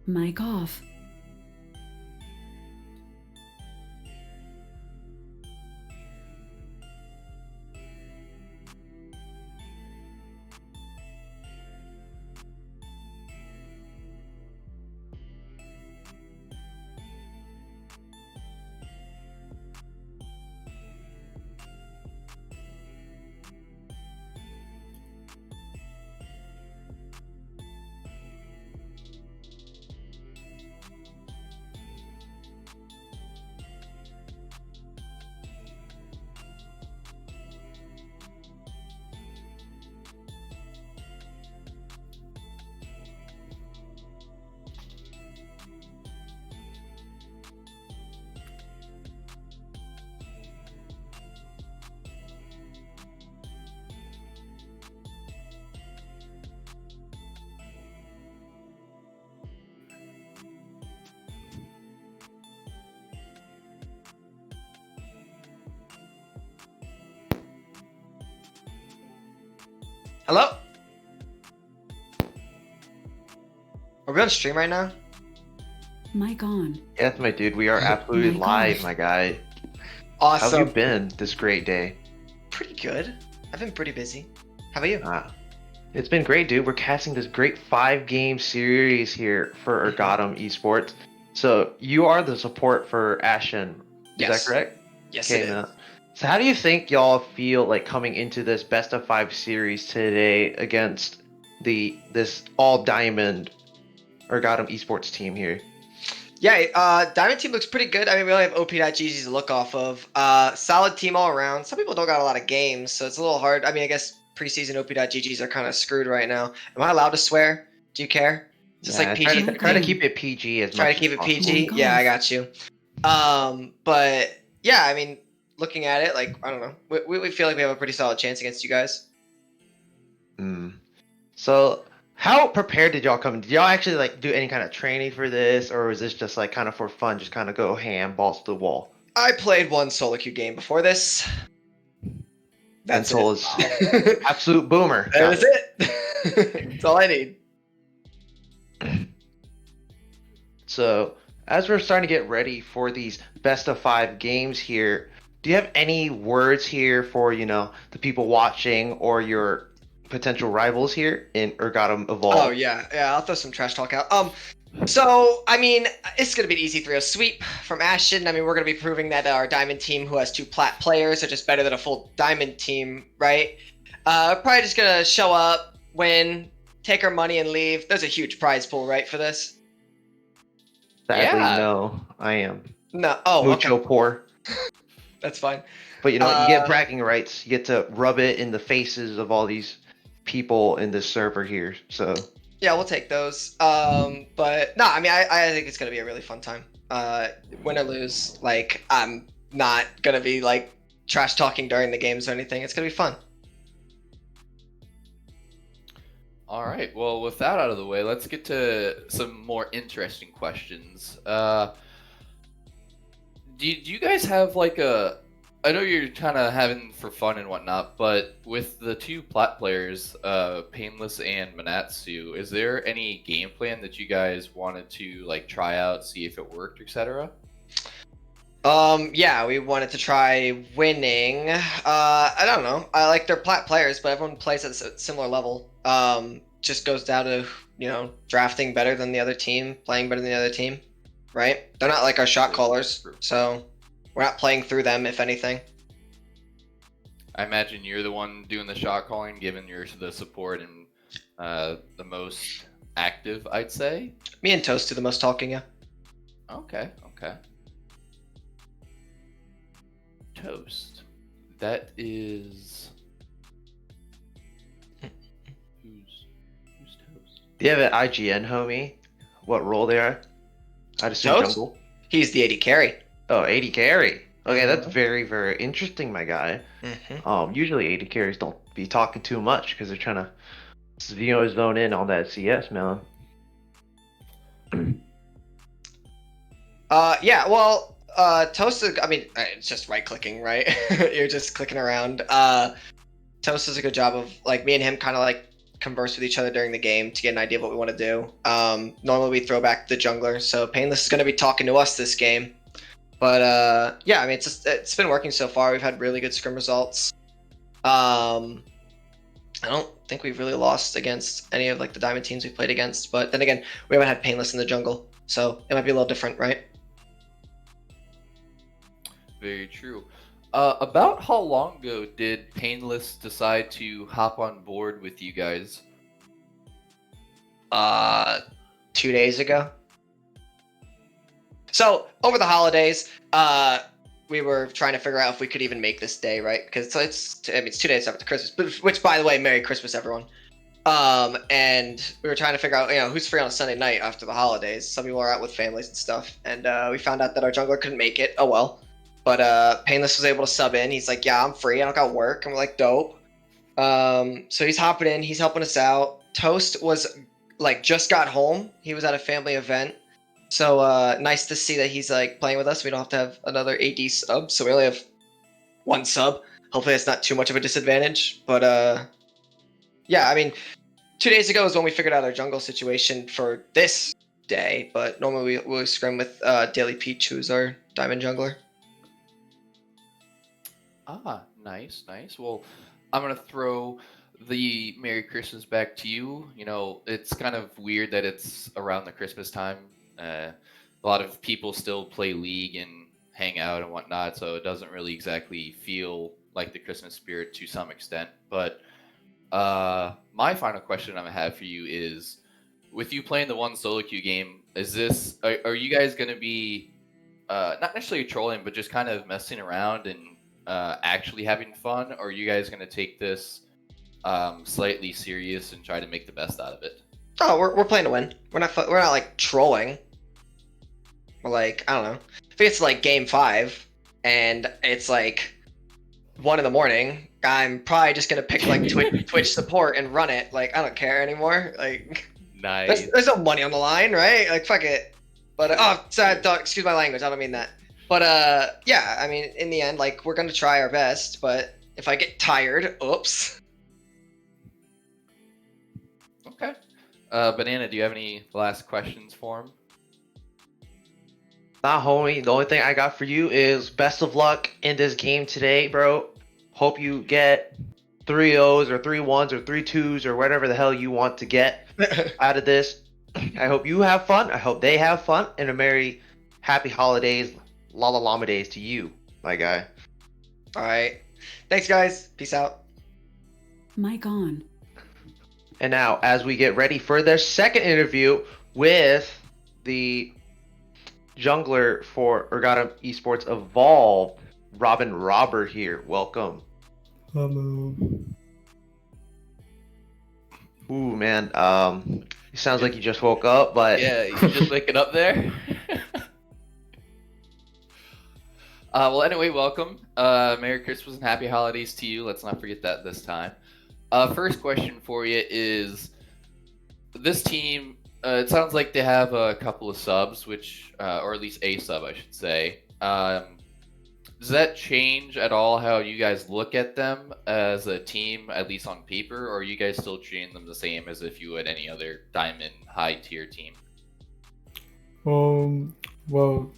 Mic off. Hello? Are we on stream right now? Mic on. Yes, my dude, we are absolutely My live, gosh. my guy. How have Awesome. you been this great day? Pretty good. I've been pretty busy. How about you? It's been great, dude. We're casting this great 5-game series here for Urgottem Esports. So you are the support for Ashen. Is Yes. that correct? Yes, Okay, it is. man. So how do you think y'all feel like coming into this best of 5 series today against this all diamond Urgottem Esports team here? Yeah, Diamond team looks pretty good. I mean, we only have OP.GG's to look off of. Solid team all around. Some people don't got a lot of games, so it's a little hard. I mean, I guess preseason OP.GG's are kind of screwed right now. Am I allowed to swear? Do you care? Just like Try PG. to keep it PG as Try much to keep as it possible. PG. Mic Yeah, off. I got you. But yeah, I mean, looking at it, like I don't know, we feel like we have a pretty solid chance against you guys. So, how prepared did y'all come? Did y'all actually like do any kind of training for this, or was this just like kind of for fun, just kind of go ham, balls to the wall? I played one solo queue game before this. That's Soul it. is absolute boomer. That is it. That's all I need. So, as we're starting to get ready for these best of 5 games here, do you have any words here for the people watching or your potential rivals here in Urgottem Evolve? Oh yeah, I'll throw some trash talk out. So I mean, it's gonna be an easy 3-0 sweep from Ashen. I mean, we're gonna be proving that our diamond team, who has 2 plat players, are just better than a full diamond team, right? Probably just gonna show up, win, take our money, and leave. There's a huge prize pool, right, for this? Sadly, Yeah. no, I am No. Oh, mucho okay. poor. That's fine. But you get bragging rights. You get to rub it in the faces of all these people in this server here. So Yeah, we'll take those. But no, I mean, I think it's gonna be a really fun time. Win or lose, like I'm not gonna be like trash talking during the games or anything. It's gonna be fun. All right. Well, with that out of the way, let's get to some more interesting questions. Do you guys have like a? I know you're kind of having for fun and whatnot, but with the 2 plat players, Painless and Manatsu, is there any game plan that you guys wanted to like try out, see if it worked, etc.? Yeah, we wanted to try winning. I don't know. I like their plat players, but everyone plays at a similar level. Just goes down to drafting better than the other team, playing better than the other team, right? They're not like our shot callers, so we're not playing through them, if anything. I imagine you're the one doing the shot calling, given you're the support and the most active, I'd say. Me and Toast do the most talking, yeah. Okay. Toast. That is. Who's Toast? do you have an IGN homie? What role they are? I'd assume Toast? jungle. He's the 80 carry. Oh, 80 carry. Okay, that's very, very interesting, my guy. Usually 80 carries don't be talking too much because they're trying to zone in on that CS, man. Yeah, well, Toast is, I mean, it's just right-clicking, right? You're just clicking around. Toast does a good job of, like, me and him kind of, like, converse with each other during the game to get an idea of what we want to do. Normally we throw back the jungler, so Painless is going to be talking to us this game. But yeah, I mean it's been working so far. We've had really good scrim results. I don't think we've really lost against any of like the diamond teams we played against, but then again, we haven't had Painless in the jungle, so it might be a little different, right? Very true. About how long ago did Painless decide to hop on board with you guys? 2 days ago. So over the holidays, we were trying to figure out if we could even make this day, right? Because it's 2 days after Christmas, but which, by the way, Merry Christmas, everyone. And we were trying to figure out, who's free on a Sunday night after the holidays. Some people are out with families and stuff, and we found out that our jungler couldn't make it. Oh well. But Painless was able to sub in. He's like, yeah, I'm free. I don't got work. And we're like, dope. So he's hopping in. He's helping us out. Toast was like just got home. He was at a family event. So nice to see that he's like playing with us. We don't have to have another AD sub. So we only have one sub. Hopefully it's not too much of a disadvantage. But yeah, I mean, 2 days ago is when we figured out our jungle situation for this day. But normally we'll scrim with Daily Peach, who's our diamond jungler. Ah, nice. Well, I'm gonna throw the Merry Christmas back to you. It's kind of weird that it's around the Christmas time. A lot of people still play League and hang out and whatnot, so it doesn't really exactly feel like the Christmas spirit to some extent. But my final question I'm gonna have for you is, with you playing the one solo queue game, are you guys gonna be not necessarily trolling, but just kind of messing around and actually having fun, or are you guys going to take this slightly serious and try to make the best out of it? Oh, we're playing to win. We're not like trolling. We're like, I don't know. If it's like game 5 and it's like 1 a.m, I'm probably just gonna pick like Twitch support and run it. Like, I don't care anymore. Like, nice. There's no money on the line, right? Like, fuck it. But sorry, excuse my language. I don't mean that. But yeah, I mean, in the end, like, we're gonna try our best. But if I get tired, oops. Okay. Banana, do you have any last questions for him? Nah, homie. The only thing I got for you is best of luck in this game today, bro. Hope you get 3-0s or 3-1s or 3-2s or whatever the hell you want to get out of this. I hope you have fun. I hope they have fun. And a merry, happy holidays, Lala Llama days to you, my guy. All right. Thanks, guys. Peace out. Mic on. And now, as we get ready for their second interview with the jungler for Urgottem Esports Evolve, Robin Robber here. Welcome. Hello. Ooh, man. It sounds like you just woke up, but Yeah, you just waking up there? Well, anyway, welcome. Merry Christmas and Happy Holidays to you. Let's not forget that this time. First question for you is, this team, it sounds like they have a couple of subs, which, or at least a sub, I should say. Does that change at all how you guys look at them as a team, at least on paper, or are you guys still treating them the same as if you would any other diamond high tier team? Well,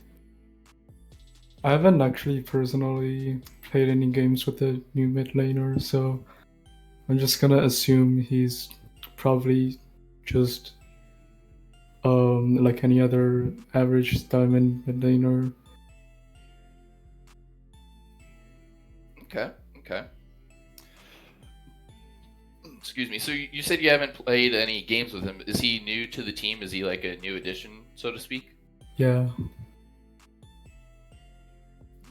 I haven't actually personally played any games with the new mid laner, so I'm just gonna assume he's probably just like any other average diamond mid laner. Okay. Excuse me. So you said you haven't played any games with him. Is he new to the team? Is he like a new addition, so to speak? Yeah.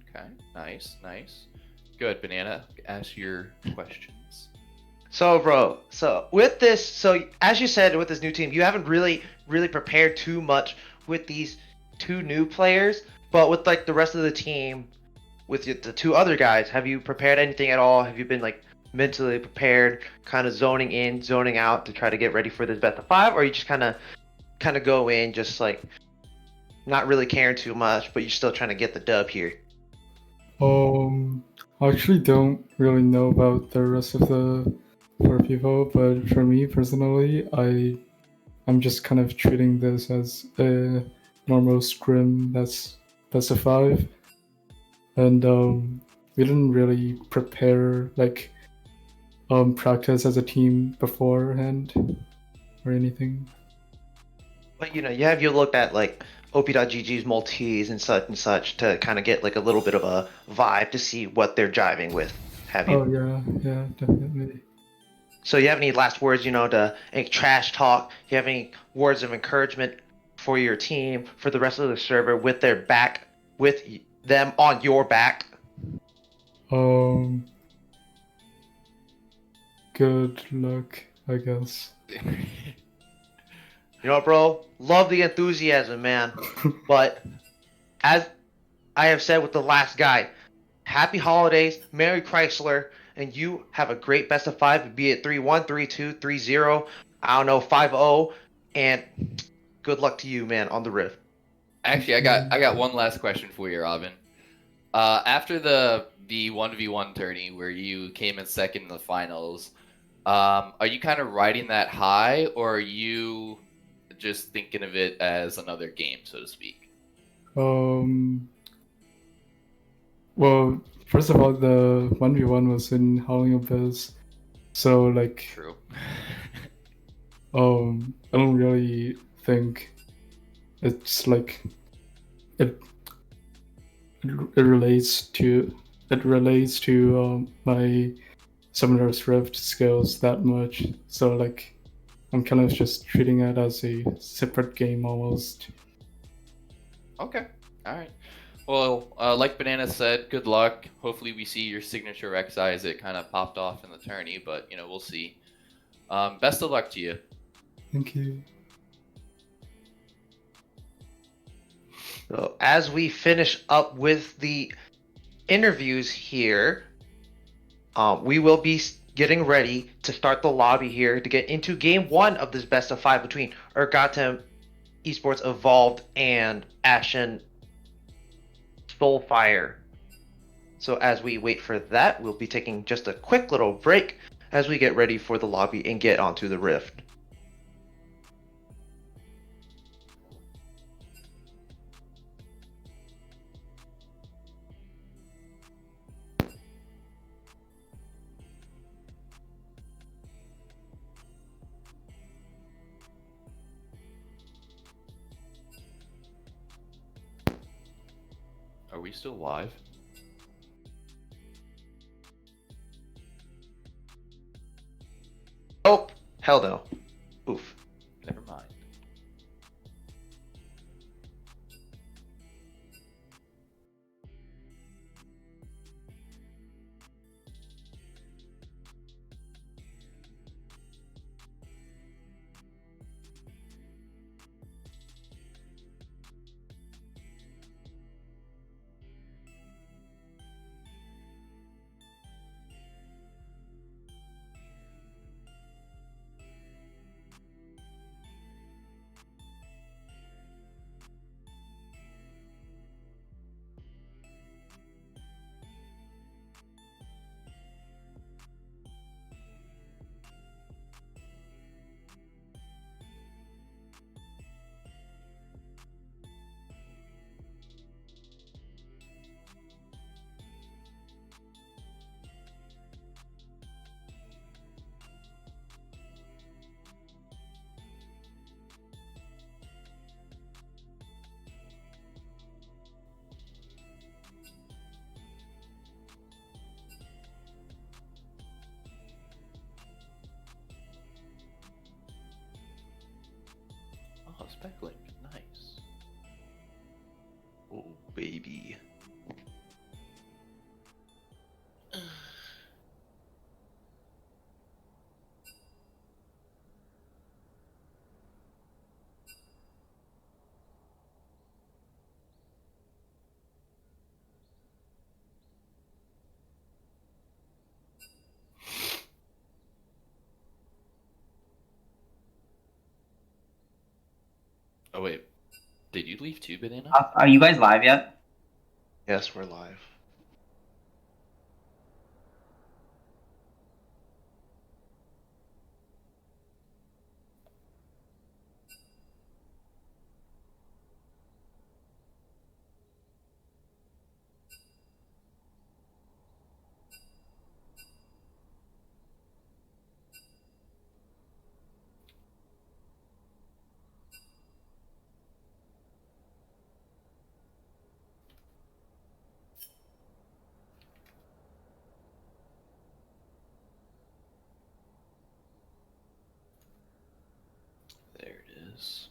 Okay. Nice. Good, Banana. Ask your questions. So, bro, with this, as you said, with this new team, you haven't really prepared too much with these two new players, but with like the rest of the team, with the two other guys, have you prepared anything at all? Have you been like mentally prepared, kind of zoning in, zoning out to try to get ready for this best of 5, or you just kind of go in just like not really caring too much, but you're still trying to get the dub here? I actually don't really know about the rest of the for people, but for me personally, I'm just kind of treating this as a normal scrim that's best of 5, and we didn't really prepare like practice as a team beforehand or anything. But you know, you have you looked at like OP.GG's multis and such to kind of get like a little bit of a vibe to see what they're jiving with. Have you? Oh yeah, definitely. So you have any last words, you know, to any trash talk? You have any words of encouragement for your team, for the rest of the server, with their back, with them on your back? Good luck, I guess. You know, bro, love the enthusiasm, man. But as I have said with the last guy, happy holidays, Merry Chrysler, and you have a great best of 5, be it 3-1, 3-2, 3-0, I don't know, 5-0, and good luck to you, man, on the Rift. Actually, I got one last question for you, Robin. After the 1v1 tourney where you came in second in the finals, are you kind of riding that high, or are you just thinking of it as another game, so to speak? Well, first of all, the 1v1 was in Howling Abyss, so like True. I don't really think it's like it relates to my Summoner's Rift skills that much. So like I'm kind of just treating it as a separate game almost. Okay. All right. Well, like Banana said, good luck. Hopefully we see your signature XI as it kind of popped off in the tourney, but, you know, we'll see. Best of luck to you. Thank you. So as we finish up with the interviews here, we will be getting ready to start the lobby here to get into game 1 of this best of 5 between Urgottem, Esports Evolved, and Ashen Soulfire. So as we wait for that, we'll be taking just a quick little break as we get ready for the lobby and get onto the Rift. Are we still live? Oh, hell no. Oof. Never mind. Oh, spec link. Nice. Oh, baby. Oh, wait. Did you leave too, Banana? Are you guys live yet? Yes, we're live. is.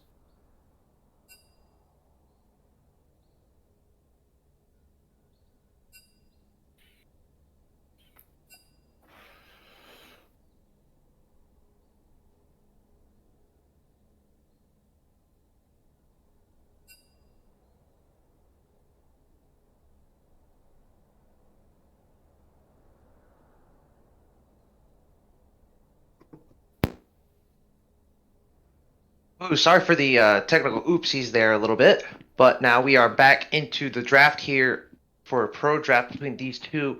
Ooh, sorry for the technical oopsies there a little bit, but now we are back into the draft here for a pro draft between these two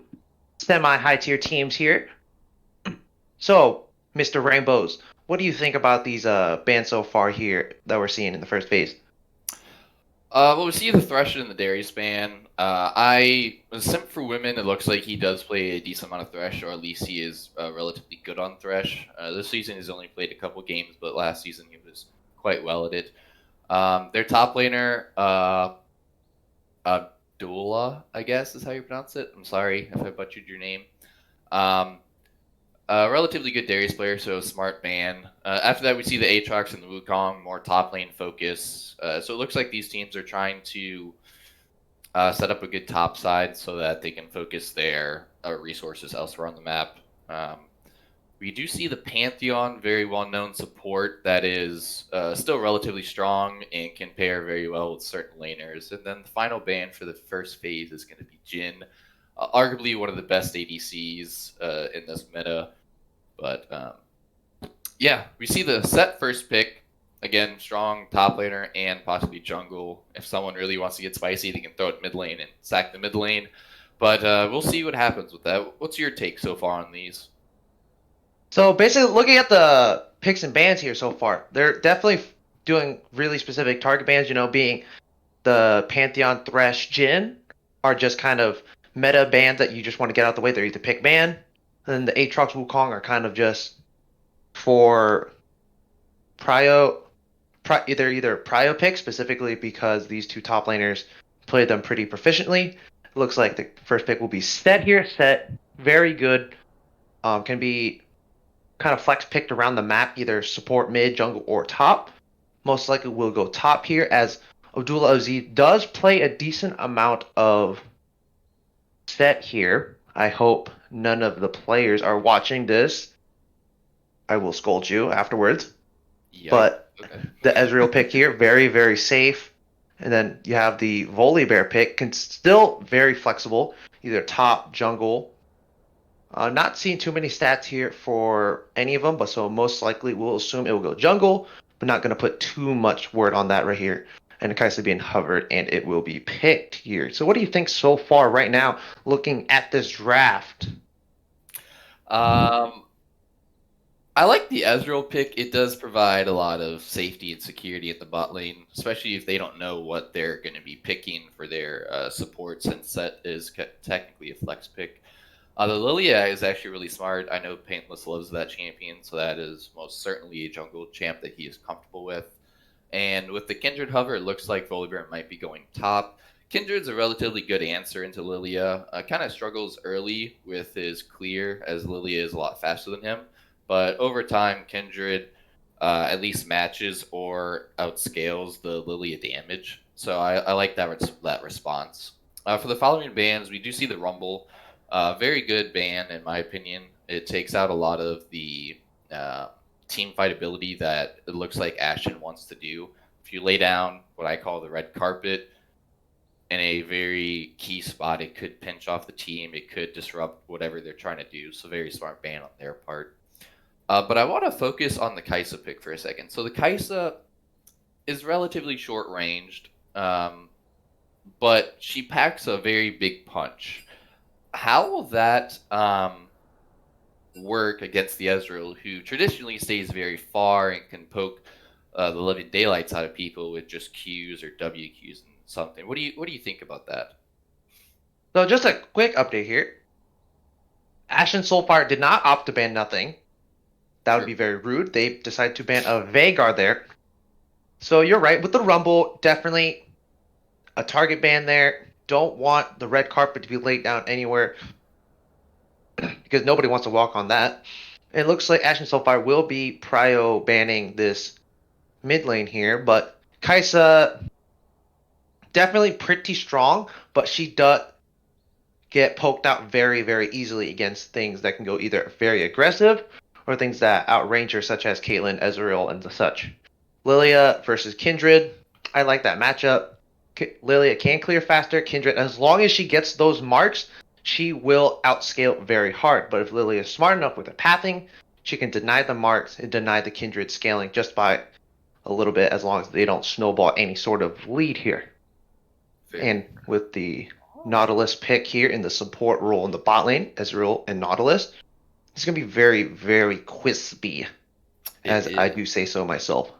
semi-high tier teams here. So, Mr. Rainbows, what do you think about these bands so far here that we're seeing in the first phase? Well, we see the Thresh and the Darius ban. I simp for women. It looks like he does play a decent amount of Thresh, or at least he is relatively good on Thresh. This season he's only played a couple games, but last season he was quite well at it. Their top laner, Abdullah, I guess is how you pronounce it. I'm sorry if I butchered your name. Relatively good Darius player, so smart ban. After that, we see the Aatrox and the Wukong, more top lane focus. So it looks like these teams are trying to set up a good top side so that they can focus their resources elsewhere on the map. We do see the Pantheon, very well-known support that is still relatively strong and can pair very well with certain laners. And then the final ban for the first phase is going to be Jhin, arguably one of the best ADCs in this meta. But yeah, we see the set first pick. Again, strong top laner and possibly jungle. If someone really wants to get spicy, they can throw it mid lane and sack the mid lane. But we'll see what happens with that. What's your take so far on these? So basically, looking at the picks and bans here so far, they're definitely doing really specific target bans. You know, being the Pantheon, Thresh, Jhin are just kind of meta bans that you just want to get out the way. They're either pick ban, and then the Aatrox, Wukong are kind of just for either prio pick specifically because these two top laners play them pretty proficiently. It looks like the first pick will be Set here. Set, very good. Can be kind of flex picked around the map, either support, mid, jungle, or top. Most likely will go top here, as Abdullah Aziz does play a decent amount of Set here. I hope none of the players are watching this. I will scold you afterwards. Yikes. But Okay. the Ezreal pick here, very, very safe. And then you have the Volibear pick, still very flexible, either top, jungle. Not seeing too many stats here for any of them, but so most likely we'll assume it will go jungle, but not going to put too much word on that right here. And Kai'Sa being hovered, and it will be picked here. So what do you think so far right now, looking at this draft? I like the Ezreal pick. It does provide a lot of safety and security at the bot lane, especially if they don't know what they're going to be picking for their support, since Set is technically a flex pick. The Lilia is actually really smart. I know Paintless loves that champion, so that is most certainly a jungle champ that he is comfortable with. And with the Kindred hover, it looks like Volibear might be going top. Kindred's a relatively good answer into Lilia. Kind of struggles early with his clear, as Lilia is a lot faster than him. But over time, Kindred at least matches or outscales the Lilia damage. So I like that response. For the following bans, we do see the Rumble. Very good ban, in my opinion. It takes out a lot of the team fight ability that it looks like Ashen wants to do. If you lay down what I call the red carpet in a very key spot, it could pinch off the team. It could disrupt whatever they're trying to do. So very smart ban on their part. But I want to focus on the Kai'Sa pick for a second. So the Kai'Sa is relatively short-ranged, but she packs a very big punch. How will that work against the Ezreal, who traditionally stays very far and can poke the living daylights out of people with just Qs or WQs and something? What do you think about that? So just a quick update here. Ashen Soulfire did not opt to ban nothing. That would be very rude. They decided to ban a Veigar there. So you're right. With the Rumble, definitely a target ban there. Don't want the red carpet to be laid down anywhere because nobody wants to walk on that. It looks like Ashen Soulfire will be prio banning this mid lane here, but Kai'Sa definitely pretty strong, but she does get poked out very, very easily against things that can go either very aggressive or things that outrange her, such as Caitlyn, Ezreal, and such. Lilia versus Kindred. I like that matchup. Lilia can clear faster. Kindred, as long as she gets those marks, she will outscale very hard. But if Lilia is smart enough with her pathing, she can deny the marks and deny the Kindred scaling just by a little bit, as long as they don't snowball any sort of lead here. And with the Nautilus pick here in the support role in the bot lane, Ezreal and Nautilus, it's going to be very, very crispy, as I do say so myself.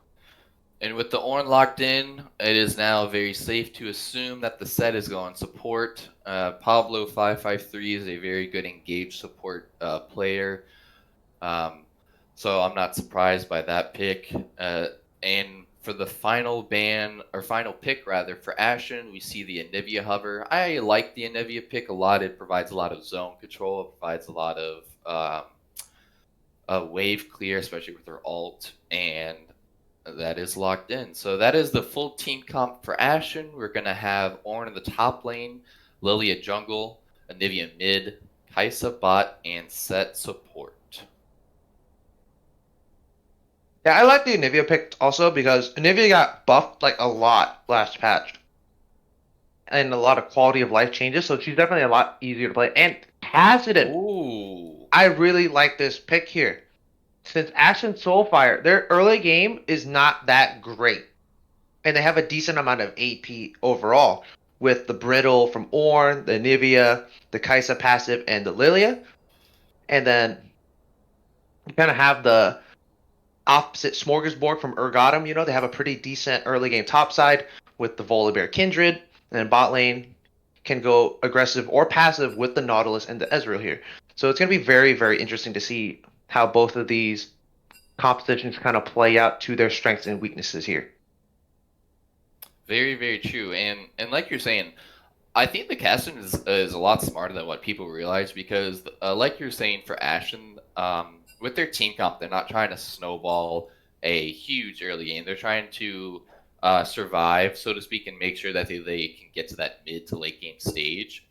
And with the Ornn locked in, it is now very safe to assume that the set is going support. Pablo 553 is a very good engaged support player. So I'm not surprised by that pick. And for the final pick rather, for Ashen, we see the Anivia hover. I like the Anivia pick a lot. It provides a lot of zone control. It provides a lot of wave clear, especially with her ult, and that is locked in. So that is the full team comp for Ashen. We're going to have Ornn in the top lane, Lilia jungle, Anivia mid, Kai'Sa bot, and Set support. Yeah, I like the Anivia pick also because Anivia got buffed like a lot last patch. And a lot of quality of life changes, so she's definitely a lot easier to play. And Cassidy. Ooh. I really like this pick here. Since Ashen Soulfire, their early game is not that great. And they have a decent amount of AP overall. With the Brittle from Ornn, the Anivia, the Kai'Sa passive, and the Lilia. And then you kind of have the opposite smorgasbord from Urgottem. You know, they have a pretty decent early game topside with the Volibear Kindred. And then bot lane can go aggressive or passive with the Nautilus and the Ezreal here. So it's going to be very, very interesting to see how both of these compositions kind of play out to their strengths and weaknesses here. Very, very true. And like you're saying, I think the casting is a lot smarter than what people realize because, like you're saying, for Ashen, with their team comp, they're not trying to snowball a huge early game. They're trying to survive, so to speak, and make sure that they can get to that mid to late game stage.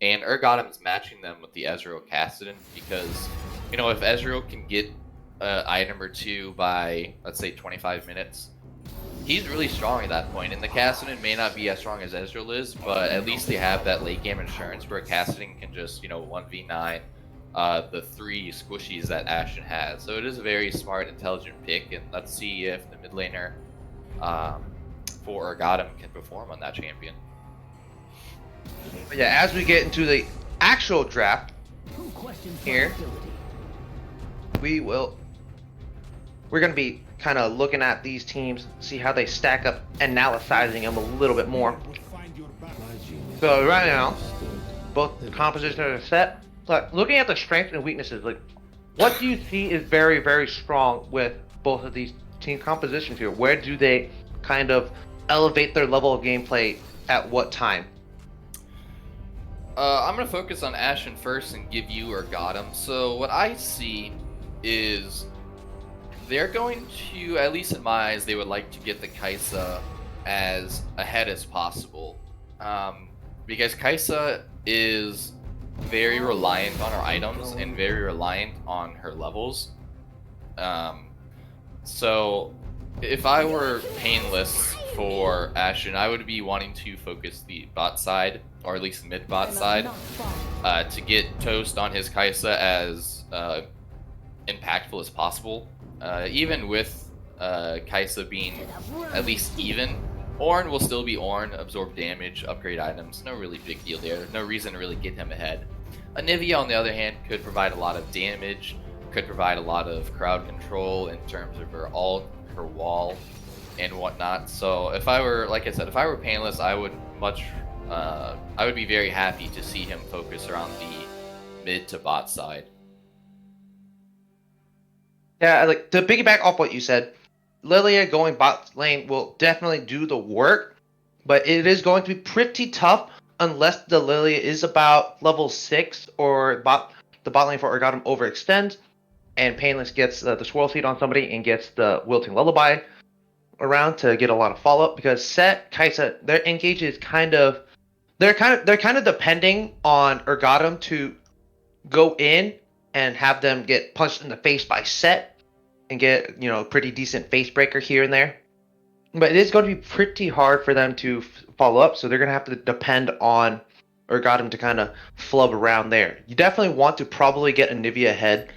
And Urgottem is matching them with the Ezreal Cassidy because, you know, if Ezreal can get an item or two by, let's say, 25 minutes, he's really strong at that point. And the Cassidy may not be as strong as Ezreal is, but at least they have that late game insurance where Cassidy can just, 1v9 the 3 squishies that Ashen has. So it is a very smart, intelligent pick, and let's see if the mid laner for Urgottem can perform on that champion. But yeah, as we get into the actual draft here, we're going to be kind of looking at these teams, see how they stack up, analyzing them a little bit more. So right now, both compositions are set. But looking at the strengths and weaknesses, like what do you see is very, very strong with both of these team compositions here? Where do they kind of elevate their level of gameplay at what time? I'm going to focus on Ashen first and give you Urgottem. So what I see is they're going to, at least in my eyes, they would like to get the Kai'Sa as ahead as possible. Because Kai'Sa is very reliant on her items and very reliant on her levels. So if I were painless for Ashen, I would be wanting to focus the bot side, or at least mid bot side, to get Toast on his Kai'Sa as impactful as possible. Even with Kai'Sa being at least even, Ornn will still be Ornn, absorb damage, upgrade items, no really big deal there, no reason to really get him ahead. Anivia, on the other hand, could provide a lot of damage, could provide a lot of crowd control in terms of her ult, her wall, and whatnot. So if I were, like I said, if I were painless, I would be very happy to see him focus around the mid to bot side. Yeah, like to piggyback off what you said, Lilia going bot lane will definitely do the work, but it is going to be pretty tough unless the Lilia is about level 6 or the bot lane for Urgottem overextends and Painless gets the Swirl Seed on somebody and gets the Wilting Lullaby around to get a lot of follow up because Set, Kaisa, their engage is they're kind of depending on Urgottem to go in and have them get punched in the face by Set and get a pretty decent face breaker here and there. But it is going to be pretty hard for them to follow up, so they're going to have to depend on Urgottem to kind of flub around there. You definitely want to probably get Anivia ahead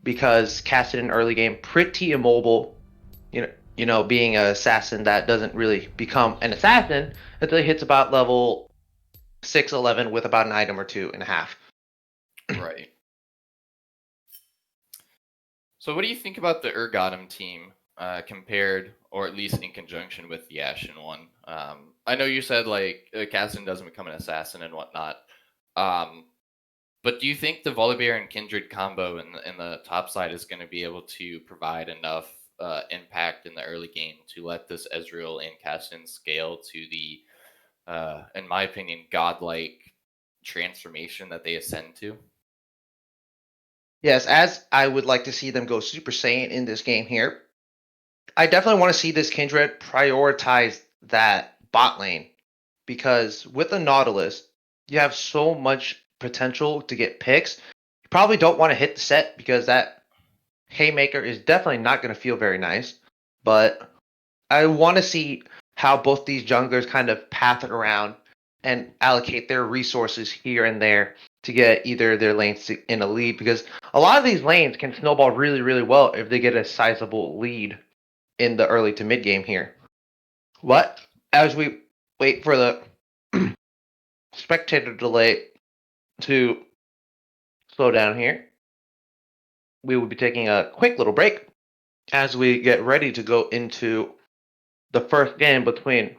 because casted in early game, pretty immobile. Being an assassin that doesn't really become an assassin until he hits about level 6-11 with about an item or two and a half. Right. So what do you think about the Urgottem team compared, or at least in conjunction with the Ashen one? I know you said like Cassian doesn't become an assassin and whatnot, but do you think the Volibear and Kindred combo in the top side is going to be able to provide enough impact in the early game to let this Ezreal and Cassian scale to the, in my opinion, godlike transformation that they ascend to? Yes, as I would like to see them go Super Saiyan in this game here, I definitely want to see this Kindred prioritize that bot lane because with the Nautilus, you have so much potential to get picks. You probably don't want to hit the set because that Haymaker is definitely not going to feel very nice. But I want to see how both these junglers kind of path it around and allocate their resources here and there to get either their lanes in a lead because a lot of these lanes can snowball really, really well if they get a sizable lead in the early to mid game here. What? As we wait for the spectator delay to slow down here, we will be taking a quick little break as we get ready to go into the first game between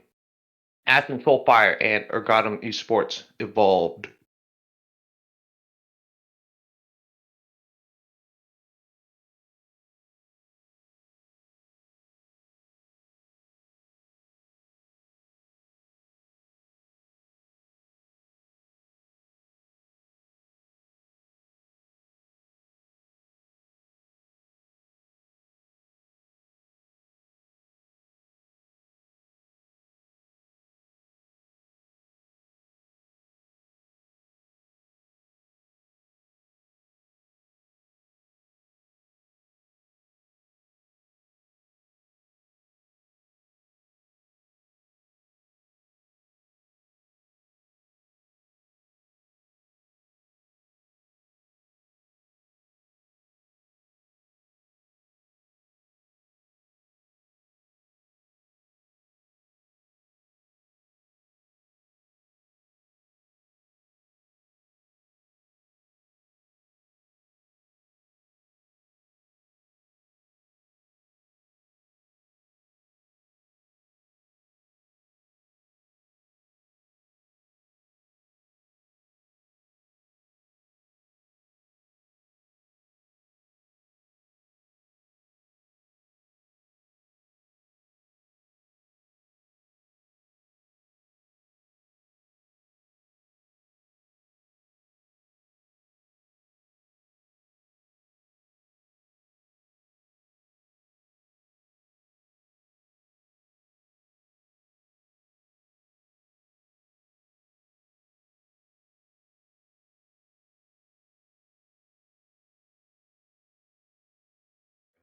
Ashen Soulfire and Urgottem Esports Evolved.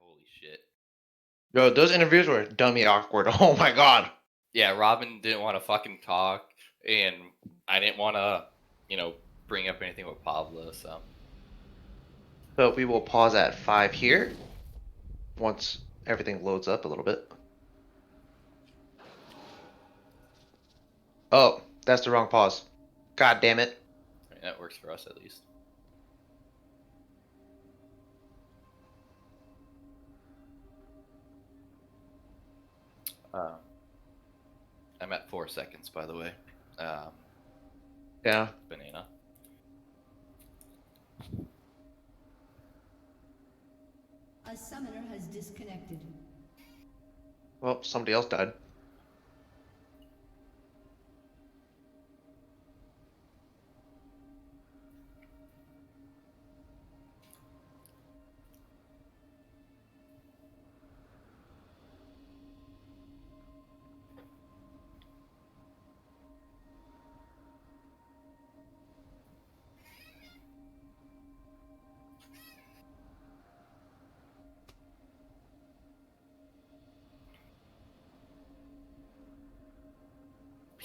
Holy shit. Yo, those interviews were dummy awkward. Oh my god. Yeah, Robin didn't want to fucking talk, and I didn't want to, bring up anything with Pablo, so. So we will pause at 5 here once everything loads up a little bit. Oh, that's the wrong pause. God damn it. I mean, that works for us at least. I'm at 4 seconds, by the way. Yeah. Banana. A summoner has disconnected. Well, somebody else died.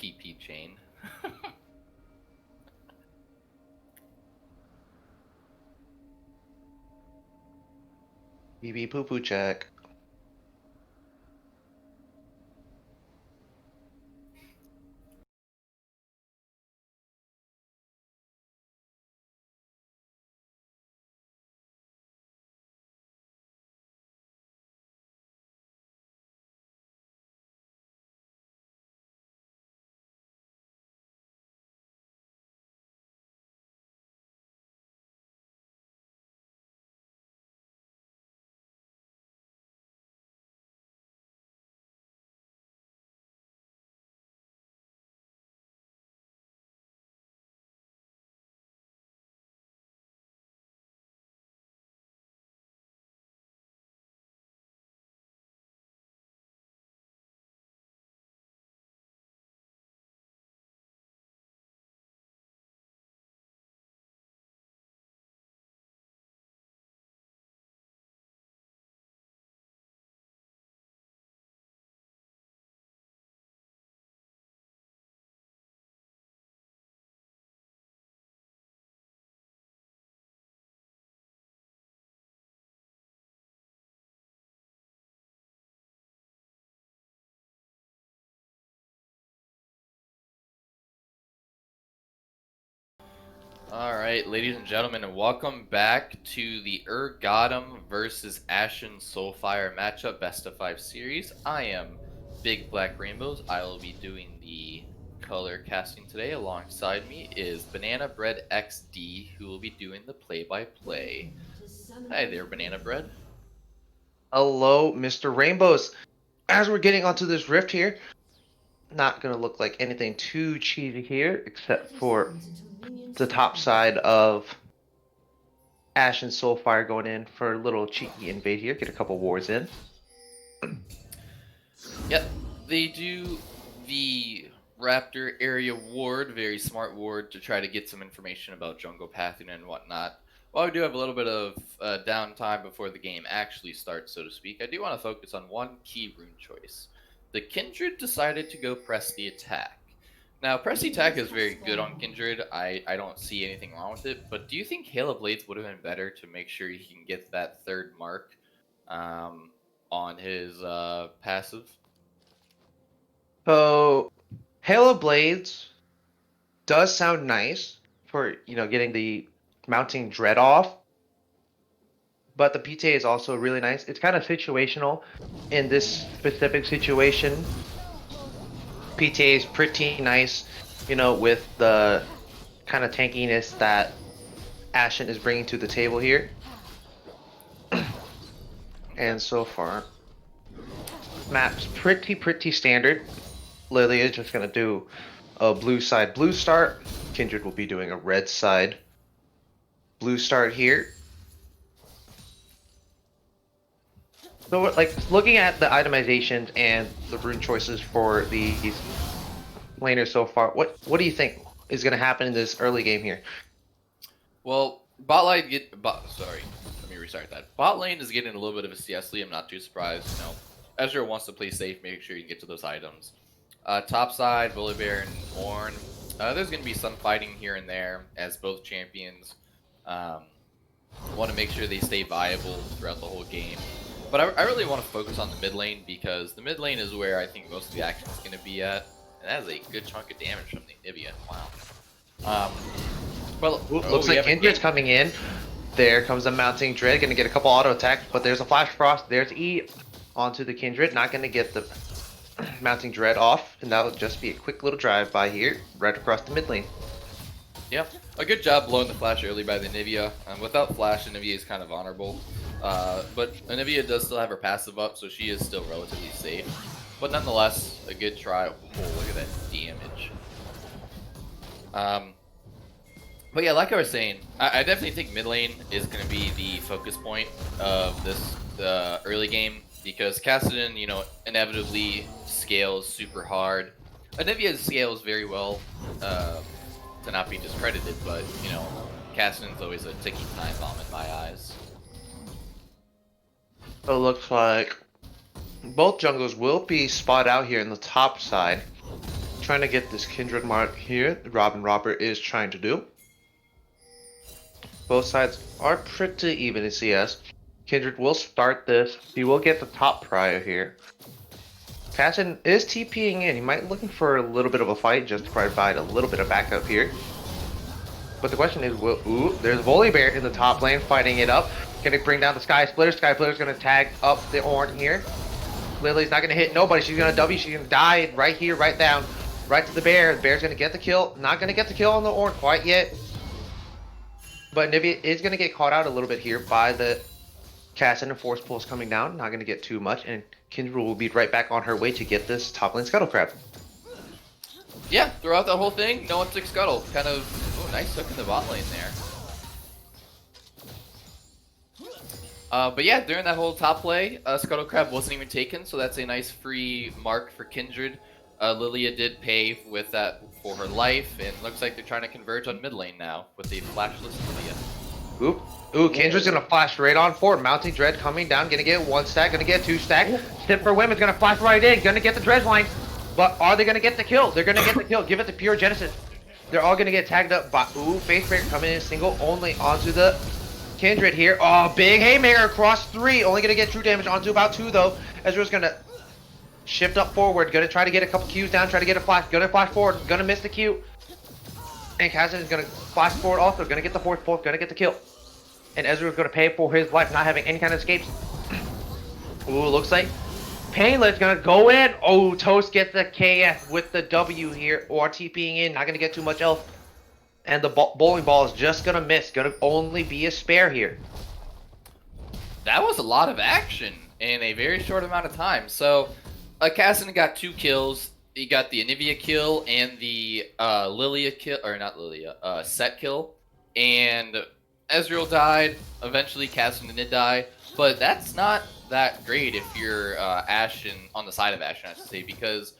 PP chain. BB poo poo check. Alright, ladies and gentlemen, and welcome back to the Urgottem versus Ashen Soulfire matchup best of 5 series. I am Bigblackrainbows. I will be doing the color casting today. Alongside me is Banana Bread XD, who will be doing the play-by-play. Hi there, Banana Bread. Hello, Mr. Rainbows. As we're getting onto this rift here, not gonna look like anything too cheesy here, except for the top side of Ashen Soulfire going in for a little cheeky invade here, get a couple wards in. Yep, they do the Raptor area ward, very smart ward, to try to get some information about jungle pathing and whatnot. While we do have a little bit of downtime before the game actually starts, so to speak, I do want to focus on one key rune choice. The Kindred decided to go press the attack. Now, press the attack is very good on Kindred. I don't see anything wrong with it, but do you think Hail of Blades would have been better to make sure he can get that third mark on his passive? So, Hail of Blades does sound nice for, getting the mounting dread off, but the PTA is also really nice. It's kind of situational. In this specific situation, PTA is pretty nice, with the kind of tankiness that Ashen is bringing to the table here. And so far, map's pretty standard. Lily is just going to do a blue side blue start. Kindred will be doing a red side blue start here. So, like, looking at the itemizations and the rune choices for these laners so far, what do you think is going to happen in this early game here? Well, bot lane sorry, let me restart that. Bot lane is getting a little bit of a CS lead. I'm not too surprised. Ezreal wants to play safe, make sure you can get to those items. Top side, Volibear and Ornn. There's going to be some fighting here and there, as both champions want to make sure they stay viable throughout the whole game. But I really want to focus on the mid lane, because the mid lane is where I think most of the action is going to be at. And that is a good chunk of damage from the Anivia. Wow. Looks like Kindred's coming in. There comes the mounting dread, going to get a couple auto attacks, but there's a flash frost. There's E onto the Kindred, not going to get the mounting dread off, and that'll just be a quick little drive by here, right across the mid lane. Yeah, a good job blowing the flash early by the Anivia. Without flash, Anivia is kind of vulnerable. But Anivia does still have her passive up, so she is still relatively safe. But nonetheless, a good try. Oh, look at that damage. But yeah, like I was saying, I definitely think mid lane is going to be the focus point of this early game, because Kassadin, inevitably scales super hard. Anivia scales very well, to not be discredited, but, Kassadin's always a ticking time bomb in my eyes. So it looks like both jungles will be spotted out here in the top side. trying to get this Kindred mark here. Robert is trying to do. Both sides are pretty even in CS. Kindred will start this. He will get the top prio here. Ashen is TPing in. He might be looking for a little bit of a fight just to provide a little bit of backup here. But the question is, there's Volibear in the top lane fighting it up. Gonna bring down the Sky Splitter. Sky Splitter's gonna tag up the Ornn here. Lily's not gonna hit nobody. She's gonna W. She's gonna die right here, right down, right to the Bear. The Bear's gonna get the kill. Not gonna get the kill on the Ornn quite yet. But Nivea is gonna get caught out a little bit here by the Cassin and Force Pulse coming down. Not gonna get too much, and Kindred will be right back on her way to get this top lane Scuttle Crab. Yeah, throughout that whole thing, no one took Scuttle. Kind of, nice hook in the bot lane there. But yeah, during that whole top play, Scuttle Crab wasn't even taken, so that's a nice free mark for Kindred. Lilia did pay with that for her life, and looks like they're trying to converge on mid lane now with the flashless Lilia. Kindred's gonna flash right on forward. Mounting Dread coming down, gonna get 1 stack, gonna get 2 stack. Tip for Women's gonna flash right in, gonna get the Dredge line. But are they gonna get the kill? They're gonna get the kill. Give it to Pure Genesis. They're all gonna get tagged up by Face Breaker coming in single only onto the Kindred here. Oh, big Haymaker across 3. Only gonna get true damage onto about 2 though. Ezreal's gonna shift up forward, gonna try to get a couple Qs down, try to get a flash, gonna flash forward, gonna miss the Q. And Cassin is gonna flash forward also, gonna get the Force Pulse, gonna get the kill. And Ezreal's gonna pay for his life, not having any kind of escapes. Looks like Painless gonna go in. Toast gets the KS with the W here, or TPing in, not gonna get too much health. And the bowling ball is just gonna miss, gonna only be a spare here. That was a lot of action in a very short amount of time. So, Cassin got 2 kills. He got the Anivia kill and the Lilia kill, or not Lilia, Set kill. And Ezreal died. Eventually, Cassin did die. But that's not that great if you're Ashen, on the side of Ashen, I should say, because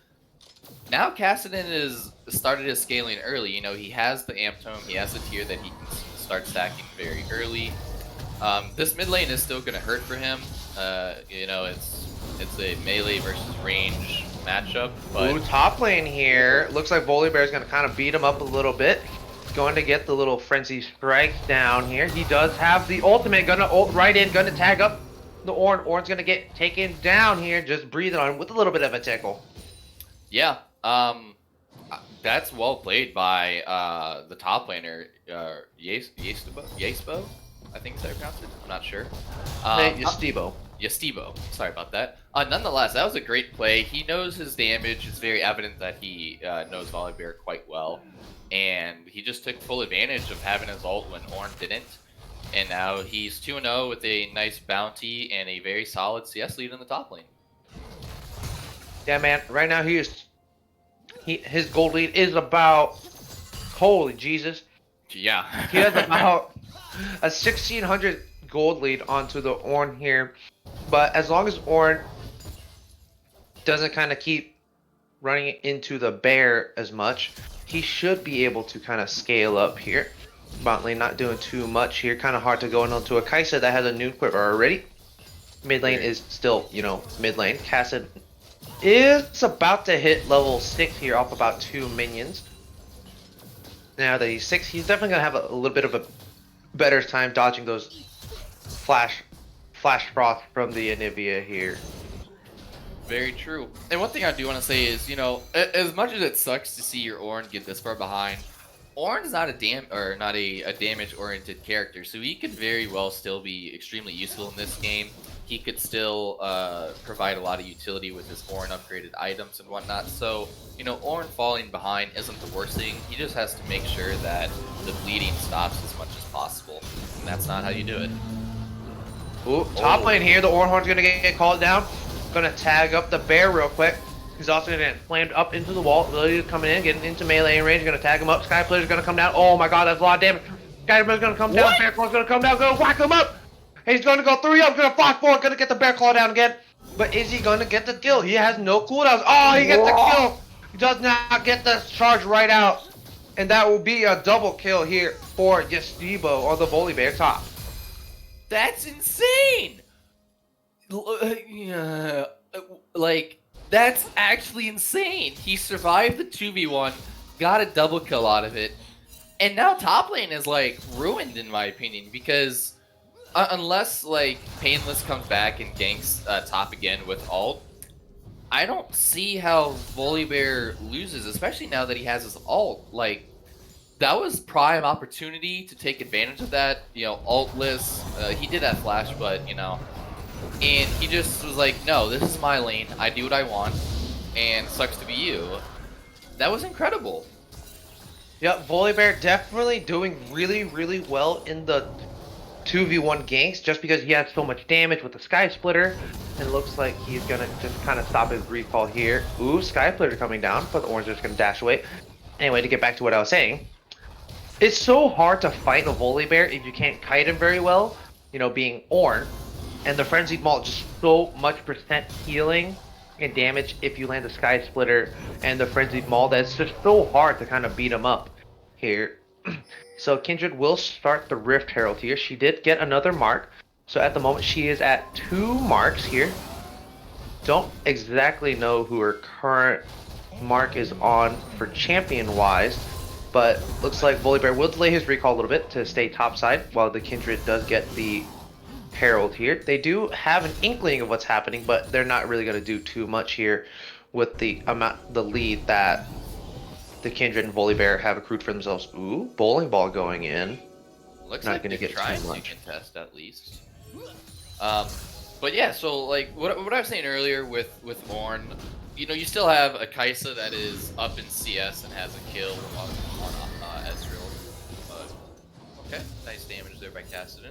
now Cassidon is started his scaling early. You know, he has the Amp Tome, he has the tier that he can start stacking very early. This mid lane is still going to hurt for him. You know, it's a melee versus range matchup. But Top lane here. Looks like Volibear is going to kind of beat him up a little bit. Going to get the little frenzy strike down here. He does have the ultimate. Gonna ult right in. Gonna tag up the Ornn. Ornn's gonna get taken down here. Just breathing on him with a little bit of a tickle. Yeah. That's well played by the top laner, Yespo? I think is how you pronounce it. I'm not sure. Yestibo. Sorry about that. Nonetheless, that was a great play. He knows his damage. It's very evident that he knows Volibear quite well. And he just took full advantage of having his ult when Ornn didn't. And now he's 2-0 with a nice bounty and a very solid CS lead in the top lane. Yeah, man. Right now his gold lead is about, holy Jesus. Yeah. He has about a 1600 gold lead onto the Ornn here. But as long as Ornn doesn't kind of keep running into the bear as much, he should be able to kind of scale up here. Bot lane not doing too much here. Kind of hard to go into a Kai'Sa that has a Noon Quiver already. Mid lane is still, you know, mid lane. Cassid is about to hit level 6 here off about 2 minions. Now that he's 6, he's definitely going to have a little bit of a better time dodging those flash frost from the Anivia here. Very true. And one thing I do want to say is, you know, as much as it sucks to see your Ornn get this far behind, Ornn's not a damage-oriented character, so he could very well still be extremely useful in this game. He could still provide a lot of utility with his Ornn upgraded items and whatnot. So, you know, Ornn falling behind isn't the worst thing. He just has to make sure that the bleeding stops as much as possible, and that's not how you do it. Top lane here. The Ornhorn's gonna get called down. Gonna tag up the bear real quick. He's also gonna get flamed up into the wall. Lily's coming in, getting into melee range. Gonna tag him up. Sky Player's gonna come down. Oh my god, that's a lot of damage. Sky Player's gonna come down. Bear Claw's gonna come down. Gonna whack him up. He's gonna go 3 up. Gonna flash forward. Gonna get the Bear Claw down again. But is he gonna get the kill? He has no cooldowns. Oh, he gets the kill. He does not get the charge right out. And that will be a double kill here for Yestibo or the Volibear top. That's insane! Like, That's actually insane. He survived the 2v1, got a double kill out of it, and now top lane is like ruined in my opinion because unless like Painless comes back and ganks top again with ult, I don't see how Volibear loses, especially now that he has his ult. Like, that was prime opportunity to take advantage of that, you know, ultless. He did have flash, but, you know, and he just was like, no, this is my lane. I do what I want, and sucks to be you. That was incredible. Yep, Volibear definitely doing really, really well in the 2v1 ganks just because he has so much damage with the Sky Splitter. And looks like he's gonna just kind of stop his recall here. Ooh, Sky Splitter coming down, but the orange is gonna dash away. Anyway, to get back to what I was saying, it's so hard to fight a Volibear if you can't kite him very well, you know, being Ornn. And the Frenzied Maul just so much percent healing and damage if you land the Sky Splitter and the Frenzied Maul that it's just so hard to kind of beat him up here. So Kindred will start the Rift Herald here. She did get another mark. So at the moment she is at 2 marks here. Don't exactly know who her current mark is on for champion wise. But looks like Volibear will delay his recall a little bit to stay topside while the Kindred does get the Herald here. They do have an inkling of what's happening, but they're not really going to do too much here with the lead that the Kindred and Volibear have accrued for themselves. Ooh, bowling ball going in. Looks Not like gonna they're get trying too to much. contest at least. But yeah, so like what I was saying earlier with Ornn, you know, you still have a Kaisa that is up in CS and has a kill on Ezreal. Okay, nice damage there by Cassidy.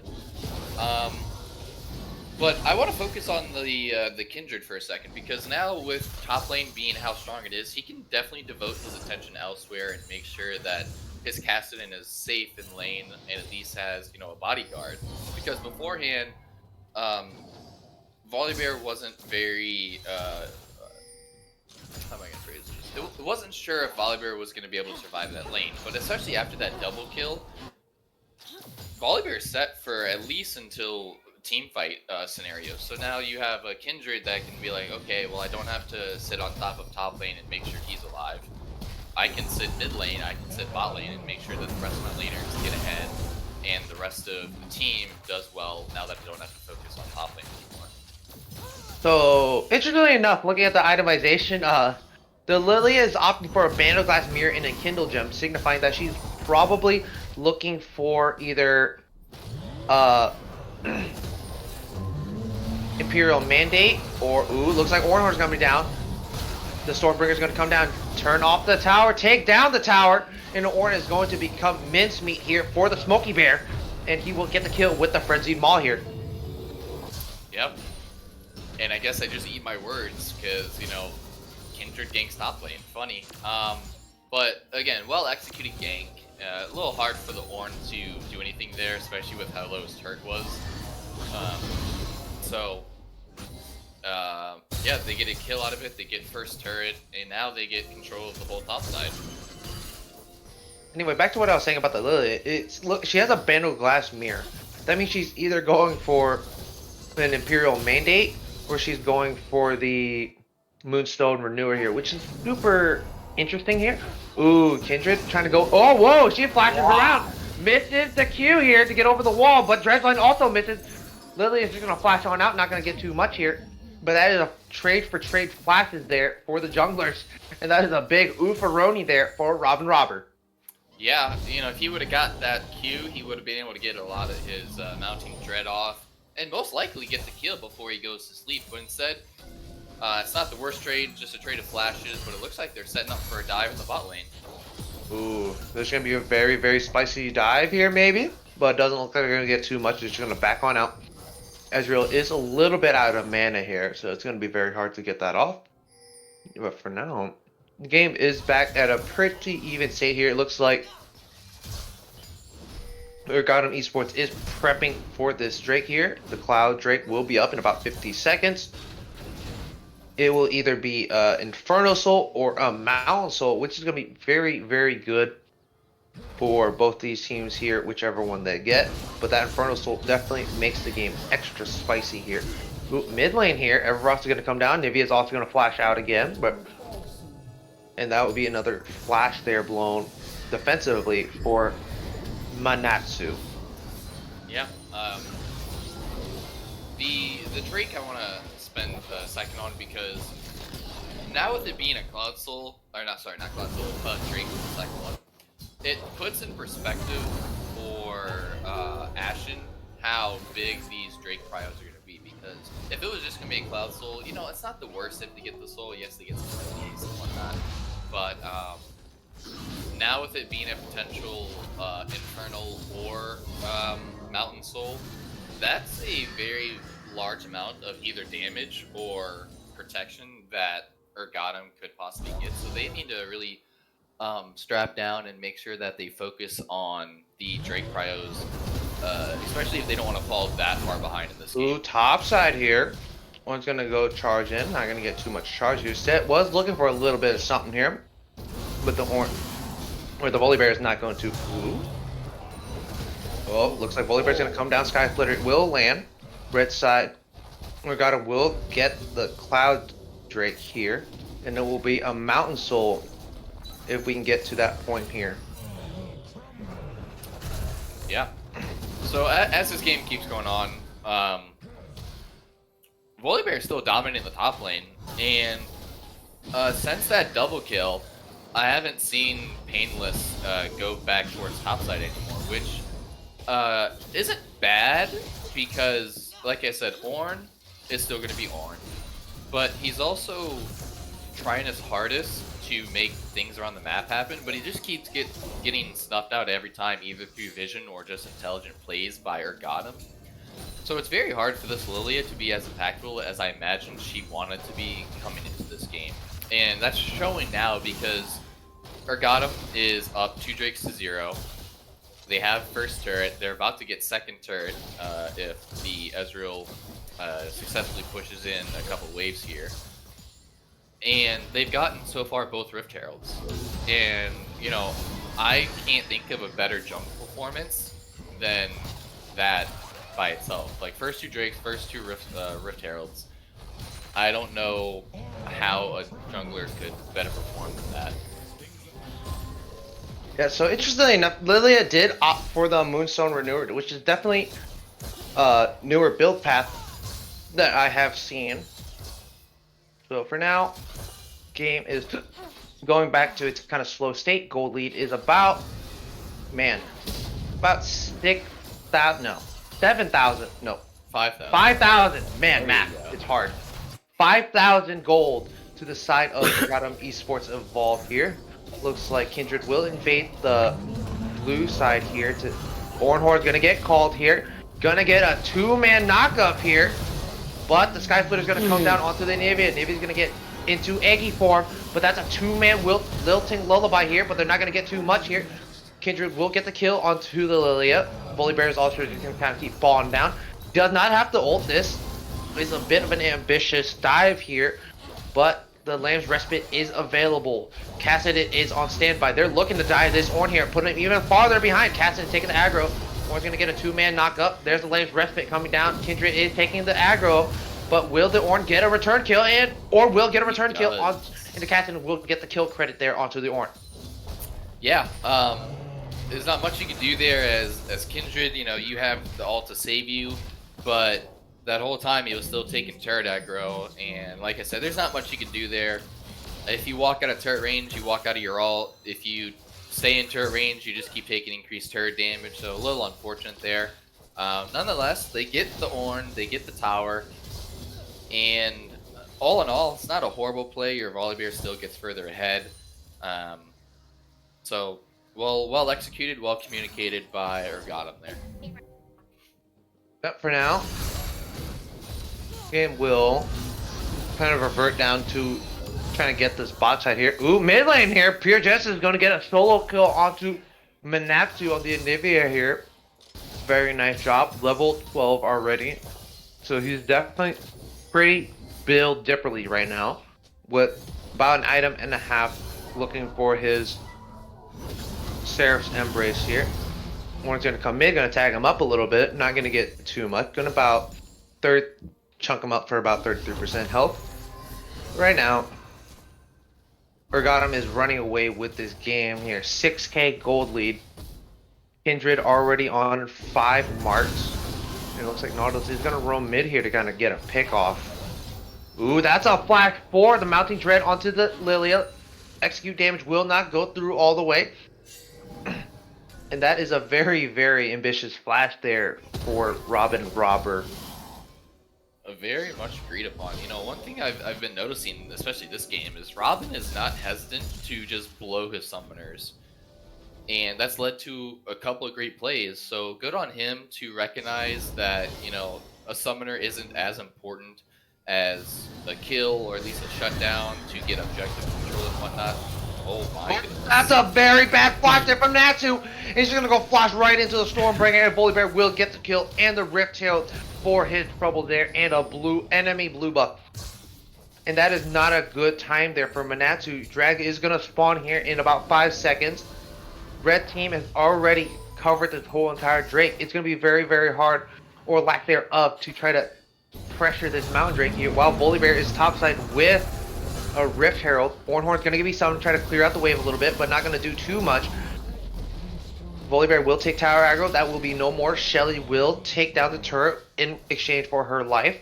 But I want to focus on the Kindred for a second because now with top lane being how strong it is, he can definitely devote his attention elsewhere and make sure that his Cassidy is safe in lane and at least has, you know, a bodyguard. Because beforehand, Volibear wasn't very how am I gonna phrase this? It wasn't sure if Volibear was gonna be able to survive that lane, but especially after that double kill, Volibear is set for at least until team fight scenario. So now you have a Kindred that can be like, okay, well I don't have to sit on top of top lane and make sure he's alive. I can sit mid lane, I can sit bot lane and make sure that the rest of my laners get ahead and the rest of the team does well now that I don't have to focus on top lane anymore. So, interestingly enough, looking at the itemization, the Lily is opting for a Bandle Glass Mirror and a Kindle Gem, signifying that she's probably looking for either Imperial Mandate or, ooh, looks like Ornhorn's gonna be down. The Stormbringer's gonna come down, turn off the tower, take down the tower, and Ornn is going to become mincemeat here for the Smoky Bear, and he will get the kill with the Frenzied Maul here. Yep. And I guess I just eat my words because, you know, Kindred ganks top lane. Funny. But again, well executed gank. A little hard for the Ornn to do anything there, especially with how low his turret was. Yeah, they get a kill out of it, they get first turret, and now they get control of the whole top side. Anyway, back to what I was saying about the Lily. Look, she has a Bandle Glass Mirror. That means she's either going for an Imperial Mandate or she's going for the Moonstone Renewer here, which is super interesting here. Ooh, Kindred trying to go. Oh, whoa, she flashes around. Misses the Q here to get over the wall, but Dredgeline also misses. Lily is just going to flash on out, not going to get too much here. But that is a trade for trade flashes there for the junglers. And that is a big oofaroni there for Robin Robber. Yeah, you know, if he would have got that Q, he would have been able to get a lot of his mounting dread off. And most likely get the kill before he goes to sleep. But instead, it's not the worst trade, just a trade of flashes. But it looks like they're setting up for a dive in the bot lane. Ooh, there's going to be a very, very spicy dive here maybe. But it doesn't look like they're going to get too much. They're just going to back on out. Ezreal is a little bit out of mana here, so it's going to be very hard to get that off. But for now, the game is back at a pretty even state here. It looks like Urgottem Esports is prepping for this Drake here. The Cloud Drake will be up in about 50 seconds. It will either be Inferno Soul or a Mountain Soul, which is going to be very, very good for both these teams here, whichever one they get. But that Inferno Soul definitely makes the game extra spicy here. Ooh, mid lane here. Everross is going to come down. Nivea is also going to flash out again, and that would be another flash there blown defensively for Manatsu. Yeah. The Drake I want to spend a second on because now with it being a Cloud Soul, or not Cloud Soul, Drake is the second one, it puts in perspective for Ashen how big these Drake Cryos are going to be, because if it was just going to be a Cloud Soul, you know, it's not the worst if they get the Soul, yes they get some PAs and whatnot, but now with it being a potential Infernal or Mountain Soul, that's a very large amount of either damage or protection that Urgottem could possibly get, so they need to really strap down and make sure that they focus on the Drake Cryos, especially if they don't want to fall that far behind in this game. Ooh, top side here. One's gonna go charge in. Not gonna get too much charge here. Set was looking for a little bit of something here, but the horn, or the Volibear is not going to. Ooh. Oh, looks like Volibear's gonna come down. Sky Splitter will land. Red side. Urgottem will get the Cloud Drake here, and it will be a Mountain Soul if we can get to that point here. Yeah. So as this game keeps going on, Volibear is still dominating the top lane, and since that double kill, I haven't seen Painless go back towards topside anymore, which isn't bad because, like I said, Ornn is still going to be Ornn, but he's also trying his hardest to make things around the map happen, but he just keeps getting snuffed out every time, either through vision or just intelligent plays by Urgottem. So it's very hard for this Lilia to be as impactful as I imagined she wanted to be coming into this game. And that's showing now because Urgottem is up 2 Drakes to 0. They have first turret. They're about to get second turret if the Ezreal successfully pushes in a couple waves here. And they've gotten so far both Rift Heralds. And, you know, I can't think of a better jungle performance than that by itself. Like, first 2 Drakes, first 2 Rift Heralds. I don't know how a jungler could better perform than that. Yeah, so interestingly enough, Lilia did opt for the Moonstone Renewer, which is definitely a newer build path that I have seen. So for now, game is going back to its kind of slow state. Gold lead is about 6,000, no, 7,000, no, 5,000. 5,000. Man, math, it's hard. 5,000 gold to the side of Urgottem Esports Evolve here. Looks like Kindred will invade the blue side here. Ornhorn's gonna get called here. Gonna get a 2-man knockup here. But the Sky Splitter's gonna come down onto the Nivea. Nivea's gonna get into Eggy form. But that's a 2-man lilting lullaby here. But they're not gonna get too much here. Kindred will get the kill onto the Lilia. Volibear is also just gonna kind of keep falling down. Does not have to ult. This is a bit of an ambitious dive here. But the Lamb's Respite is available. Cassidit is on standby. They're looking to dive this Ornn here, putting him even farther behind. Cassidit taking the aggro. Ornn's gonna get a 2-man knock up. There's the Lamb's Respite coming down. Kindred is taking the aggro, but will the Ornn get a return kill? Or will get a return kill on into Cassidit, will get the kill credit there onto the Ornn. Yeah, there's not much you can do there as Kindred. You know, you have the ult to save you, but that whole time he was still taking turret aggro, and like I said, there's not much you can do there. If you walk out of turret range, you walk out of your ult. If you stay in turret range, you just keep taking increased turret damage, so a little unfortunate there. Nonetheless, they get the Ornn, they get the tower, and all in all, it's not a horrible play. Your Volibear still gets further ahead. So, well executed, well communicated by Urgottem there. But for now, game will kind of revert down to trying to get this bot side here. Ooh, mid lane here. Pure Justice is going to get a solo kill onto Manatsu on the Anivia here. Very nice job. Level 12 already. So he's definitely pretty build differently right now. With about an item and a half looking for his Seraph's Embrace here. Ornn's going to come in, going to tag him up a little bit. Not going to get too much. Going to about chunk him up for about 33% health. Right now, Urgottem is running away with this game here. 6k gold lead. Kindred already on 5 marks. It looks like Nautilus is going to roam mid here to kind of get a pick off. Ooh, that's a flash for the Mounting Dread onto the Lilia. Execute damage will not go through all the way. And that is a very, very ambitious flash there for Robin Robber. Very much agreed upon. You know, one thing I've been noticing, especially this game, is Robin is not hesitant to just blow his summoners. And that's led to a couple of great plays. So good on him to recognize that, you know, a summoner isn't as important as a kill or at least a shutdown to get objective control and whatnot. Oh my goodness. That's a very bad flash there from Natsu. He's just gonna go flash right into the Stormbringer, and Volibear will get the kill and the Rift Tail for his trouble there, and a enemy blue buff. And that is not a good time there for Manatsu. Drag is gonna spawn here in about 5 seconds. Red team has already covered this whole entire Drake. It's going to be very, very hard, or lack thereof, to try to pressure this Mountain Drake here, while Volibear is topside with a Rift Herald. Bornhorn's going to be summoned, try to clear out the wave a little bit, but not going to do too much. Volibear will take tower aggro. That will be no more. Shelly will take down the turret in exchange for her life.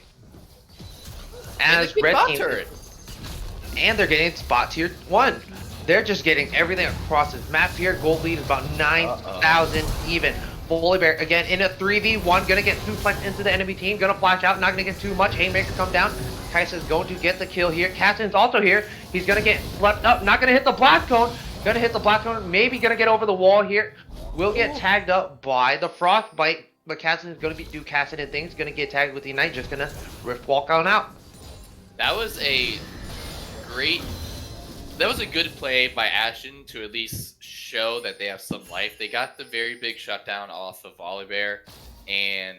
As Red team... And they're getting spot tier 1. They're just getting everything across this map here. Gold lead is about 9,000 even. Volibear again in a 3v1, gonna get suplexed into the enemy team, gonna flash out, not gonna get too much. Haymaker come down. Kaisa is going to get the kill here. Caston's also here. He's gonna get swept up, not gonna hit the blast cone. Gonna hit the blast cone, maybe gonna get over the wall here. Will get tagged up by the Frostbite, but Caston is gonna do Caston and things, gonna get tagged with the Ignite, just gonna Rift Walk on out. That was a good play by Ashen to at least show that they have some life. They got the very big shutdown off of Volibear, and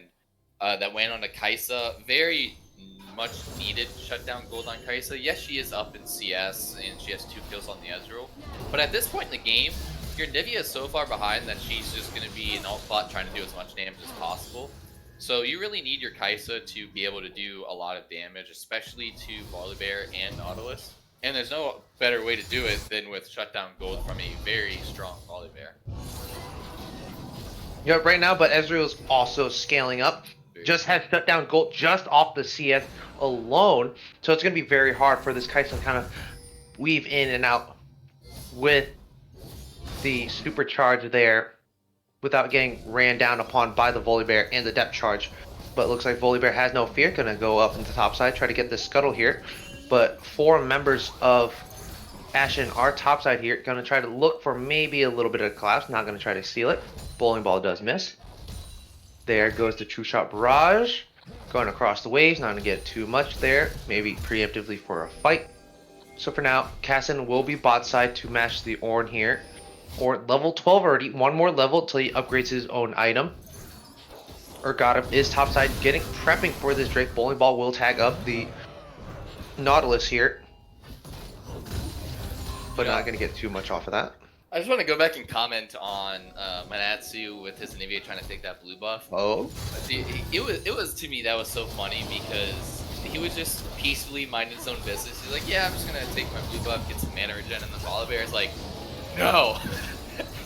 that went on to Kaisa. Very much needed shutdown gold on Kaisa. Yes, she is up in CS, and she has 2 kills on the Ezreal. But at this point in the game, your Nivea is so far behind that she's just going to be in alt plot trying to do as much damage as possible. So you really need your Kaisa to be able to do a lot of damage, especially to Volibear and Nautilus. And there's no better way to do it than with shutdown gold from a very strong Volibear. Yeah, right now, but Ezreal's also scaling up. Just has shutdown gold just off the CS alone. So it's going to be very hard for this Kaisa to kind of weave in and out with the supercharge there without getting ran down upon by the Volibear and the depth charge. But it looks like Volibear has no fear. Going to go up into the top side, try to get this scuttle here. But 4 members of Ashen are topside here. Going to try to look for maybe a little bit of collapse. Not going to try to steal it. Bowling ball does miss. There goes the True Shot Barrage. Going across the waves. Not going to get too much there. Maybe preemptively for a fight. So for now, Casson will be bot side to match the Ornn here. Ornn level 12 already. 1 more level until he upgrades his own item. Urgottem is topside prepping for this Drake. Bowling ball will tag up the Nautilus here, but not going to get too much off of that. I just want to go back and comment on Manatsu with his Nivea trying to take that blue buff. Oh, it was to me that was so funny because he was just peacefully minding his own business. He's like, yeah, I'm just gonna take my blue buff, get some mana regen, and the Volibear is like, no.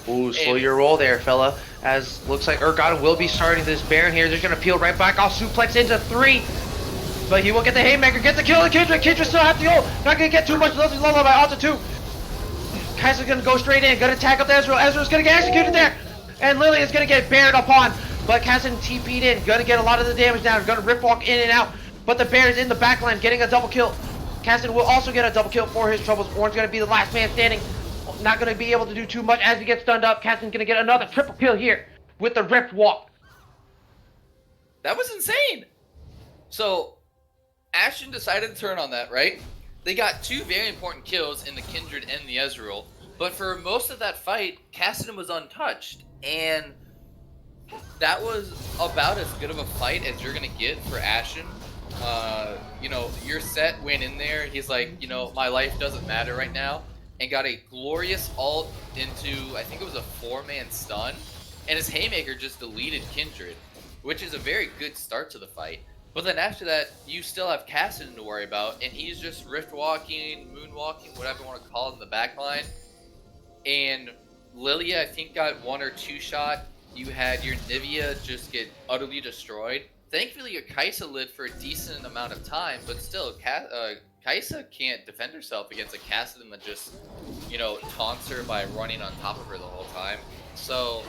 Ooh, slow your roll there, fella. As looks like Urgottem will be starting this Baron here. They're gonna peel right back. I'll suplex into 3. But he will get the Haymaker, get the kill on Kindred. Kindred still has the ult. Not going to get too much. He's low by Alta 2. Kaiser's going to go straight in. Going to tag up the Ezreal. Ezreal's going to get executed there. And Lily is going to get bared upon. But Kaiser TP'd in. Going to get a lot of the damage down. Going to Rift Walk in and out. But the Bear is in the backline getting a double kill. Kaiser will also get a double kill for his troubles. Ornn's going to be the last man standing. Not going to be able to do too much as he gets stunned up. Kaiser's going to get another triple kill here with the Rift Walk. That was insane. So Ashen decided to turn on that, right? They got 2 very important kills in the Kindred and the Ezreal, but for most of that fight, Caston was untouched, and that was about as good of a fight as you're gonna get for Ashen. You know, your set went in there, he's like, you know, my life doesn't matter right now, and got a glorious ult into, I think it was a 4-man stun, and his Haymaker just deleted Kindred, which is a very good start to the fight. But then after that, you still have Cassidy to worry about, and he's just rift walking, moonwalking, whatever you want to call it, in the back line. And Lilia, I think, got 1 or 2 shot. You had your Nivea just get utterly destroyed. Thankfully, your Kaisa lived for a decent amount of time, but still, Kaisa can't defend herself against a Cassidy that just, taunts her by running on top of her the whole time. So,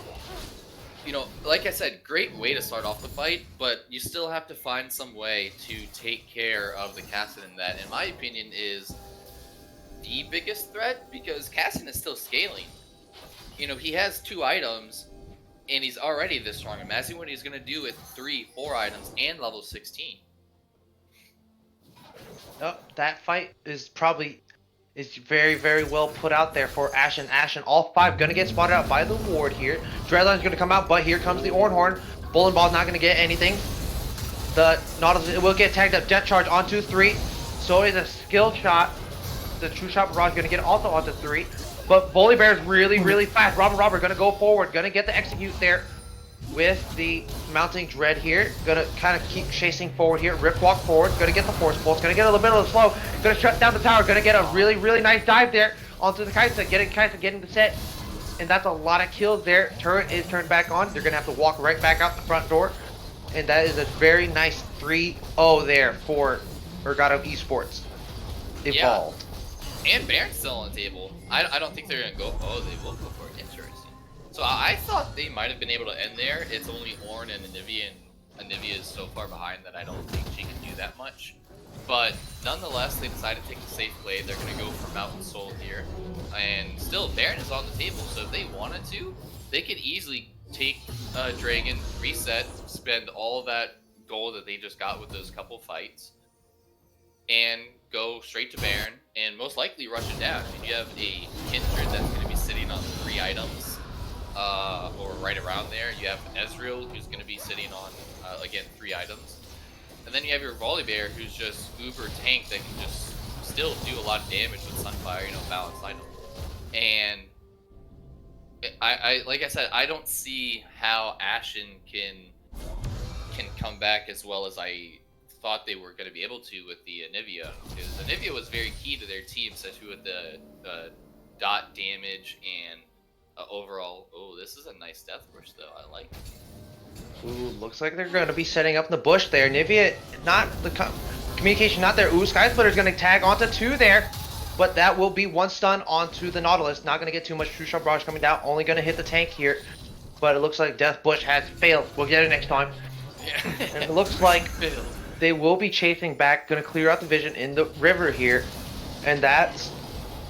like I said, great way to start off the fight, but you still have to find some way to take care of the Cassidy that, in my opinion, is the biggest threat, because Cassidy is still scaling. He has 2 items, and he's already this strong. Imagine what he's going to do with 3, 4 items and level 16. Oh, that fight is very, very well put out there for Ashen. Ashen, all 5 gonna get spotted out by the ward here. Dreadline's gonna come out, but here comes the Ornhorn. Bowling Ball's not gonna get anything. The Nautilus will get tagged up. Death Charge onto 3. So is a skill shot. The True Shot Barrage gonna get also onto 3. But Volibear is really, really fast. Robber gonna go forward. Gonna get the execute there with the mounting Dread here. Gonna kind of keep chasing forward here. Rip walk forward. Gonna get the Force Pulse. Gonna get a little bit of the slow. Gonna shut down the tower. Gonna get a really, really nice dive there onto the Kaisa. Getting the set. And that's a lot of kills there. Turret is turned back on. They're gonna have to walk right back out the front door. And that is a very nice 3-0 there for Urgottem Esports. Evolved. And Baron's still on the table. I don't think they're going to go. Oh, they will go for it. Interesting. So I thought they might have been able to end there. It's only Ornn and Anivia, and Anivia is so far behind that I don't think she can do that much. But nonetheless, they decided to take the safe play. They're going to go for Mountain Soul here. And still, Baron is on the table, so if they wanted to, they could easily take Dragon, reset, spend all that gold that they just got with those couple fights, and go straight to Baron, and most likely rush it down. I mean, you have a Kindred that's going to be sitting on 3 items, or right around there. You have Ezreal, who's going to be sitting on, again, 3 items. And then you have your Volibear, who's just uber tank that can just still do a lot of damage with Sunfire, balanced item. And I like I said, I don't see how Ashen can come back as well as I thought they were going to be able to with the Anivia, because Anivia was very key to their team, especially with the dot damage and overall. Oh, this is a nice death rush though. I like it. Ooh, looks like they're going to be setting up in the bush there. Nivea, not the communication, not there. Ooh, Sky Splitter's going to tag onto 2 there, but that will be 1 stun onto the Nautilus. Not going to get too much. True Shot Barrage coming down, only going to hit the tank here, but it looks like Death Bush has failed. We'll get it next time. Yeah. And it looks like they will be chasing back, going to clear out the vision in the river here, and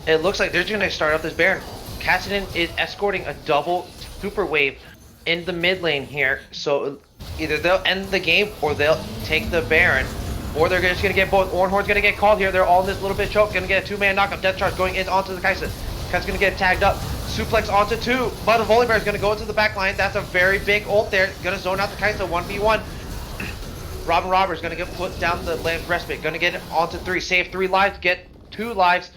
it looks like they're just going to start up this Baron. Cassidy is escorting a double super wave in the mid lane here, so either they'll end the game or they'll take the Baron, or they're just going to get both. Ornhorn's going to get called here. They're all in this little bit choke, going to get a 2-man knockup. Death Charge going in onto the Kaisa. Kaisa's going to get tagged up. Suplex onto 2, but the Volibear is going to go into the back line. That's a very big ult there. Going to zone out the Kaisa 1v1. Robber is going to get put down the Lamb's Respite. Going to get it onto 3. Save 3 lives. Get 2 lives.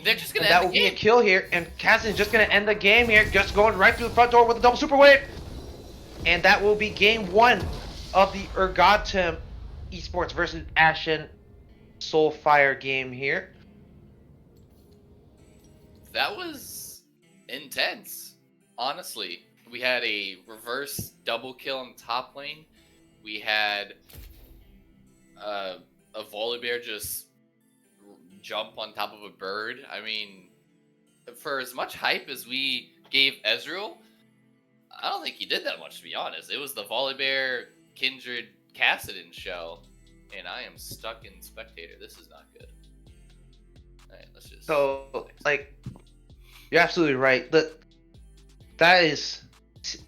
They're just going to that will be a kill here. And Cassidy's just going to end the game here. Just going right through the front door with a double super wave. And that will be game 1 of the Urgottem Esports versus Ashen Soulfire game here. That was intense, honestly. We had a reverse double kill in top lane. We had a Volibear just jump on top of a bird. I mean, for as much hype as we gave Ezreal, I don't think he did that much, to be honest. It was the Volibear Kindred Cassidy show, and I am stuck in spectator. This is not good. Alright, let's just... So, like, you're absolutely right. That is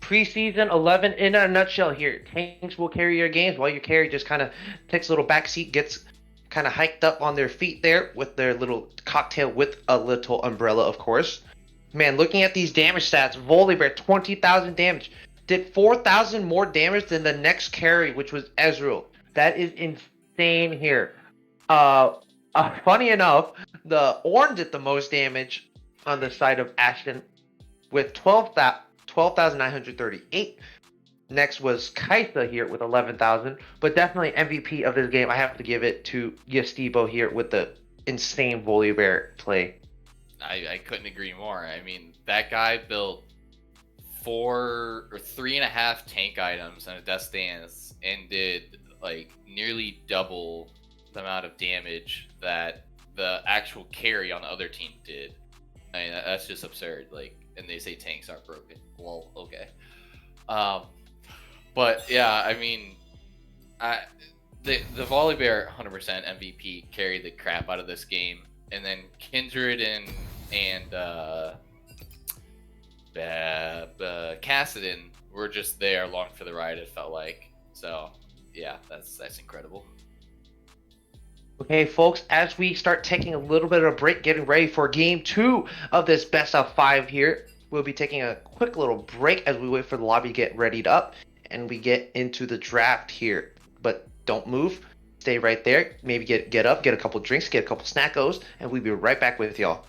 preseason 11 in a nutshell here. Tanks will carry your games while your carry just kind of takes a little backseat, gets kind of hiked up on their feet there with their little cocktail with a little umbrella, of course. Man, looking at these damage stats, Volibear 20,000 damage, did 4,000 more damage than the next carry, which was Ezreal. That is insane here. Funny enough, the Ornn did the most damage on the side of Ashen with 12,938. Next was Kaisa here with 11,000, but definitely MVP of this game. I have to give it to Yastibo here with the insane Volibear play. I couldn't agree more. I mean, that guy built 3.5 tank items and a death stance and did like nearly double the amount of damage that the actual carry on the other team did. I mean, that's just absurd. Like, and they say tanks aren't broken. Well, okay. But yeah, I mean, the Volibear 100% MVP carried the crap out of this game, and then Kindred and Cassidon were just there along for the ride. It felt like. So yeah, that's incredible. Okay, folks, as we start taking a little bit of a break, getting ready for game 2 of this best of 5 here, we'll be taking a quick little break as we wait for the lobby to get readied up and we get into the draft here. But don't move, stay right there, maybe get up, get a couple drinks, get a couple snackos, and we'll be right back with y'all.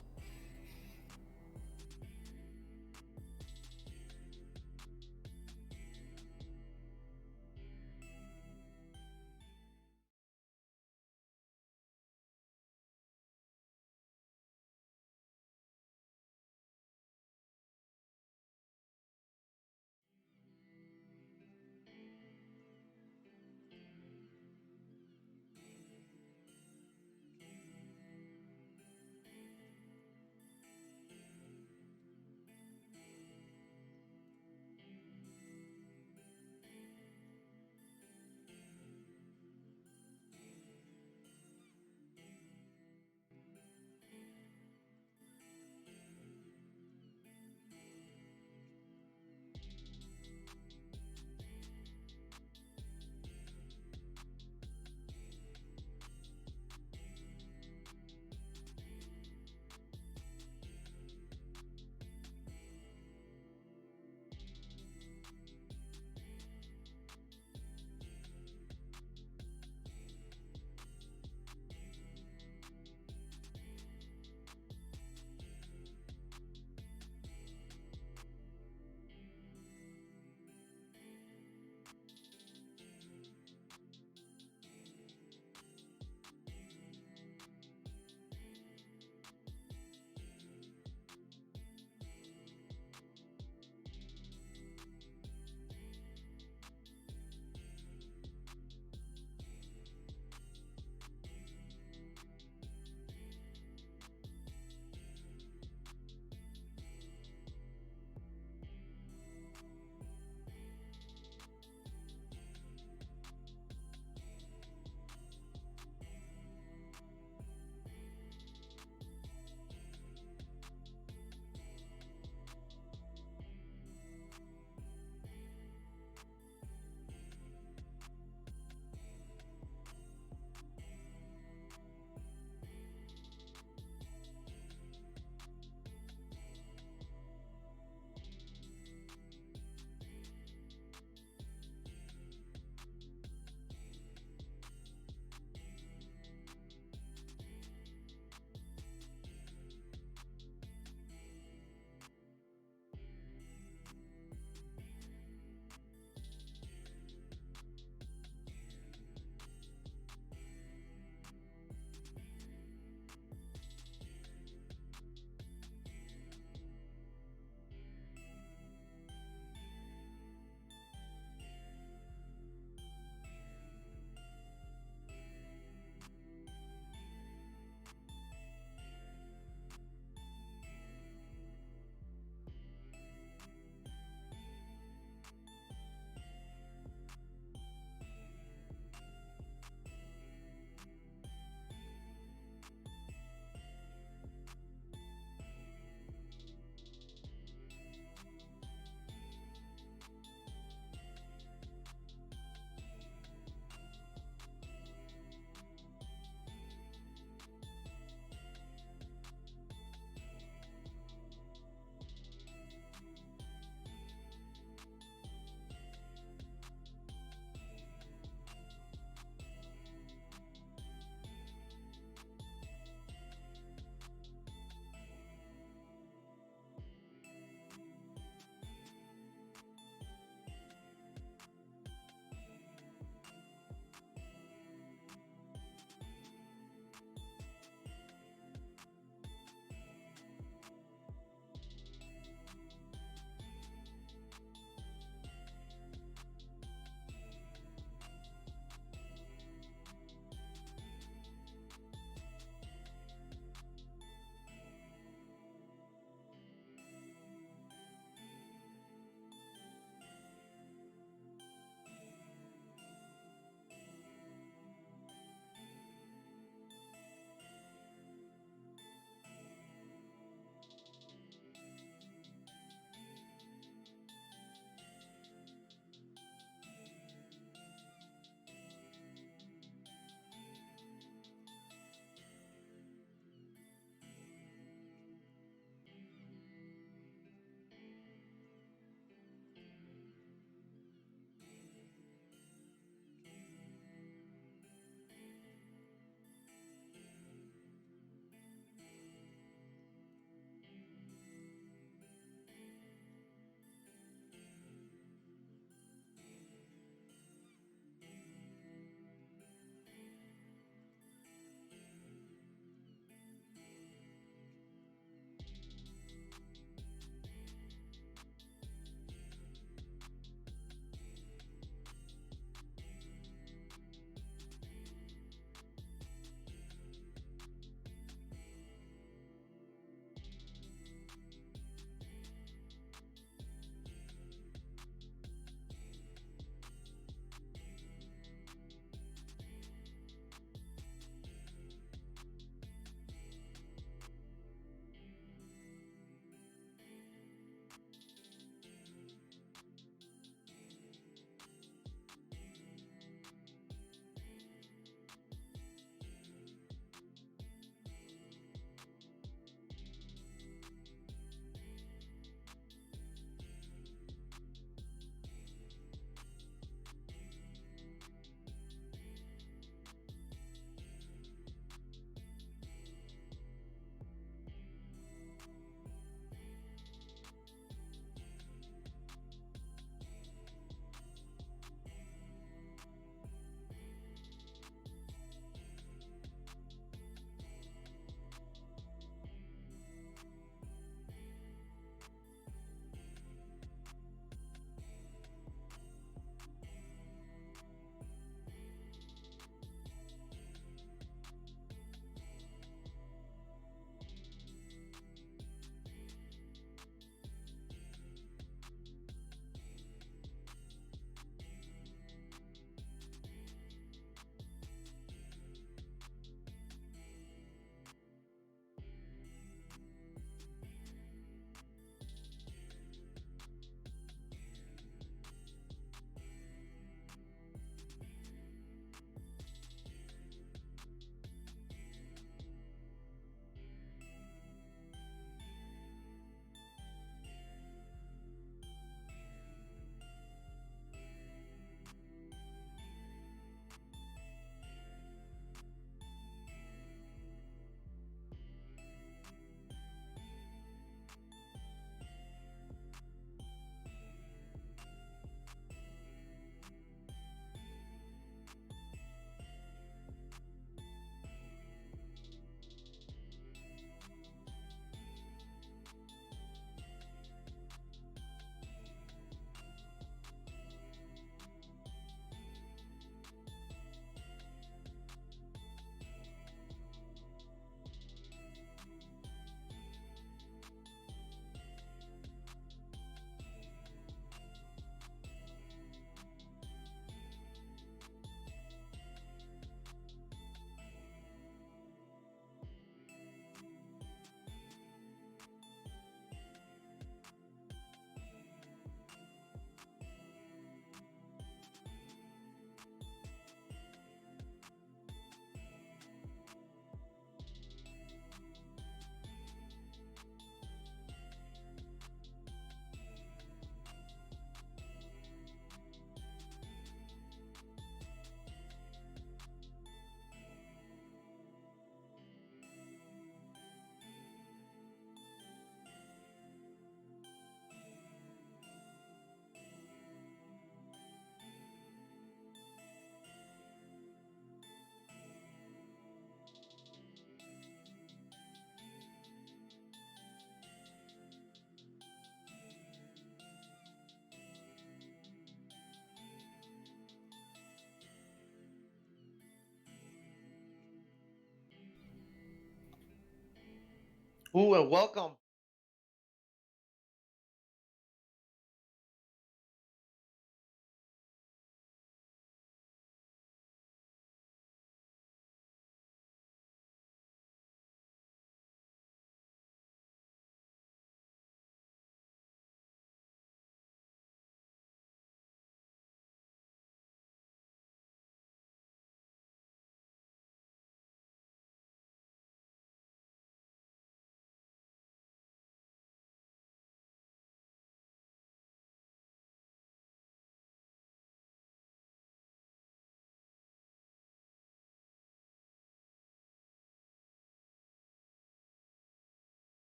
Ooh, and welcome.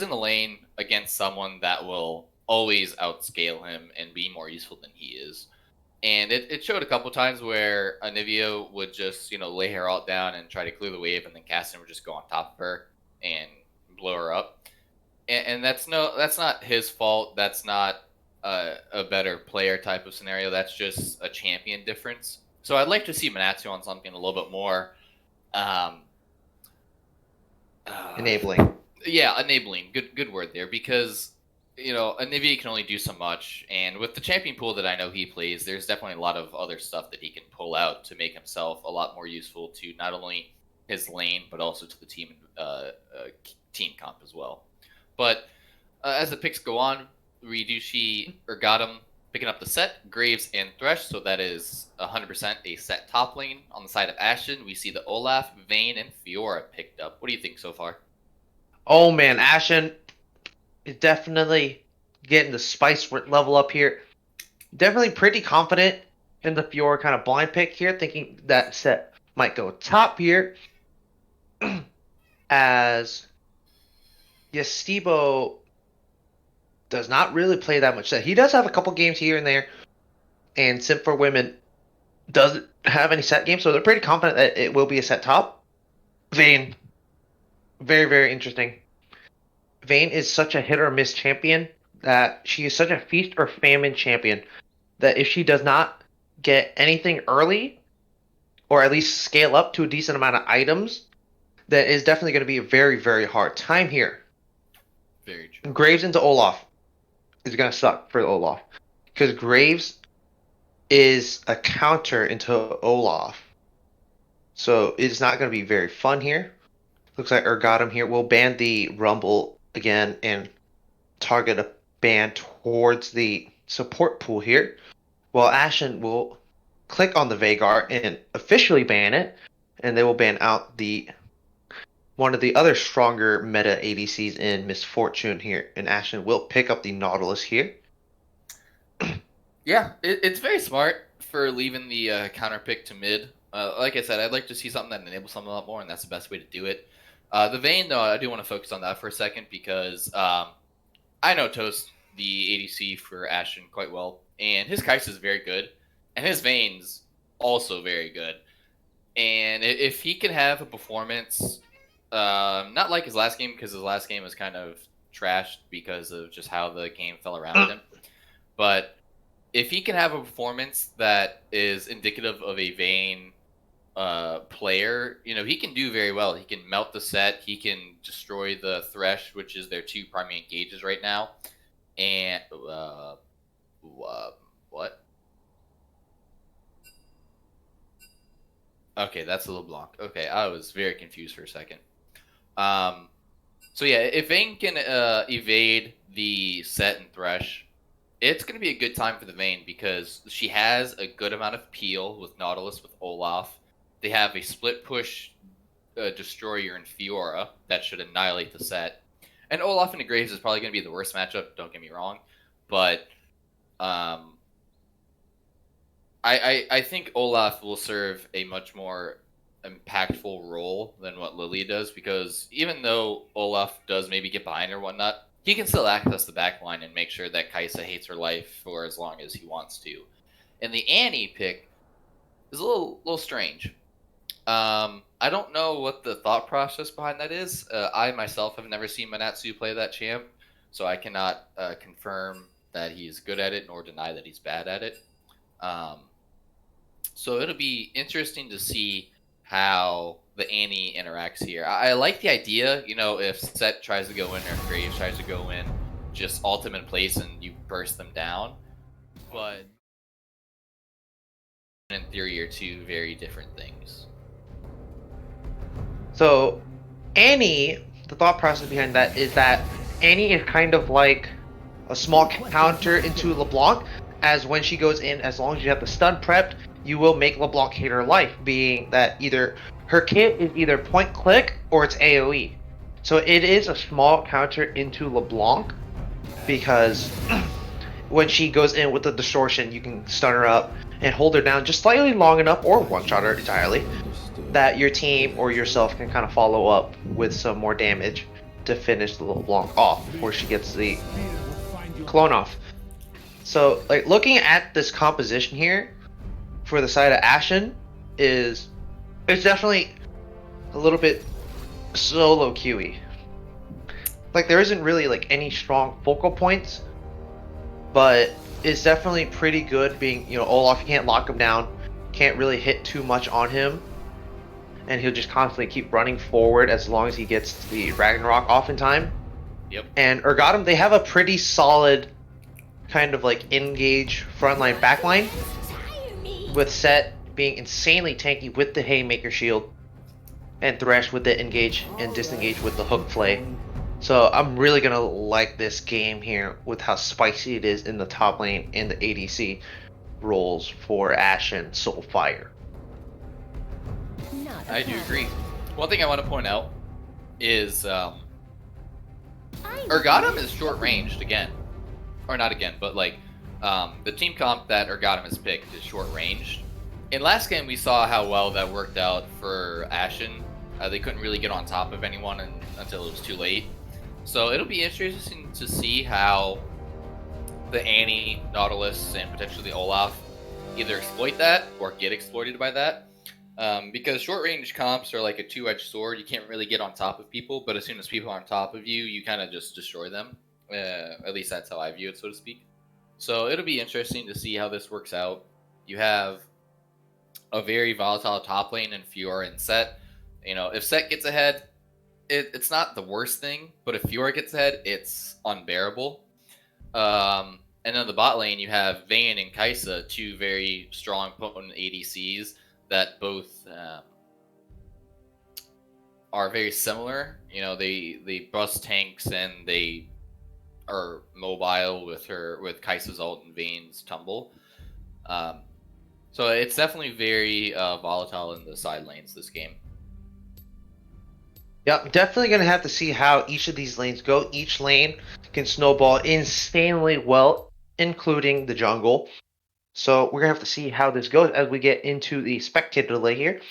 In the lane against someone that will always outscale him and be more useful than he is. And it showed a couple times where Anivia would just, lay her alt down and try to clear the wave, and then Cassian would just go on top of her and blow her up. And that's not his fault. That's not a better player type of scenario. That's just a champion difference. So I'd like to see Manatsu on something a little bit more um, Enabling. Yeah, enabling. Good word there, because Anivia can only do so much, and with the champion pool that I know he plays, there's definitely a lot of other stuff that he can pull out to make himself a lot more useful to not only his lane but also to the team comp as well. But as the picks go on, we do see Urgottem picking up the set, Graves and Thresh, so that is 100% a set top lane. On the side of Ashen, we see the Olaf, Vayne, and Fiora picked up. What do you think so far? Oh man, Ashen is definitely getting the spice level up here. Definitely pretty confident in the Fiora kind of blind pick here, thinking that set might go top here. As Yestibo does not really play that much set. He does have a couple games here and there, and Simp for Women doesn't have any set games, so they're pretty confident that it will be a set top. Vayne, very, very interesting. Vayne is such a hit or miss champion that she is such a feast or famine champion that if she does not get anything early, or at least scale up to a decent amount of items, that is definitely going to be a very, very hard time here. Very true. Graves into Olaf is going to suck for Olaf, because Graves is a counter into Olaf. So it's not going to be very fun here. Looks like Urgottem here will ban the Rumble again and target a ban towards the support pool here, while Ashen will click on the Veigar and officially ban it, and they will ban out one of the other stronger meta ADCs in Misfortune here, and Ashen will pick up the Nautilus here. Yeah, it's very smart for leaving the counter pick to mid. Like I said, I'd like to see something that enables something a lot more, and that's the best way to do it. The Vayne, though, I do want to focus on that for a second, because I know Toast, the ADC for Ashen, quite well, and his Kai'Sa is very good, and his Vayne's also very good. And if he can have a performance, not like his last game, because his last game was kind of trashed because of just how the game fell around him, but if he can have a performance that is indicative of a Vayne player, he can do very well. He can melt the set. He can destroy the Thresh, which is their two primary engages right now. And what? Okay, that's a little blanc. Okay, I was very confused for a second. So yeah, if Vayne can evade the set and Thresh, it's going to be a good time for the Vayne, because she has a good amount of peel with Nautilus, with Olaf. They have a split push Destroyer and Fiora that should annihilate the set. And Olaf into Graves is probably going to be the worst matchup, don't get me wrong. But I I think Olaf will serve a much more impactful role than what Lily does, because even though Olaf does maybe get behind or whatnot, he can still access the back line and make sure that Kaisa hates her life for as long as he wants to. And the Annie pick is a little strange. I don't know what the thought process behind that is. I myself have never seen Manatsu play that champ, so I cannot confirm that he's good at it nor deny that he's bad at it. Um, so it'll be interesting to see how the Annie interacts here. I like the idea, if Set tries to go in or if Graves tries to go in, just ultimate in place and you burst them down. But in theory, are two very different things. So, Annie, the thought process behind that is that Annie is kind of like a small counter into LeBlanc, as when she goes in, as long as you have the stun prepped, you will make LeBlanc hate her life, being that either her kit is either point click or it's AoE. So it is a small counter into LeBlanc, because when she goes in with the distortion, you can stun her up and hold her down just slightly long enough, or one-shot her entirely, that your team or yourself can kind of follow up with some more damage to finish the LeBlanc off before she gets the clone off. So, like, looking at this composition here for the side of Ashen it's definitely a little bit solo queuey. Like, there isn't really like any strong focal points, but it's definitely pretty good being, Olaf, you can't lock him down, can't really hit too much on him, and he'll just constantly keep running forward as long as he gets the Ragnarok off in time. Yep. And Urgottem, they have a pretty solid kind of like engage frontline backline, with Set being insanely tanky with the Haymaker shield, and Thresh with the engage and disengage with the hook flay. So I'm really gonna like this game here with how spicy it is in the top lane and the ADC roles for Ashen Soulfire. I do agree. One thing I want to point out is Urgottem is short ranged again. Or not again, but like the team comp that Urgottem has picked is short ranged. In last game, we saw how well that worked out for Ashen. They couldn't really get on top of anyone until it was too late. So it'll be interesting to see how the Annie, Nautilus, and potentially Olaf either exploit that or get exploited by that. Because short range comps are like a two-edged sword. You can't really get on top of people, but as soon as people are on top of you, you kind of just destroy them. At least that's how I view it, so to speak. So it'll be interesting to see how this works out. You have a very volatile top lane in Fiora and Set. If Set gets ahead, it's not the worst thing, but if Fiora gets ahead, it's unbearable. And then the bot lane, you have Vayne and Kaisa, two very strong, potent ADCs that both are very similar. They bust tanks and they are mobile with Kaisa's ult and Vayne's tumble. So it's definitely very volatile in the side lanes this game. Yep, definitely going to have to see how each of these lanes go. Each lane can snowball insanely well, including the jungle. So we're going to have to see how this goes as we get into the spectator delay here.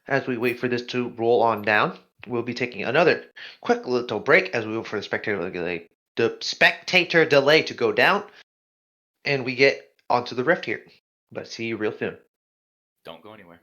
As we wait for this to roll on down, we'll be taking another quick little break as we wait for the spectator delay to go down, and we get onto the rift here. But see you real soon. Don't go anywhere.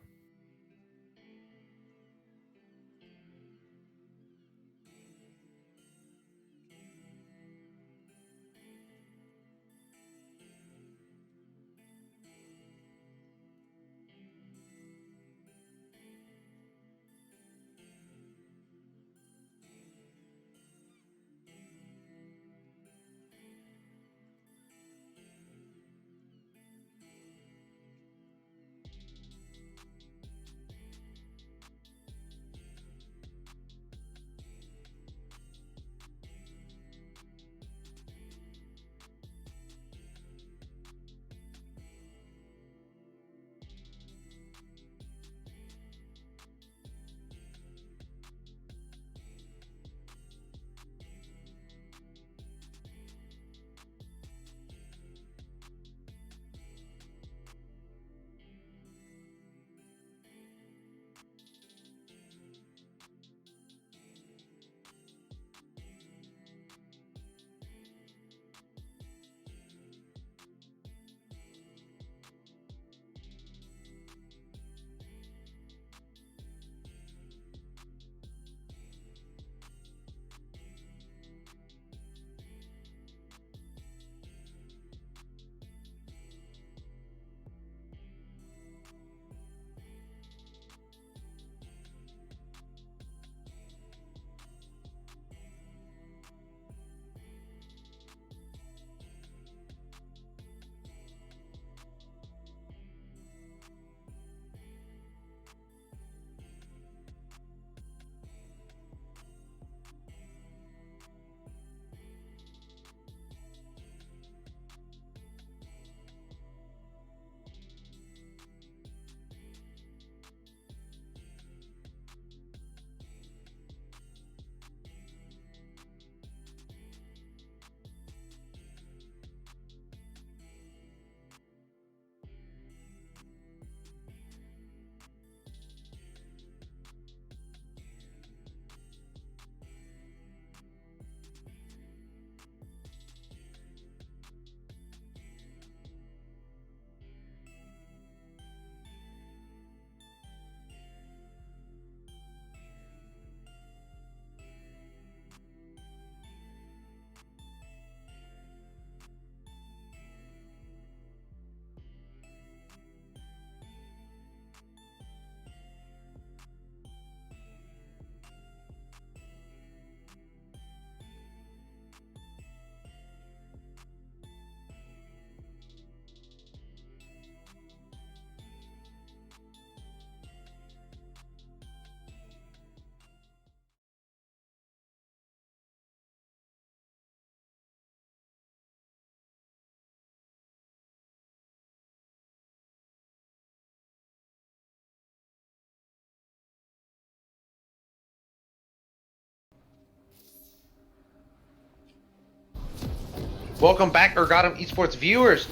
Welcome back, Urgottem Esports viewers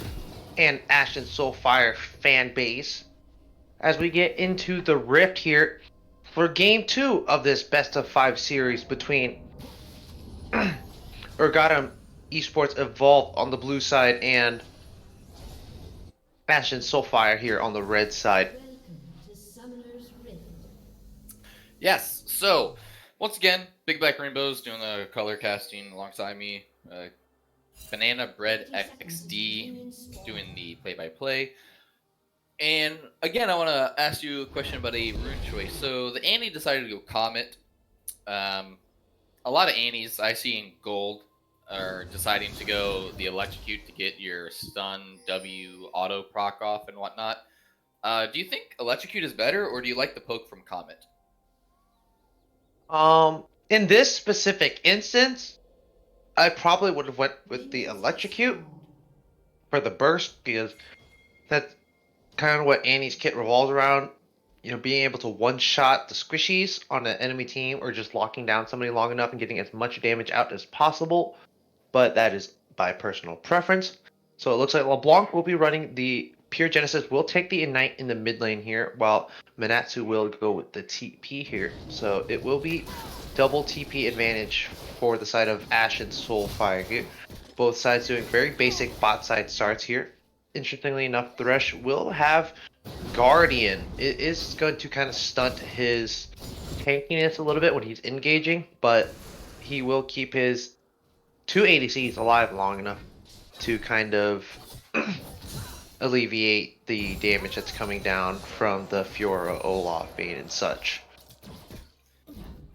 and Ashen Soulfire fan base, as we get into the rift here for Game 2 of this best of 5 series between Urgottem Esports Evolve on the blue side and Ashen Soulfire here on the red side. Welcome to Summoner's Rift. Yes. So once again, Bigblackrainbows doing the color casting alongside me. Banana Bread XD doing the play-by-play. And again, I want to ask you a question about a rune choice. So the Annie decided to go Comet. A lot of Annies I see in gold are deciding to go the Electrocute to get your stun, W, auto proc off, and whatnot. Do you think Electrocute is better, or do you like the poke from Comet? In this specific instance, I probably would have went with the Electrocute for the burst, because that's kind of what Annie's kit revolves around. You know, being able to one-shot the squishies on an enemy team, or just locking down somebody long enough and getting as much damage out as possible. But that is by personal preference. So it looks like LeBlanc will be running the Pure Genesis, will take the Ignite in the mid lane here, while Manatsu will go with the TP here. So it will be double TP advantage for the side of Ashen Soulfire here. Both sides doing very basic bot side starts here. Interestingly enough, Thresh will have Guardian. It is going to kind of stunt his tankiness a little bit when he's engaging, but he will keep his 2 ADCs alive long enough to kind of alleviate the damage that's coming down from the Fiora, Olaf, Bane, and such.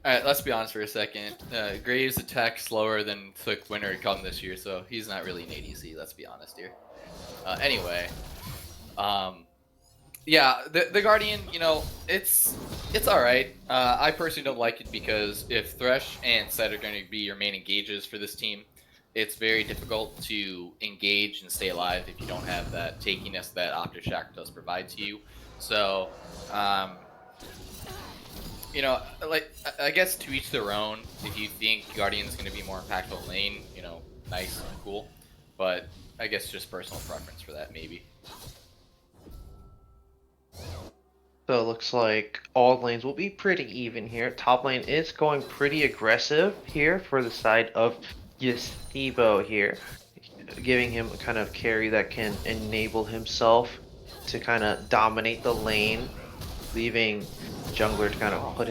Alright, let's be honest for a second. Graves attacks slower than took Winter to come this year, so he's not really an ADC, let's be honest here. Anyway, yeah, the Guardian, you know, it's alright. I personally don't like it because if Thresh and Set are going to be your main engages for this team, it's very difficult to engage and stay alive if you don't have that takiness that Aftershock does provide to you. So, you know, like, I guess to each their own. If you think Guardian's going to be more impactful in lane, you know, nice, cool. But I guess just personal preference for that, maybe. So it looks like all lanes will be pretty even here. Top lane is going pretty aggressive here for the side of Yasibo here, giving him a kind of carry that can enable himself to kind of dominate the lane, leaving jungler to kind of put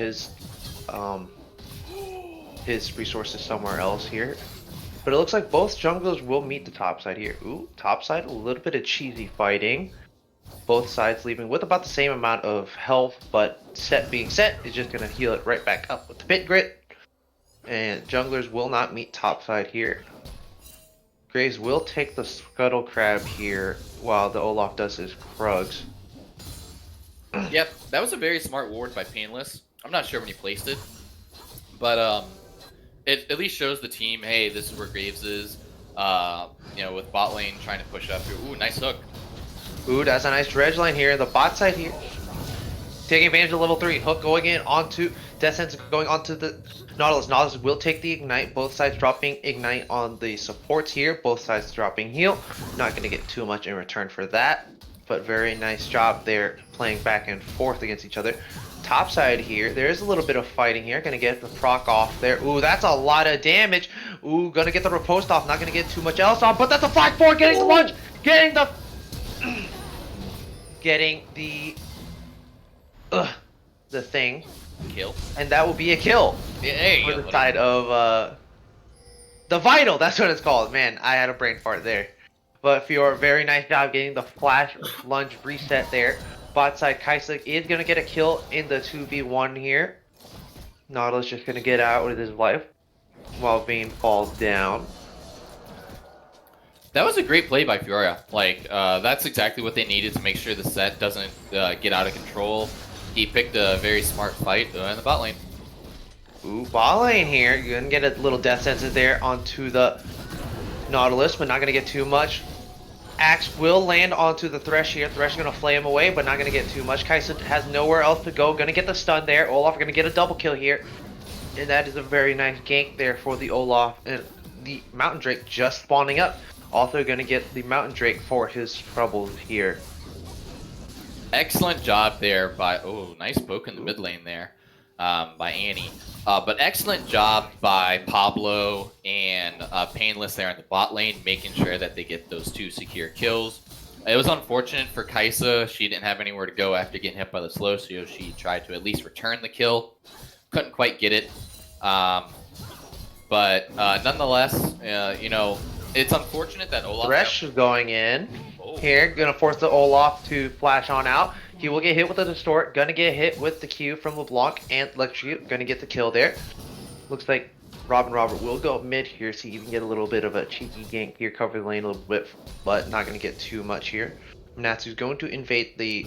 his resources somewhere else here. But it looks like both junglers will meet the top side here. Ooh, top side, a little bit of cheesy fighting. Both sides leaving with about the same amount of health, but Set being Set is just going to heal it right back up with the Pit Grit. And junglers will not meet top side here. Graves will take the Scuttle Crab here while the Olaf does his Krugs. Yep, that was a very smart ward by Painless. I'm not sure when he placed it, but it at least shows the team, hey, this is where Graves is. You know, with bot lane trying to push up here. Ooh, nice hook. Ooh, that's a nice dredge line here. The bot side here, taking advantage of level 3. Hook going in onto Death Sense, going onto the Nautilus. Nautilus will take the Ignite. Both sides dropping Ignite on the supports here. Both sides dropping heal. Not going to get too much in return for that, but very nice job there playing back and forth against each other. Top side here, there is a little bit of fighting here. Going to get the proc off there. Ooh, that's a lot of damage. Ooh, going to get the riposte off. Not going to get too much else on, but that's a 5-4. Getting the lunge. Getting the... getting the thing. Kill. And that will be a kill for the side of the Vital. That's what it's called. Man, I had a brain fart there. But Fiora, very nice job getting the flash lunge reset there. Bot side Kaisa is going to get a kill in the 2v1 here. Nautilus just going to get out with his life while Vayne falls down. That was a great play by Fiora. Like, that's exactly what they needed to make sure the Set doesn't get out of control. He picked a very smart fight in the bot lane. Ooh, bot lane here. You're going to get a little death sentence there onto the Nautilus, but not going to get too much. Axe will land onto the Thresh here. Thresh is going to flay him away, but not going to get too much. Kaisa has nowhere else to go. Going to get the stun there. Olaf going to get a double kill here. And that is a very nice gank there for the Olaf. And the Mountain Drake just spawning up. Also going to get the Mountain Drake for his troubles here. Excellent job there by, oh, nice poke in the mid lane there by Annie. But excellent job by Pablo and Painless there in the bot lane, making sure that they get those 2 secure kills. It was unfortunate for Kaisa. She didn't have anywhere to go after getting hit by the slow, so she tried to at least return the kill. Couldn't quite get it. But nonetheless, you know, it's unfortunate that Olaf... Thresh is going in. Oh. Here, gonna force the Olaf to flash on out. He will get hit with the distort, gonna get hit with the Q from LeBlanc and Electrocute, gonna get the kill there. Looks like Robert will go mid here, so you can get a little bit of a cheeky gank here, cover the lane a little bit, but not gonna get too much here. Natsu's going to invade the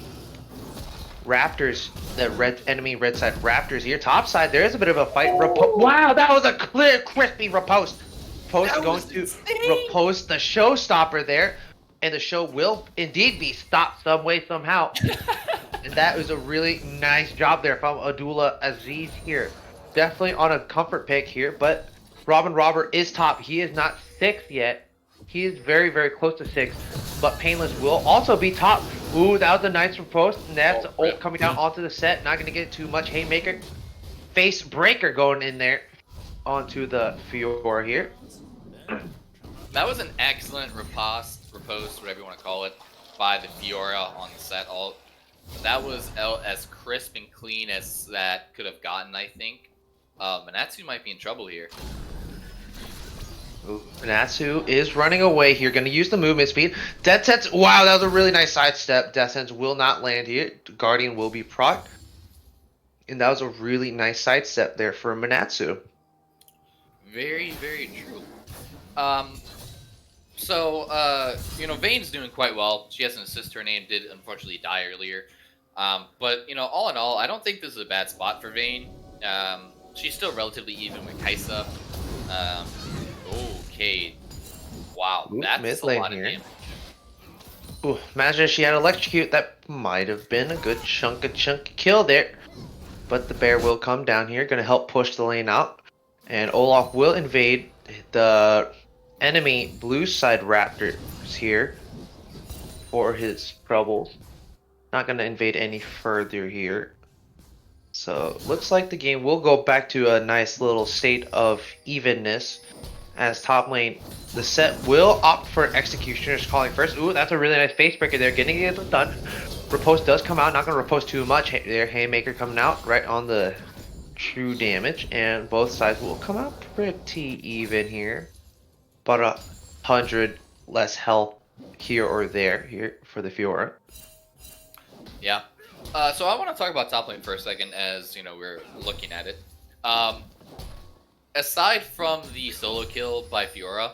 Raptors, the enemy red side Raptors here. Top side, there is a bit of a fight. Wow, that was a clear, crispy riposte. Post going to riposte the showstopper there. And the show will indeed be stopped some way, somehow. And that was a really nice job there from Abdullah Aziz here. Definitely on a comfort pick here, but Robert is top. He is not 6th yet. He is very, very close to 6. But Painless will also be top. Ooh, that was a nice riposte. And that's ult coming down onto the set. Not going to get too much. Haymaker. Face breaker going in there onto the Fiora here. That was an excellent riposte, whatever you want to call it, by the Fiora on the set ult. That was as crisp and clean as that could have gotten, I think. Manatsu might be in trouble here. Ooh, Manatsu is running away here, going to use the movement speed. Death Sense, wow, that was a really nice sidestep. Death Sense will not land here. Guardian will be proc. And that was a really nice sidestep there for Manatsu. Very, very true. You know, Vayne's doing quite well. She has an assist. Her name did unfortunately die earlier. But, you know, all in all, I don't think this is a bad spot for Vayne. She's still relatively even with Kaisa. Okay. Wow, that's a lot of damage. Ooh, imagine if she had Electrocute. That might have been a good chunk of kill there. But the bear will come down here, going to help push the lane out. And Olaf will invade the enemy blue side Raptors here for his troubles. Not going to invade any further here. So looks like the game will go back to a nice little state of evenness as top lane. The set will opt for Executioners calling first. Ooh, that's a really nice face breaker there, getting it done. Riposte does come out, not going to riposte too much there. Haymaker coming out right on the true damage, and both sides will come out pretty even here. About 100 less health here or there here for the Fiora. Yeah. So I want to talk about top lane for a second, as you know we're looking at it. Aside from the solo kill by Fiora,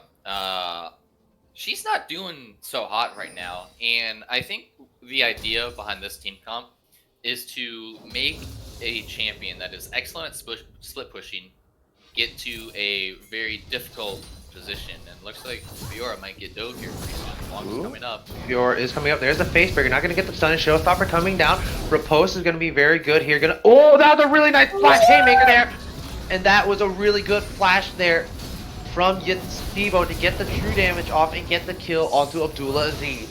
she's not doing so hot right now, and I think the idea behind this team comp is to make a champion that is excellent at split pushing get to a very difficult position, and looks like Fiora might get dove here pretty soon. Long's coming up. Fiora is coming up. There's a face breaker. Not going to get the stun. Showstopper coming down. Riposte is going to be very good here. Oh, that was a really nice flash haymaker there. And that was a really good flash there from Stevo to get the true damage off and get the kill onto Abdullah Aziz.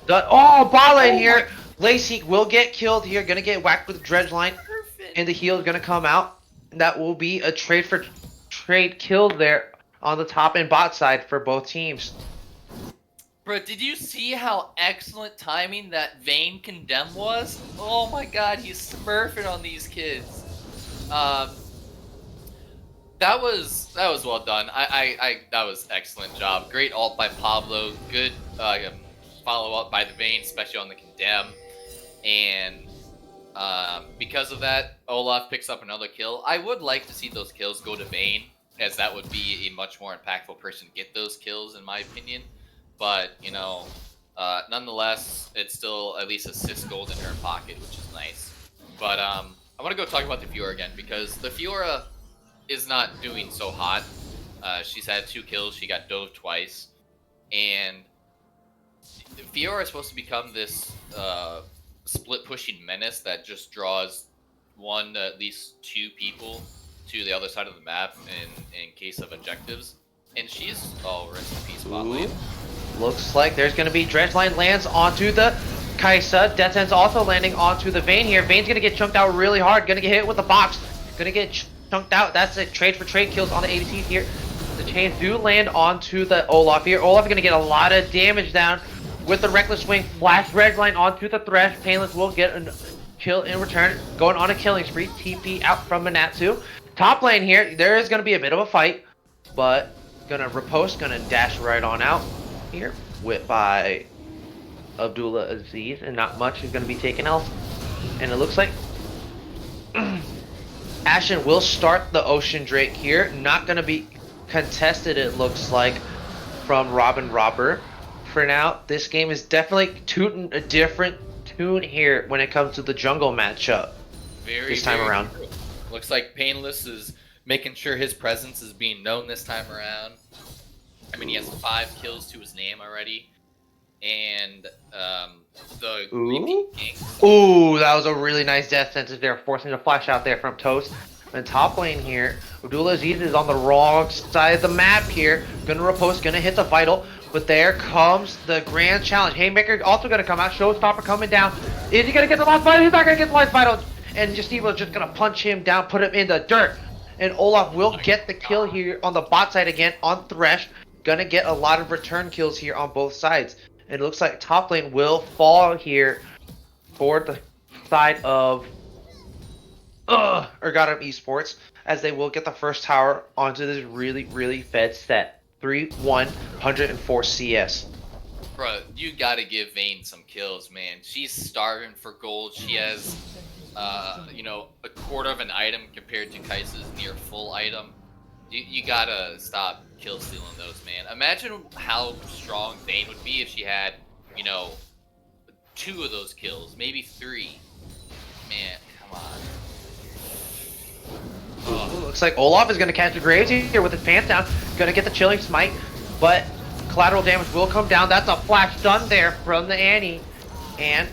Bala here. Lacey will get killed here. Going to get whacked with the dredge line. And the heal is going to come out. And that will be a trade kill there on the top and bot side for both teams. Bro, did you see how excellent timing that Vayne Condemn was? Oh my god, he's smurfing on these kids. That was well done. That was excellent job. Great ult by Pablo. Good follow up by the Vayne, especially on the Condemn. And because of that, Olaf picks up another kill. I would like to see those kills go to Vayne, as that would be a much more impactful person to get those kills, in my opinion. But, you know, nonetheless, it's still at least assist gold in her pocket, which is nice. But I want to go talk about the Fiora again, because the Fiora is not doing so hot. She's had 2 kills, she got dove twice. And Fiora is supposed to become this split pushing menace that just draws one to at least 2 people to the other side of the map in case of objectives. And she's rest in peace, bot lane. Looks like there's going to be Dredgeline lands onto the Kaisa. Death Sentence also landing onto the Vayne here. Vayne's going to get chunked out really hard. Going to get hit with the box. Going to get chunked out. That's a trade for trade kills on the ADCs here. The chains do land onto the Olaf here. Olaf is going to get a lot of damage down with the Reckless Swing. Flash Dredgeline onto the Thresh. Painless will get a kill in return. Going on a killing spree. TP out from Manatsu. Top lane here, there is going to be a bit of a fight, but gonna riposte, gonna dash right on out here, whipped by Abdullah Aziz, and not much is gonna be taken else. And it looks like Ashen will start the Ocean Drake here, not gonna be contested, it looks like, from Robin Robber. For now, this game is definitely tooting a different tune here when it comes to the jungle matchup this time around. True. Looks like Painless is making sure his presence is being known this time around. I mean, he has 5 kills to his name already. And the repeat king. Ooh, that was a really nice death sentence there, forcing a flash out there from Toast. And top lane here, Abdullah Aziz is on the wrong side of the map here. Gonna riposte, gonna hit the vital. But there comes the grand challenge. Haymaker also gonna come out. Showstopper coming down. Is he gonna get the last vital? He's not gonna get the last vital. And Justivo just gonna punch him down, put him in the dirt. And Olaf will get the kill here on the bot side again on Thresh. Gonna get a lot of return kills here on both sides. And it looks like top lane will fall here for the side of Urgottem Esports, as they will get the first tower onto this really fed set. 3-1, 104 CS. Bro, you gotta give Vayne some kills, man. She's starving for gold. She has, you know, a quarter of an item compared to Kaisa's near full item. You gotta stop kill stealing those, man. Imagine how strong Vayne would be if she had, you know, 2 of those kills, maybe 3. Man, come on. Ooh, looks like Olaf is going to catch the Graves here with his pants down. Going to get the Chilling Smite, but collateral damage will come down. That's a flash stun there from the Annie. And,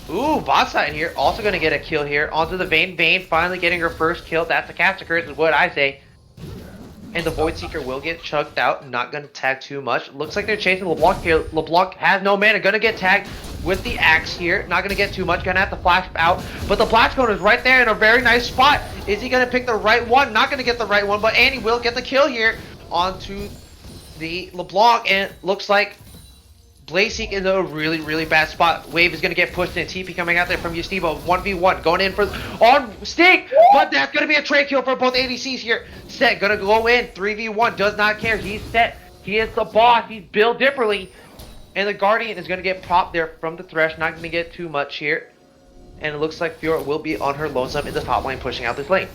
ooh, bot side here. Also going to get a kill here onto the Vayne. Vayne finally getting her first kill. That's a Caster Curse is what I say. And the Void Seeker will get chucked out. Not going to tag too much. Looks like they're chasing LeBlanc here. LeBlanc has no mana. Going to get tagged with the axe here. Not going to get too much. Going to have to flash out. But the Black Cone is right there in a very nice spot. Is he going to pick the right one? Not going to get the right one. But Annie will get the kill here onto the LeBlanc. And it looks like Blazeseek is in a really bad spot. Wave is going to get pushed in. TP coming out there from Yustibo. 1v1. Going in for on Stink. But that's going to be a trade kill for both ADCs here. Set. Going to go in. 3v1. Does not care. He's set. He is the boss. He's built differently. And the Guardian is going to get popped there from the Thresh. Not going to get too much here. And it looks like Fiora will be on her lonesome in the top lane, pushing out this lane.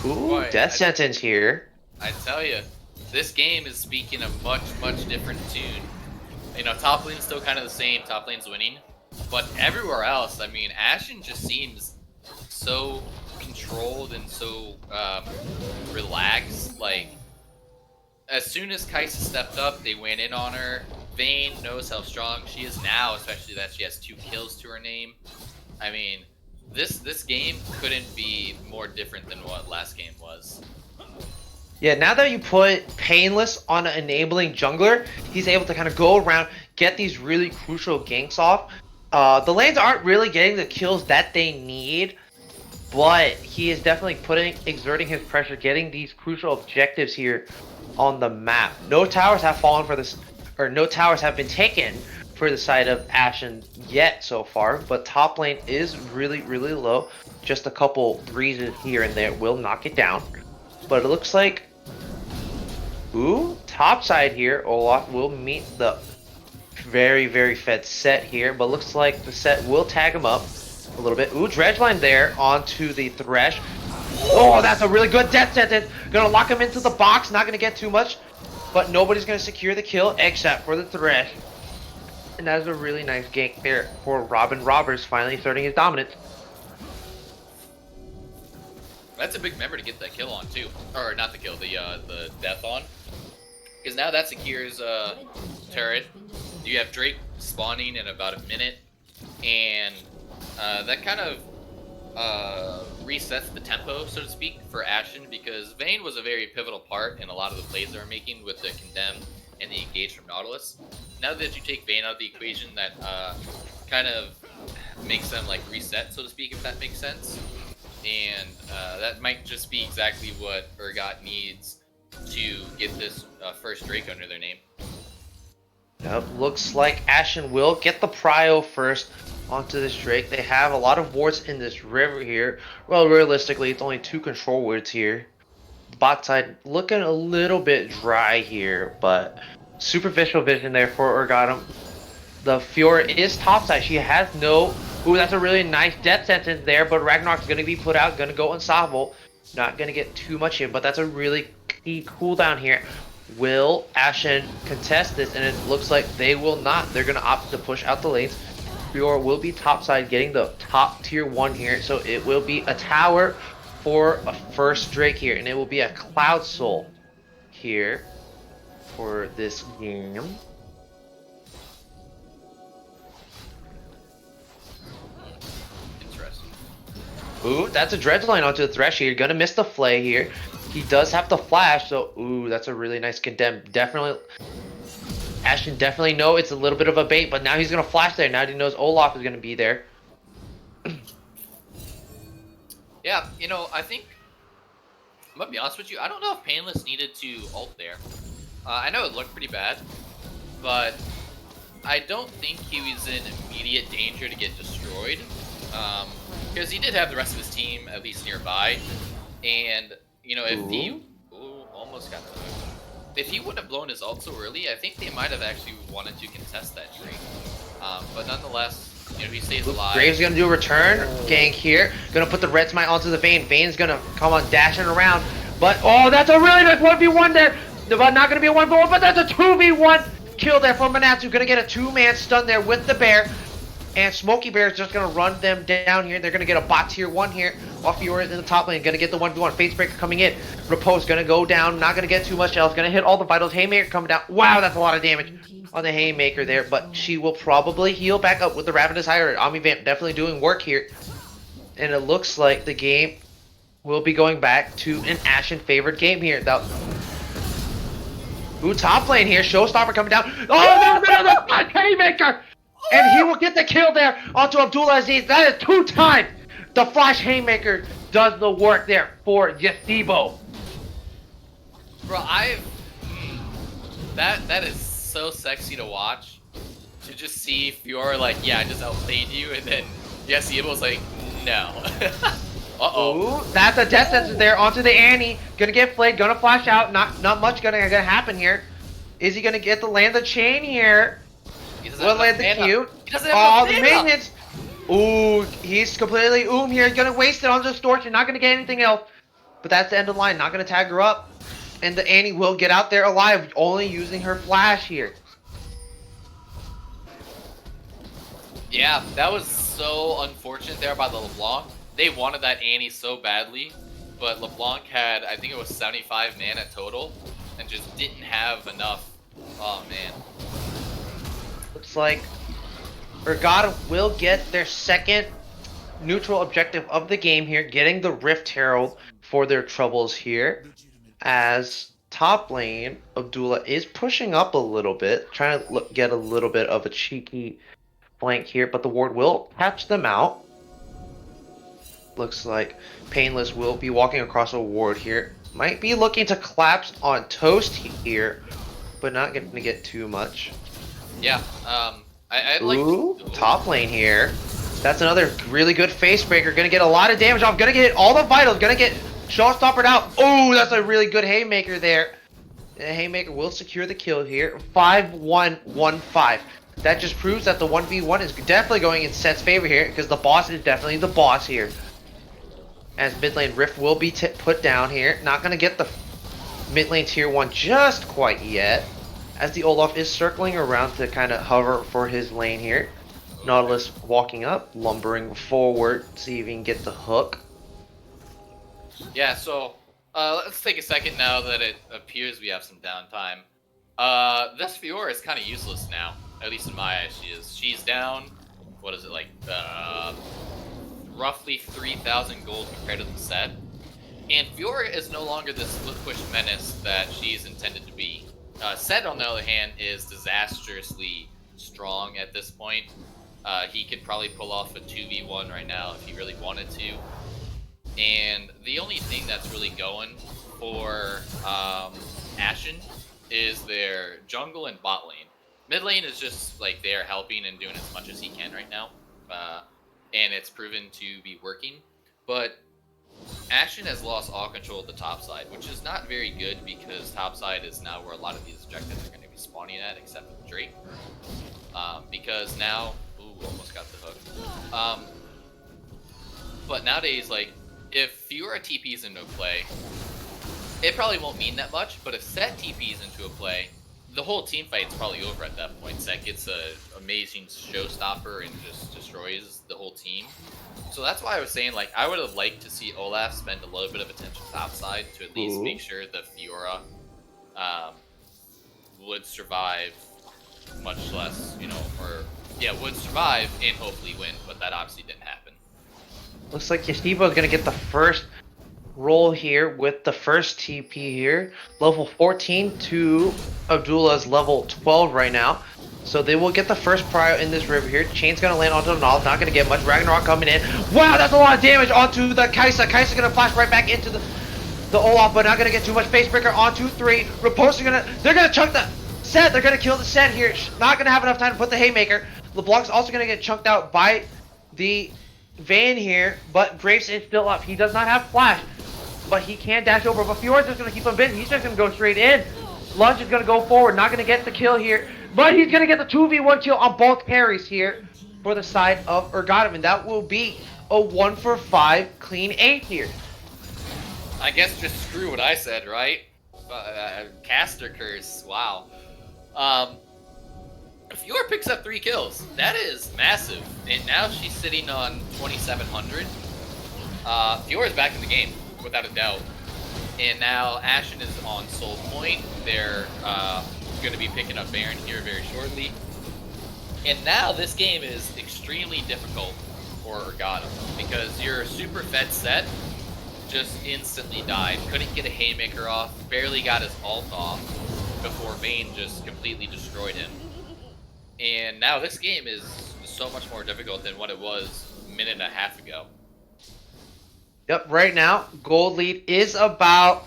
Ooh, Boy, death sentence here. I tell you, this game is speaking a much different tune. You know, top lane's still kind of the same. Top lane's winning. But everywhere else, I mean, Ashen just seems so controlled and so relaxed. Like, as soon as Kaisa stepped up, they went in on her. Vayne knows how strong she is now, especially that she has 2 kills to her name. I mean, this game couldn't be more different than what last game was. Yeah, now that you put Painless on an enabling jungler, he's able to kind of go around, get these really crucial ganks off. The lanes aren't really getting the kills that they need, but he is definitely exerting his pressure, getting these crucial objectives here on the map. No towers have fallen for this, or no towers have been taken for the side of Ashen yet so far, but top lane is really low. Just a couple breezes here and there will knock it down. But it looks like, ooh, top side here, Olaf will meet the very fed set here, but looks like the set will tag him up a little bit. Ooh, Dredgeline there onto the Thresh. Oh, that's a really good death sentence. Gonna lock him into the box, not gonna get too much, but nobody's gonna secure the kill except for the Thresh. And that is a really nice gank there for Robin Roberts, finally asserting his dominance. That's a big member to get that kill on too, or not the kill, the death on, because now that secures turret. You have Drake spawning in about a minute, and that kind of resets the tempo, so to speak, for Ashen, because Vayne was a very pivotal part in a lot of the plays they're making with the Condemn and the Engage from Nautilus. Now that you take Vayne out of the equation, that kind of makes them like reset, so to speak, if that makes sense. And that might just be exactly what Urgot needs to get this first Drake under their name. Yep, looks like Ashen will get the prio first onto this Drake. They have a lot of wards in this river here. Well, realistically, it's only 2 control wards here. The bot side looking a little bit dry here, but superficial vision there for Urgottem. The Fiora is topside. She has no... Ooh, that's a really nice death sentence there, but Ragnarok's going to be put out, going to go unstoppable. Not going to get too much in, but that's a really key cooldown here. Will Ashen contest this? And it looks like they will not. They're going to opt to push out the lanes. Fiora will be topside, getting the top tier 1 here, so it will be a tower for a first Drake here, and it will be a Cloud Soul here for this game. Interesting. Ooh, that's a Dreadline onto the Thresh here. Gonna miss the Flay here. He does have the flash, so ooh, that's a really nice condemn. Definitely, Ashen definitely know it's a little bit of a bait, but now he's gonna flash there. Now he knows Olaf is gonna be there. Yeah, you know, I think, I'm gonna be honest with you, I don't know if Painless needed to ult there. I know it looked pretty bad, but I don't think he was in immediate danger to get destroyed. Because he did have the rest of his team at least nearby, and, you know, if he... Ooh, almost got it. If he wouldn't have blown his ult so early, I think they might have actually wanted to contest that Drake. But nonetheless, you know, he stays alive. Graves gonna do a return gank here. Gonna put the red smite onto the Vayne. Vayne's gonna come on dashing around. But oh, that's a really nice 1v1 there. But not gonna be a 1v1, but that's a 2v1 kill there from Manatsu. Gonna get a 2-man stun there with the bear. And Smokey Bear is just gonna run them down here. They're gonna get a bot tier 1 here. While Fiora in the top lane, gonna get the 1v1. Facebreaker coming in. Repose gonna go down. Not gonna get too much else. Gonna hit all the vitals. Haymaker coming down. Wow, that's a lot of damage on the Haymaker there. But she will probably heal back up with the Ravenous Hire. Omnivamp definitely doing work here. And it looks like the game will be going back to an Ashen favored game here. Ooh, top lane here. Showstopper coming down. Oh, no, Haymaker! And he will get the kill there onto Abdullah Aziz. That is 2 times. The Flash Haymaker does the work there for Yasibo. Bro, that is so sexy to watch. To just see Fiora like, yeah, I just outplayed you, and then Yasibo's like, no. Uh-oh. Ooh, that's a death sentence there onto the Annie. Gonna get flayed, gonna flash out. Not much gonna happen here. Is he gonna get the land the chain here? Will land the cute. Oh, the maintenance. Ooh, he's completely here. He's gonna waste it on Distortion. Not gonna get anything else. But that's the end of the line. Not gonna tag her up. And the Annie will get out there alive, only using her flash here. Yeah, that was so unfortunate there by the LeBlanc. They wanted that Annie so badly, but LeBlanc had, I think it was 75 mana total, and just didn't have enough. Oh, man. Looks like Urgottem will get their second neutral objective of the game here, getting the Rift Herald for their troubles here. As top lane, Abdullah is pushing up a little bit, trying to get a little bit of a cheeky flank here, but the ward will catch them out. Looks like Painless will be walking across a ward here. Might be looking to collapse on Toast here, but not going to get too much. Yeah, I like... Ooh, top lane here. That's another really good Facebreaker. Gonna get a lot of damage off. Gonna get all the vitals. Gonna get Showstoppered out. Oh, that's a really good Haymaker there. The Haymaker will secure the kill here. 5-1-1-5. That just proves that the 1v1 is definitely going in Set's favor here, because the boss is definitely the boss here. As mid lane Rift will be put down here. Not gonna get the mid lane tier 1 just quite yet, as the Olaf is circling around to kind of hover for his lane here. Nautilus walking up, lumbering forward, see if he can get the hook. Yeah, so let's take a second now that it appears we have some downtime. This Fiora is kind of useless now, at least in my eyes. She's down. What is it, like roughly 3,000 gold compared to the set. And Fiora is no longer the split push menace that she's intended to be. Set, on the other hand, is disastrously strong at this point. He could probably pull off a 2v1 right now if he really wanted to. And the only thing that's really going for Ashen is their jungle and bot lane. Mid lane is just like they're helping and doing as much as he can right now. And it's proven to be working. But Ashen has lost all control of the top side, which is not very good because top side is now where a lot of these objectives are going to be spawning at, except for Drake. Because now, ooh, almost got the hook. But nowadays, like, if Fiora TPs into a play, it probably won't mean that much, but if Set TPs into a play, the whole team fight's probably over at that point. Set gets an amazing showstopper and just destroys the whole team. So that's why I was saying, like, I would have liked to see Olaf spend a little bit of attention topside to at least make sure the Fiora would survive, much less, you know, or, yeah, would survive and hopefully win, but that obviously didn't happen. Looks like Yestivo is going to get the first roll here with the first TP here. Level 14 to Abdullah's level 12 right now. So they will get the first prio in this river here. Chain's going to land onto the Nall. Not going to get much. Ragnarok coming in. Wow, that's a lot of damage onto the Kaisa. Kaisa's going to flash right back into the Olaf, but not going to get too much. Facebreaker on 2-3. Riposte they're going to chunk the Set. They're going to kill the Set here. Not going to have enough time to put the Haymaker. LeBlanc's also going to get chunked out by the Van here, but Graves is still up. He does not have flash, but he can dash over. But Fiora's just going to keep him busy. He's just going to go straight in. Lunge is going to go forward. Not going to get the kill here, but he's going to get the 2v1 kill on both carries here for the side of Urgottem, and that will be a 1-for-5 clean 8 here. I guess just screw what I said, right? Caster curse. Wow. Fiora picks up 3 kills. That is massive. And now she's sitting on 2,700. Fiora's back in the game, without a doubt. And now Ashen is on Soul Point. They're going to be picking up Baron here very shortly. And now this game is extremely difficult for Urgottem because your super fed Set just instantly died. Couldn't get a Haymaker off. Barely got his ult off before Vayne just completely destroyed him. And now this game is so much more difficult than what it was a minute and a half ago. Yep, right now, gold lead is about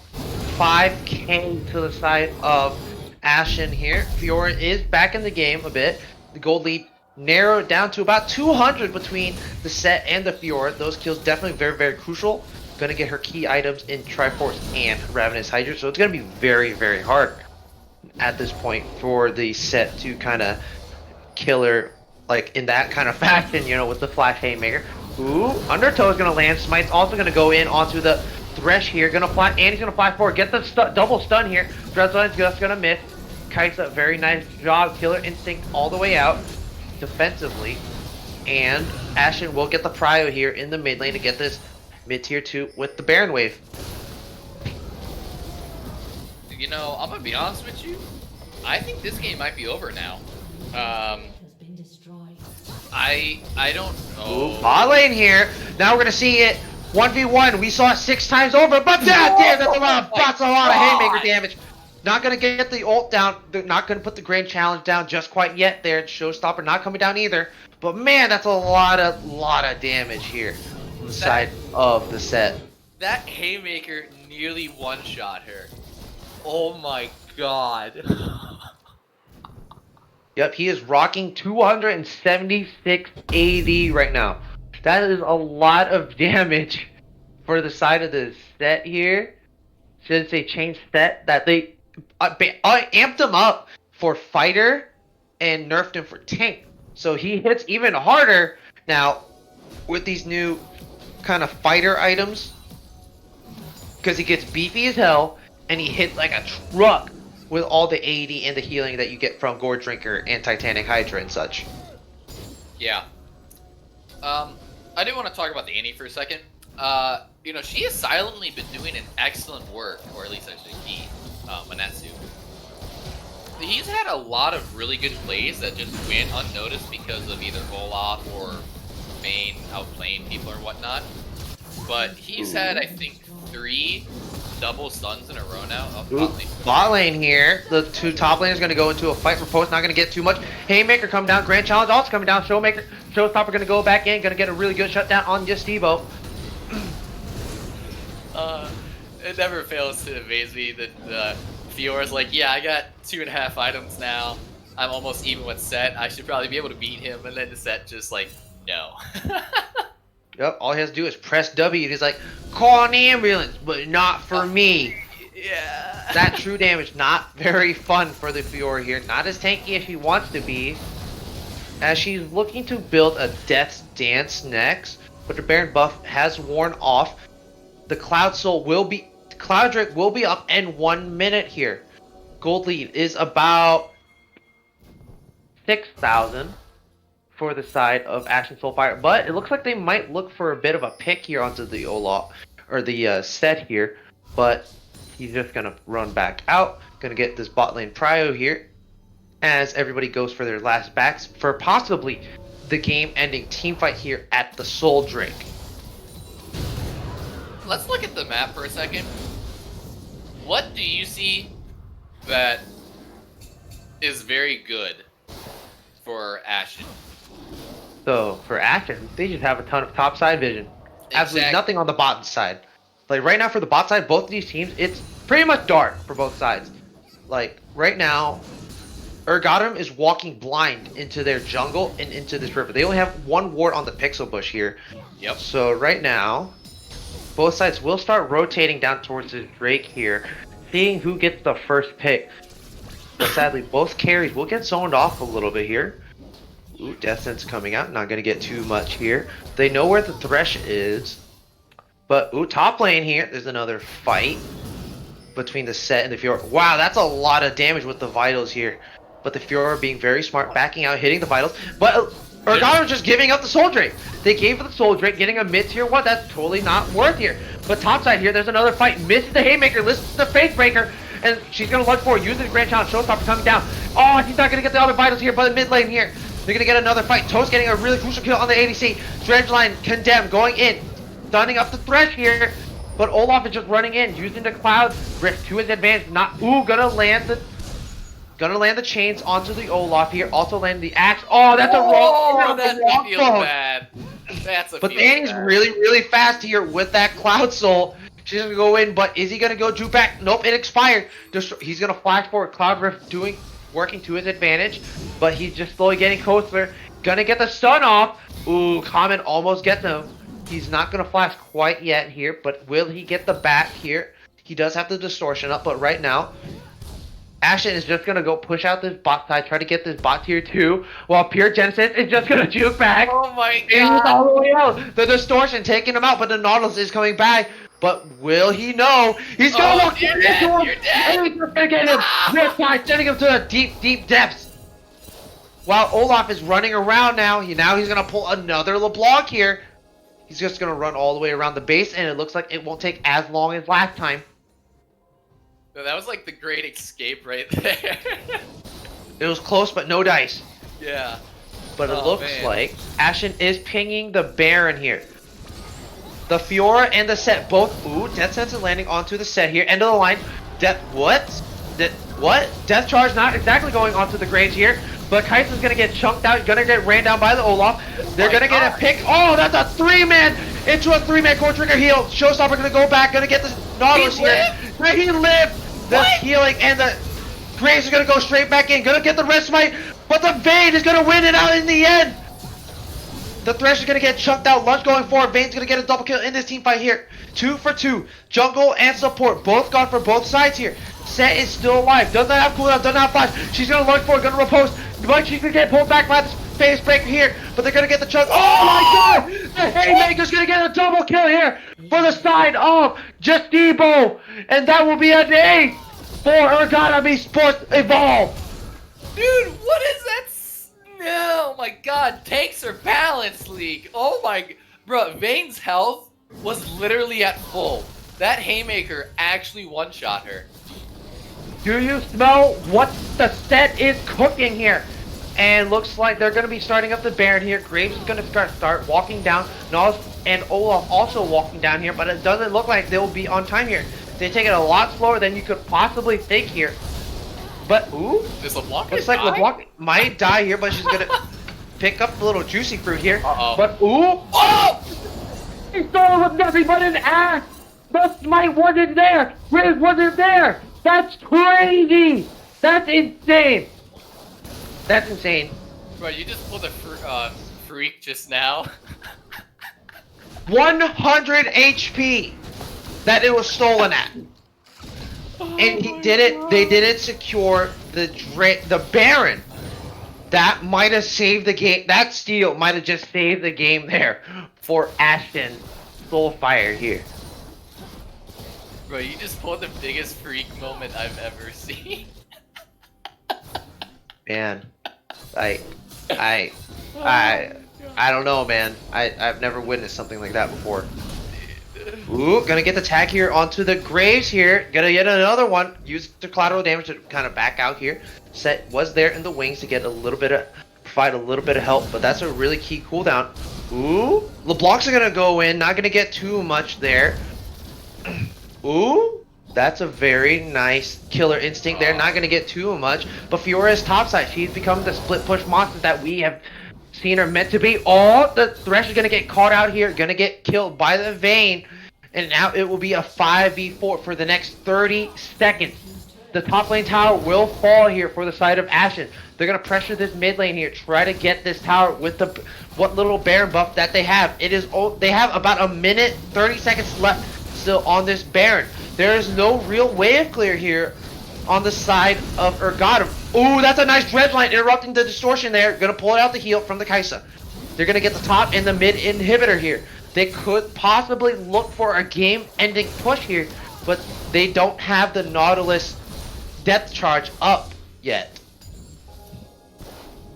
5k to the side of Ashen here. Fiora is back in the game a bit. The gold lead narrowed down to about 200 between the Set and the Fiora. Those kills definitely very, very crucial. Gonna get her key items in Triforce and Ravenous Hydra, so it's gonna be very, very hard at this point for the Set to kind of kill her, like, in that kind of fashion, you know, with the Flash Haymaker. Ooh, Undertow is going to land. Smite's also going to go in onto the Thresh here. Going to fly, and he's going to fly forward. Get the double stun here. Dreadline's just going to miss. Kaisa, very nice job. Killer Instinct all the way out defensively. And Ashen will get the prio here in the mid lane to get this mid-tier 2 with the Baron Wave. You know, I'm going to be honest with you. I think this game might be over now. Has been destroyed. I don't know. Ooh, bot lane here. Now we're gonna see it 1v1. We saw it 6 times over, but damn, that's a lot of bots, a lot of Haymaker damage. Not gonna get the ult down. They're not gonna put the Grand Challenge down just quite yet. There, Showstopper not coming down either. But man, that's a lot of damage here on the side of the Set. That Haymaker nearly one-shot her. Oh my god. Yep, he is rocking 276 AD right now. That is a lot of damage for the side of the Set here. Since they changed Set, that they amped him up for fighter and nerfed him for tank. So he hits even harder now with these new kind of fighter items. Because he gets beefy as hell and he hits like a truck with all the AD and the healing that you get from Gore Drinker and Titanic Hydra and such. Yeah. I did want to talk about the Annie for a second. You know, she has silently been doing an excellent work, or at least I should he, Manatsu. He's had a lot of really good plays that just went unnoticed because of either Olaf or Vayne outplaying people or whatnot, but he's had, I think, 3 double stuns in a row now. Oh, bot lane. Bot lane here. The 2 top laners going to go into a fight. Riposte not going to get too much. Haymaker come down. Grand Challenge also coming down. Showstopper going to go back in. Going to get a really good shutdown on Justivo. It never fails to amaze me that Fiora's like, yeah, I got 2.5 items now. I'm almost even with Set. I should probably be able to beat him. And then the Set just like, no. Yep, all he has to do is press W. He's like, call an ambulance, but not for me. Yeah. That true damage, not very fun for the Fiora here. Not as tanky as she wants to be. As she's looking to build a Death's Dance next. But the Baron buff has worn off. The Cloud Drake will be up in 1 minute here. Gold lead is about 6,000 for the side of Ashen Soulfire, but it looks like they might look for a bit of a pick here onto the Olaf or the set here, but he's just gonna run back out, gonna get this bot lane prio here as everybody goes for their last backs for possibly the game-ending team fight here at the Soul Drake. Let's look at the map for a second. What do you see that is very good for Ashen? So for Ashen, they just have a ton of top side vision. Absolutely Exactly. nothing on the bot side. Like right now for the bot side, both of these teams, it's pretty much dark for both sides. Like right now, Urgottem is walking blind into their jungle and into this river. They only have 1 ward on the pixel bush here. Yep. So right now, both sides will start rotating down towards the Drake here, seeing who gets the first pick. But sadly, both carries will get zoned off a little bit here. Ooh, Death Sense coming out. Not going to get too much here. They know where the Thresh is. But, ooh, top lane here. There's another fight between the Set and the Fiora. Wow, that's a lot of damage with the Vitals here. But the Fiora being very smart, backing out, hitting the Vitals. But Urgottem just giving up the Soul Drake. They gave the Soul Drake, getting a mid-tier 1. That's totally not worth here. But topside here, there's another fight. Misses the Haymaker, listens to the Faith Breaker. And she's going to lunge forward, using the Grand Challenge. Showstopper coming down. Oh, he's not going to get the other Vitals here, but the mid lane here. They're going to get another fight. Toast getting a really crucial kill on the ADC. Dredgeline condemned, going in. Stunning up the Thresh here. But Olaf is just running in, using the Cloud Rift to his advantage. Not, ooh, gonna land the chains onto the Olaf here. Also land the axe. Oh, that's a wrong. That feels bad. That's a But Annie's really, really fast here with that Cloud Soul. She's gonna go in, but is he gonna go juke back? Nope, it expired. He's gonna flash forward. Cloud Rift working to his advantage, but he's just slowly getting closer. Gonna get the stun off. Ooh, Common almost gets him. He's not gonna flash quite yet here, but will he get the back here? He does have the distortion up, but right now, Ashen is just gonna go push out this bot side, try to get this bot tier 2, while Pure Genesis is just gonna juke back. Oh my And he's god. all the way out. The distortion taking him out, but the Nautilus is coming back. But will he know? He's gonna walk you're into dead, him. you're dead. And he's just gonna get him. Riptide sending him to the deep, deep depths. While Olaf is running around now, he's gonna pull another LeBlanc here. He's just gonna run all the way around the base, and it looks like it won't take as long as last time. No, that was like the great escape right there. It was close, but no dice. Yeah. But it Oh, looks man. like Ashen is pinging the Baron here. The Fiora and the Set both. Ooh, Death Sense is landing onto the Set here. End of the line. What? Death Charge not exactly going onto the Graves here. But Kaiser's gonna get chunked out. Gonna get ran down by the Olaf. They're gonna get a pick. Oh, that's a 3-man into a 3-man core trigger heal. Showstopper gonna go back. Gonna get the Nautilus here. Right, he lived. The healing and the Graves are gonna go straight back in. Gonna get the red smite. But the Vayne is gonna win it out in the end. The Thresh is going to get chunked out. Lunge going forward. Vayne's going to get a double kill in this team fight here. 2 for 2. Jungle and support. Both gone for both sides here. Set is still alive. Does not have cooldown. Does not have flash. She's going to lunge forward. Going to repose. But she's going to get pulled back by this Phase Breaker here. But they're going to get the chunk. Oh my god! The Haymaker's going to get a double kill here for the side of Justivo. And that will be a day for Urgottem Esports Evolve. Dude, what is that? No, my god, tanks are balanced league. Oh my, bro, Vayne's health was literally at full. That Haymaker actually one-shot her. Do you smell what the Set is cooking here? And looks like they're going to be starting up the Baron here. Graves is going to start walking down. Nas and Olaf also walking down here, but it doesn't look like they'll be on time here. They take it a lot slower than you could possibly think here. But, ooh. Is LeBlanc Looks like die? LeBlanc might die here, but she's going to pick up the little juicy fruit here. Uh-oh. But, ooh. Oh! He stole with nothing but an axe. The smite wasn't there. Riz wasn't there. That's crazy. That's insane. That's insane. Bro, you just pulled a freak just now. 100 HP that it was stolen at. And he did it. They didn't secure the Baron. That might have saved the game. That steal might have just saved the game there for Ashen Soulfire here. Bro, you just pulled the biggest freak moment I've ever seen. Man, I don't know, man. I've never witnessed something like that before. Ooh, gonna get the tag here onto the Graves here. Gonna get another one. Use the collateral damage to kind of back out here. Set was there in the wings to get a little bit of, provide a little bit of help, but that's a really key cooldown. Ooh, LeBlanc's gonna go in. Not gonna get too much there. Ooh, that's a very nice killer instinct there. Not gonna get too much, but Fiora's topside. She's become the split push monster that we have seen her meant to be. Oh, the Thresh is gonna get caught out here, gonna get killed by the Vayne, and now it will be a 5v4 for the next 30 seconds. The top lane tower will fall here for the side of Ashen. They're gonna pressure this mid lane here, try to get this tower with the what little Baron buff that they have. It is they have about a minute 30 seconds left still on this Baron. There is no real wave clear here on the side of Urgottem. Ooh, that's a nice dredge line interrupting the distortion there. Gonna pull it out the heal from the Kaisa. They're gonna get the top and the mid inhibitor here. They could possibly look for a game-ending push here, but they don't have the Nautilus depth charge up yet.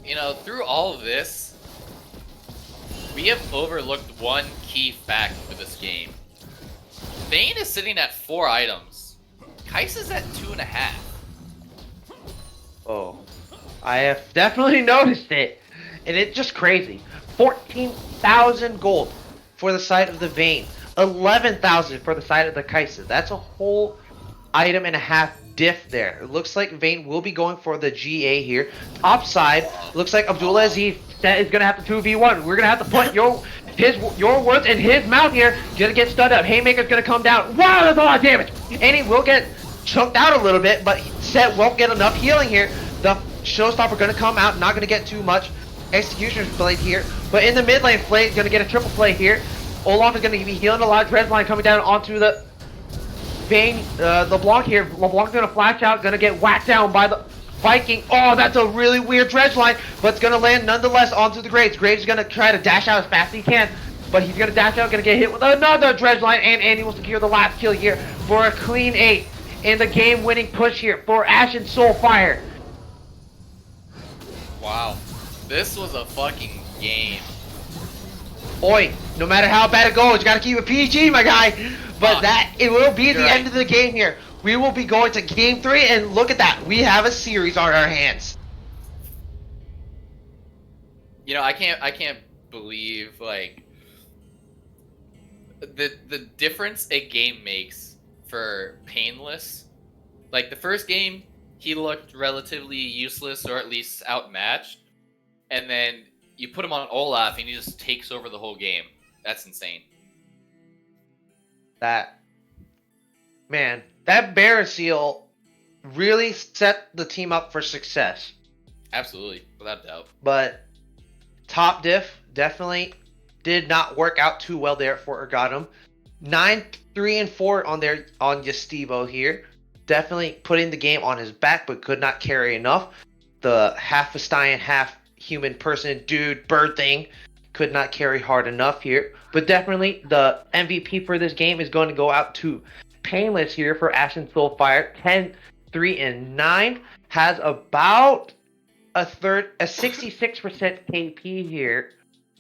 You know, through all of this, we have overlooked one key fact for this game. Vayne is sitting at 4 items. Kai'Sa's at 2.5. Oh, I have definitely noticed it, and it's just crazy. 14,000 gold for the side of the Vayne, 11,000 for the side of the Kaisa. That's a whole item and a half diff there. It looks like Vayne will be going for the GA here. Top side, looks like Abdulaziz is gonna have to 2v1. We're gonna have to put your words in his mouth here. Gonna get stunned up. Haymaker's gonna come down. Wow, that's a lot of damage. And he will get chunked out a little bit, but Set won't get enough healing here. The Showstopper gonna come out, not gonna get too much. Executioner's Blade here, but in the mid lane, Flay is gonna get a triple play here. Olaf is gonna be healing a lot. Dredge line coming down onto the Vayne, LeBlanc here. LeBlanc's gonna flash out, gonna get whacked down by the Viking. Oh, that's a really weird dredge line, but it's gonna land nonetheless onto the Graves. Graves is gonna try to dash out as fast as he can, but he's gonna dash out, gonna get hit with another dredge line, and Andy will secure the last kill here for a clean 8 in the game-winning push here for Ashen Soulfire. Wow. This was a fucking game. Oi, no matter how bad it goes, you gotta keep it PG, my guy. But it will be the end of the game here. We will be going to game 3, and look at that. We have a series on our hands. You know, I can't believe like the difference a game makes for Painless. Like the first game, he looked relatively useless or at least outmatched, and then you put him on Olaf and he just takes over the whole game. That's insane. That Baron Seal really set the team up for success. Absolutely, without doubt. But top diff definitely did not work out too well there for Urgottem. 9, 3, and 4 on Yestivo here. Definitely putting the game on his back, but could not carry enough. The half Vestian, half human person, dude, bird thing could not carry hard enough here. But definitely the MVP for this game is going to go out to Painless here for Ashen Soulfire. 10, 3, and 9. Has about a 66% KP here.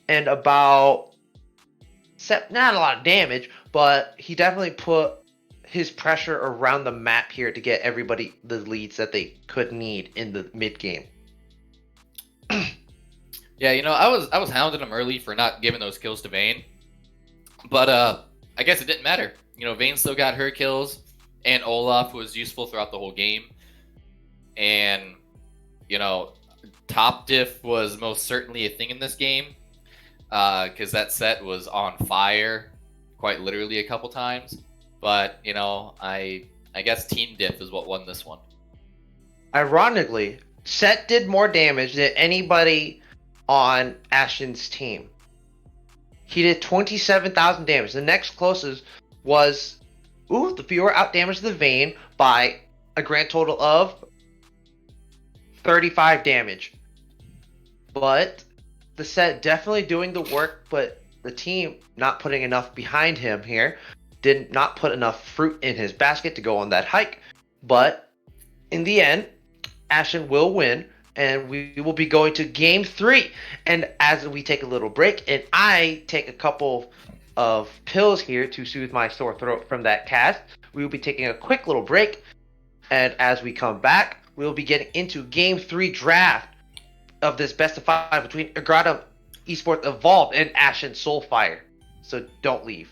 And about, not a lot of damage, but he definitely put his pressure around the map here to get everybody the leads that they could need in the mid game. Yeah, I was hounding him early for not giving those kills to Vayne, but I guess it didn't matter. Vayne still got her kills, and Olaf was useful throughout the whole game, and top diff was most certainly a thing in this game, because that set was on fire, quite literally a couple times. But I guess team diff is what won this one. Ironically, Set did more damage than anybody on Ashen's team. He did 27,000 damage. The next closest was the viewer outdamaged the Vayne by a grand total of 35 damage. But the Set definitely doing the work, but the team not putting enough behind him here. Did not put enough fruit in his basket to go on that hike. But in the end, Ashen will win, and we will be going to game 3. And as we take a little break, and I take a couple of pills here to soothe my sore throat from that cast, we will be taking a quick little break. And as we come back, we'll be getting into game 3 draft of this best of 5 between Urgottem Esports Evolved and Ashen Soulfire. So don't leave.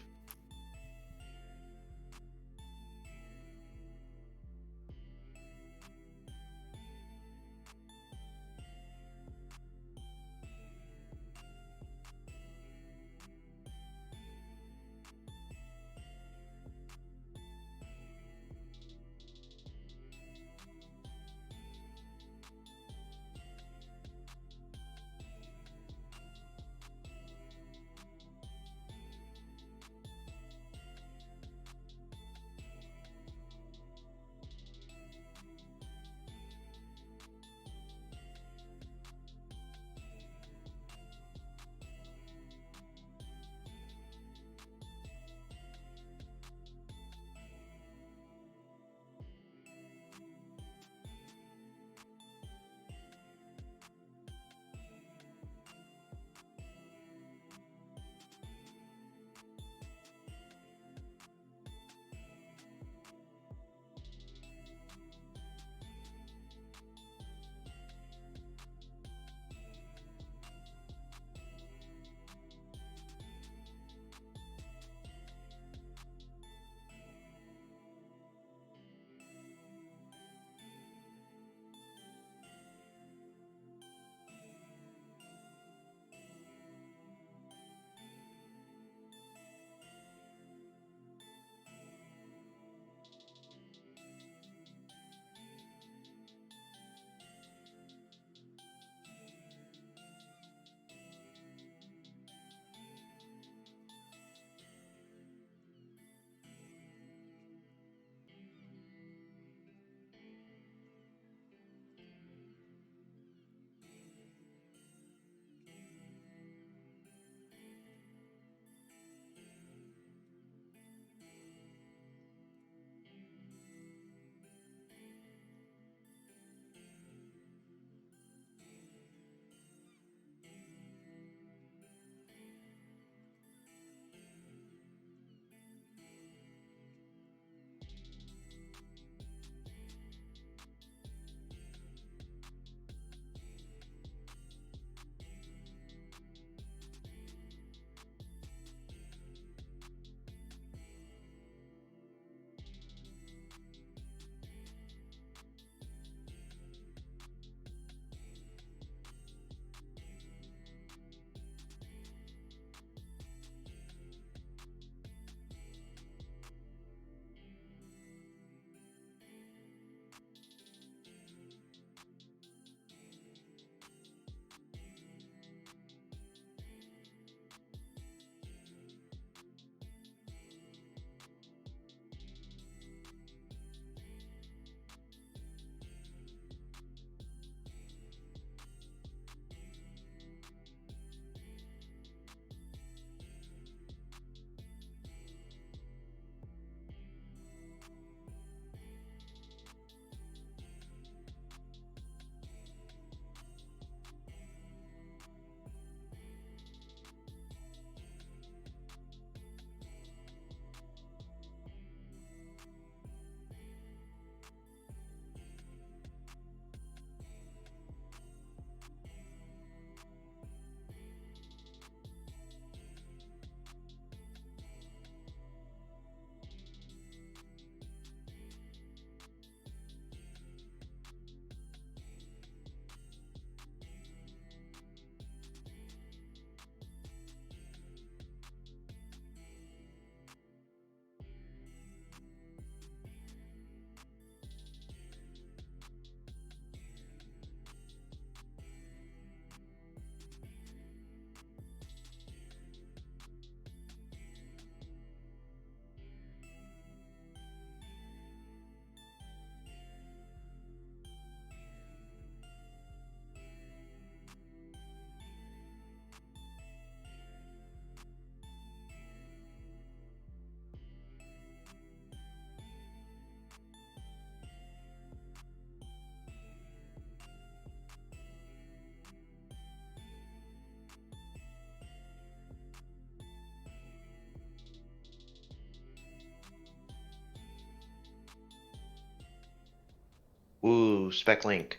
Spec Link.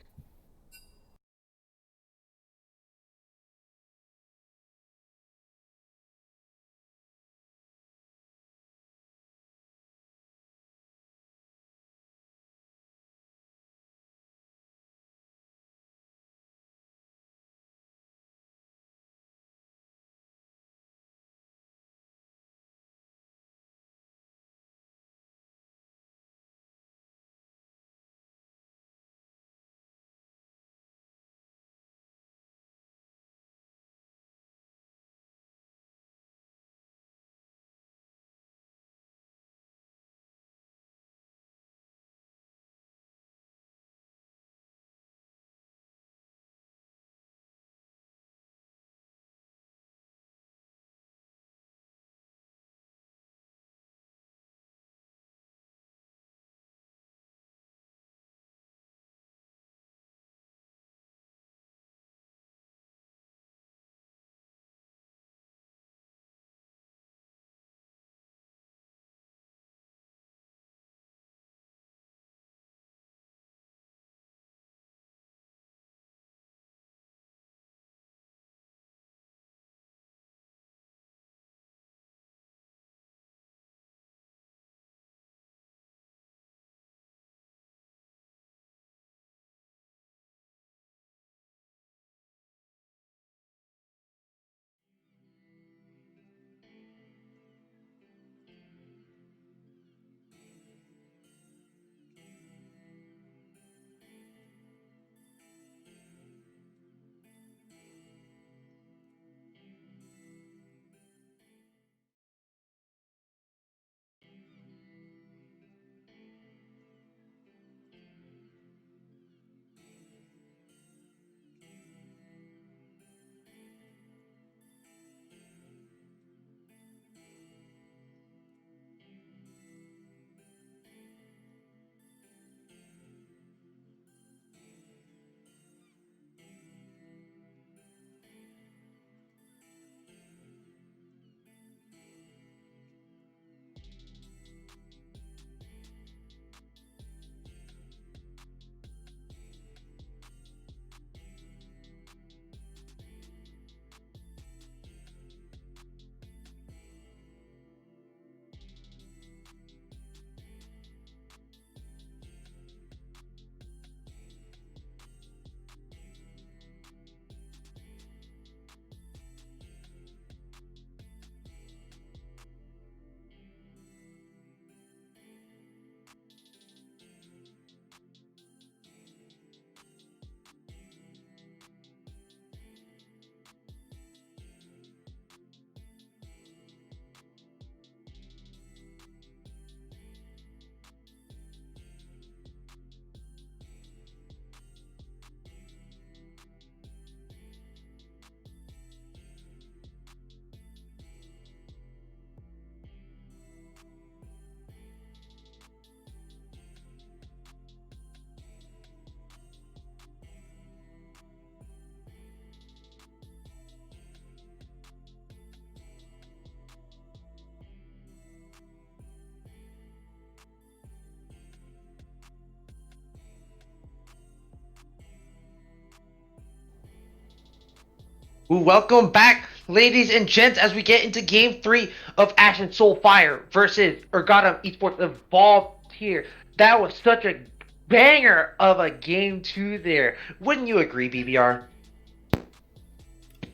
Welcome back, ladies and gents, as we get into Game 3 of Ashen Soulfire versus Urgottem Esports Evolved here. That was such a banger of a Game 2 there. Wouldn't you agree, BBR?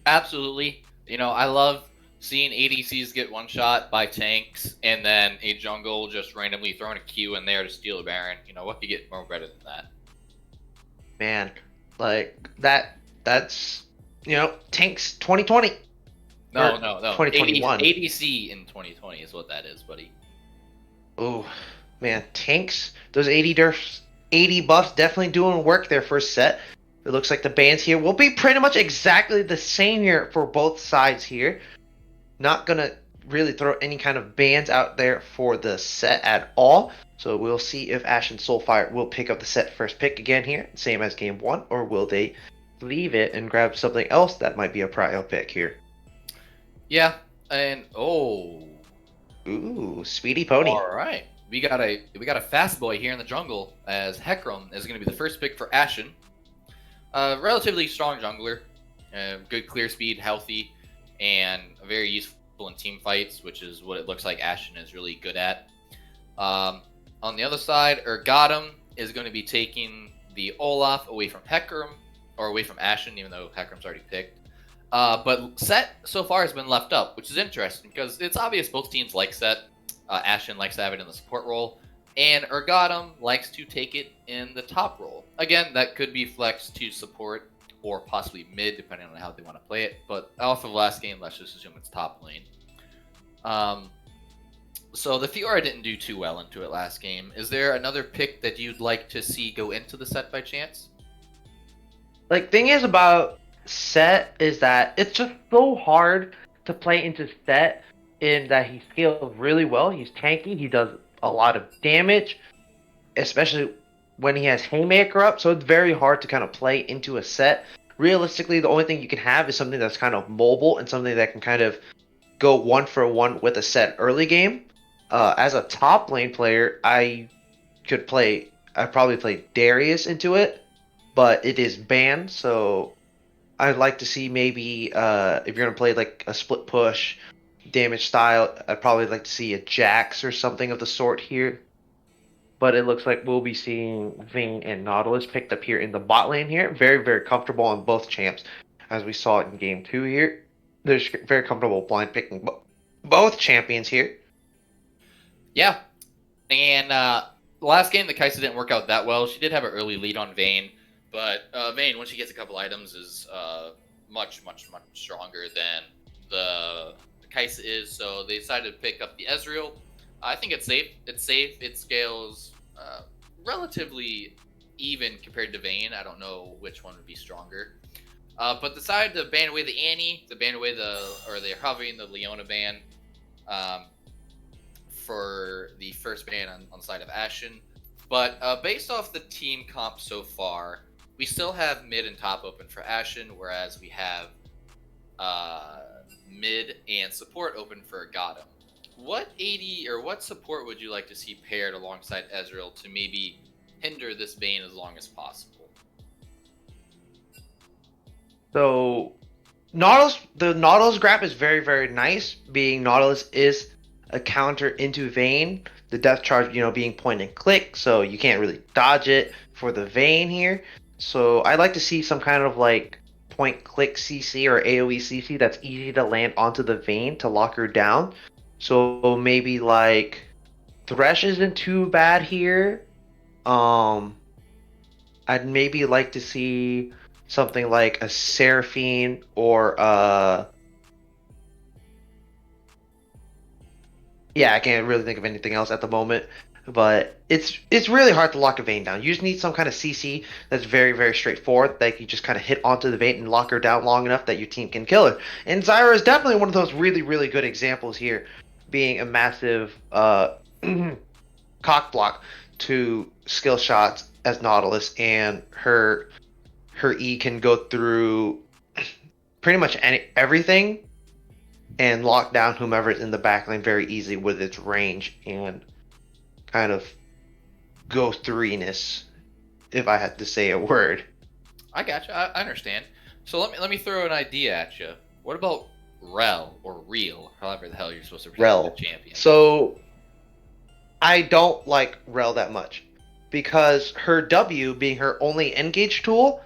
Absolutely. I love seeing ADCs get one shot by tanks and then a jungle just randomly throwing a Q in there to steal a Baron. What could get more better than that? Man, like that's tanks 2020. No. 2021. ADC in 2020 is what that is, buddy. Oh, man, tanks, those 80 buffs definitely doing work there first set. It looks like the bans here will be pretty much exactly the same here for both sides here. Not gonna really throw any kind of bans out there for the set at all. So we'll see if Ashen Soulfire will pick up the set first pick again here, same as game 1, or will they leave it and grab something else that might be a prio pick here? Yeah, and ooh, Speedy Pony. all right. we got a fast boy here in the jungle, as Hecarim is going to be the first pick for Ashen. Relatively strong jungler, good clear speed, healthy, and very useful in team fights, which is what it looks like Ashen is really good at. On the other side, Urgottem is going to be taking the Olaf away from Hecarim, or away from Ashen, even though Hecarim's already picked. But Set so far has been left up, which is interesting because it's obvious both teams like Set. Ashen likes to have it in the support role, and Urgottem likes to take it in the top role. Again, that could be flexed to support or possibly mid, depending on how they want to play it. But off of last game, let's just assume it's top lane. So the Fiora didn't do too well into it last game. Is there another pick that you'd like to see go into the Set by chance? Like, thing is about Set is that it's just so hard to play into Set in that he scales really well. He's tanky. He does a lot of damage, especially when he has Haymaker up. So it's very hard to kind of play into a Set. Realistically, the only thing you can have is something that's kind of mobile and something that can kind of go 1-for-1 with a Set early game. As a top lane player, I'd probably play Darius into it, but it is banned. So I'd like to see maybe if you're gonna play like a split push damage style, I'd probably like to see a Jax or something of the sort here. But it looks like we'll be seeing Vayne and Nautilus picked up here in the bot lane here. Very, very comfortable on both champs, as we saw in game 2 here. They're very comfortable blind picking both champions here. Yeah, and last game the Kai'Sa didn't work out that well. She did have an early lead on Vayne, but Vayne, once she gets a couple items, is much stronger than the Kai'Sa is, so they decided to pick up the Ezreal. I think it's safe. It scales relatively even compared to Vayne. I don't know which one would be stronger. But decided to ban away the Annie, to ban away they're hovering the Leona ban for the first ban on the side of Ashen. But based off the team comp so far, we still have mid and top open for Ashen, whereas we have mid and support open for Urgottem. What AD or what support would you like to see paired alongside Ezreal to maybe hinder this Vayne as long as possible? So the Nautilus grab is very, very nice, being Nautilus is a counter into Vayne. The death charge, being point and click, so you can't really dodge it for the Vayne here. So I'd like to see some kind of like point click CC or AoE CC that's easy to land onto the Vayne to lock her down. So maybe like Thresh isn't too bad here. I'd maybe like to see something like a Seraphine or yeah, I can't really think of anything else at the moment. But it's really hard to lock a Vayne down. You just need some kind of CC that's very, very straightforward, that you just kind of hit onto the Vayne and lock her down long enough that your team can kill her. And Zyra is definitely one of those really, really good examples here, being a massive cock block to skill shots as Nautilus, and her E can go through pretty much everything and lock down whomever is in the backline very easily with its range and kind of go threeness, if I had to say a word. I gotcha. I understand. So let me throw an idea at you. What about Rel or Real, however the hell you're supposed to present the champion? So I don't like Rel that much because her W, being her only engage tool,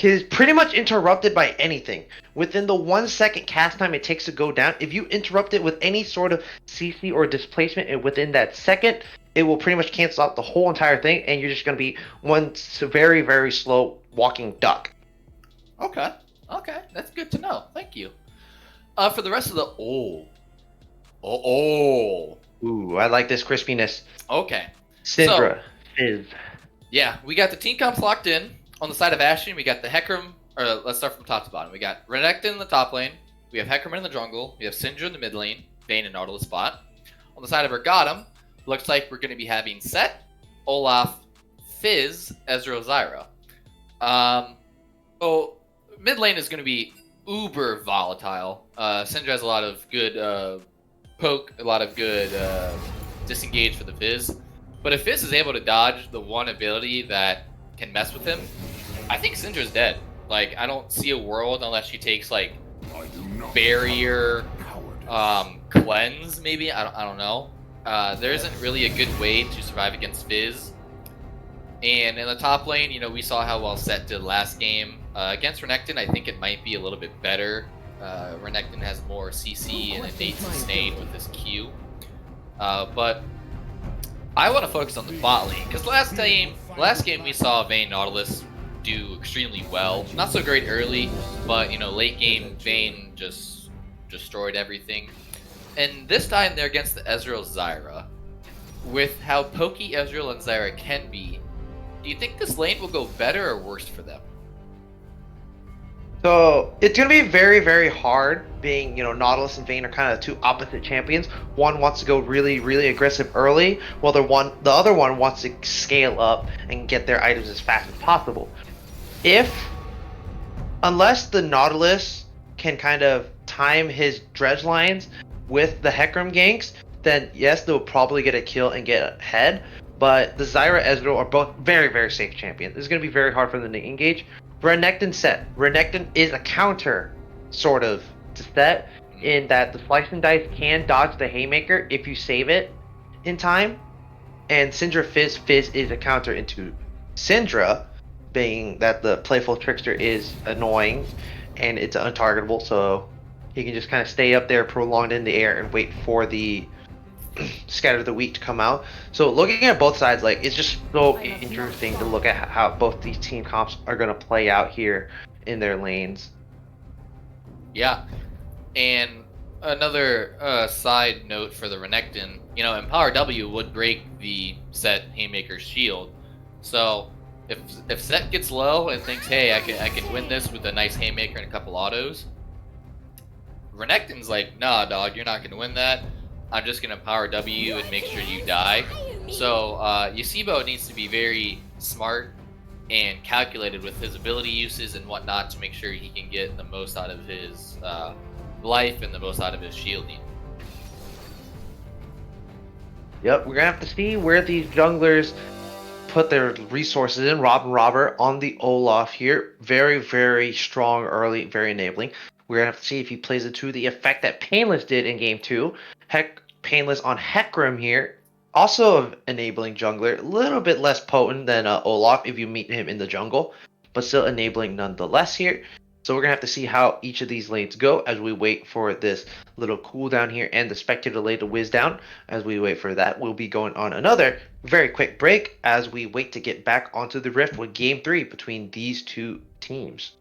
is pretty much interrupted by anything. Within the 1 second cast time it takes to go down, if you interrupt it with any sort of CC or displacement, and within that second, it will pretty much cancel out the whole entire thing, and you're just going to be one very, very slow walking duck. Okay, that's good to know. Thank you. For the rest of the Ooh, I like this crispiness. Okay. Syndra, Fizz. Yeah, we got the team comps locked in. On the side of Ashen, we got the Hecarim, or let's start from top to bottom. We got Renekton in the top lane, we have Hecarim in the jungle, we have Syndra in the mid lane, Vayne and Nautilus bot. On the side of Urgottem, looks like we're going to be having Set, Olaf, Fizz, Ezreal, Zyra. So mid lane is going to be uber volatile. Syndra has a lot of good poke, a lot of good disengage for the Fizz. But if Fizz is able to dodge the one ability that can mess with him, I think Syndra's dead. Like, I don't see a world unless she takes like barrier, cleanse maybe. I don't know. There isn't really a good way to survive against Fizz. And in the top lane, you know, we saw how well Set did last game. Against Renekton, I think it might be a little bit better. Renekton has more CC and innate sustain with his Q. But I want to focus on the bot lane, because last game we saw Vayne Nautilus do extremely well. Not so great early, but you know, late game Vayne just destroyed everything. And this time they're against the Ezreal Zyra. With how pokey Ezreal and Zyra can be, do you think this lane will go better or worse for them? So it's gonna be very, very hard. Being, you know, Nautilus and Vayne are kind of two opposite champions. One wants to go really, really aggressive early, while the other one wants to scale up and get their items as fast as possible. Unless the Nautilus can kind of time his dredge lines with the Hecarim ganks, then yes, they'll probably get a kill and get ahead. But the Zyra Ezreal are both very, very safe champions. It's going to be very hard for them to engage. Renekton Set. Renekton is a counter, sort of, to Set, in that the Slice and Dice can dodge the Haymaker if you save it in time. And Syndra Fizz is a counter into Syndra, being that the Playful Trickster is annoying and it's untargetable, so he can just kind of stay up there prolonged in the air and wait for the Scatter the Weak to come out. So looking at both sides, like, it's just so interesting to look at how both these team comps are going to play out here in their lanes. Yeah, and another side note for the Renekton, you know, Empower W would break the Set Haymaker's shield. So if Set gets low and thinks, hey, I can win this with a nice Haymaker and a couple autos, Renekton's like, nah, dog, you're not gonna win that. I'm just gonna Power W and make sure you die. So Yasibo needs to be very smart and calculated with his ability uses and whatnot to make sure he can get the most out of his life and the most out of his shielding. Yep, we're gonna have to see where these junglers put their resources in. Rob and Robert on the Olaf here. Very, very strong early, very enabling. We're gonna have to see if he plays into the effect that Painless did in game 2. Painless on Hecarim here. Also an enabling jungler. A little bit less potent than Olaf if you meet him in the jungle, but still enabling nonetheless here. So we're going to have to see how each of these lanes go as we wait for this little cooldown here and the spectator lane to whiz down. As we wait for that, we'll be going on another very quick break as we wait to get back onto the Rift with Game 3 between these two teams.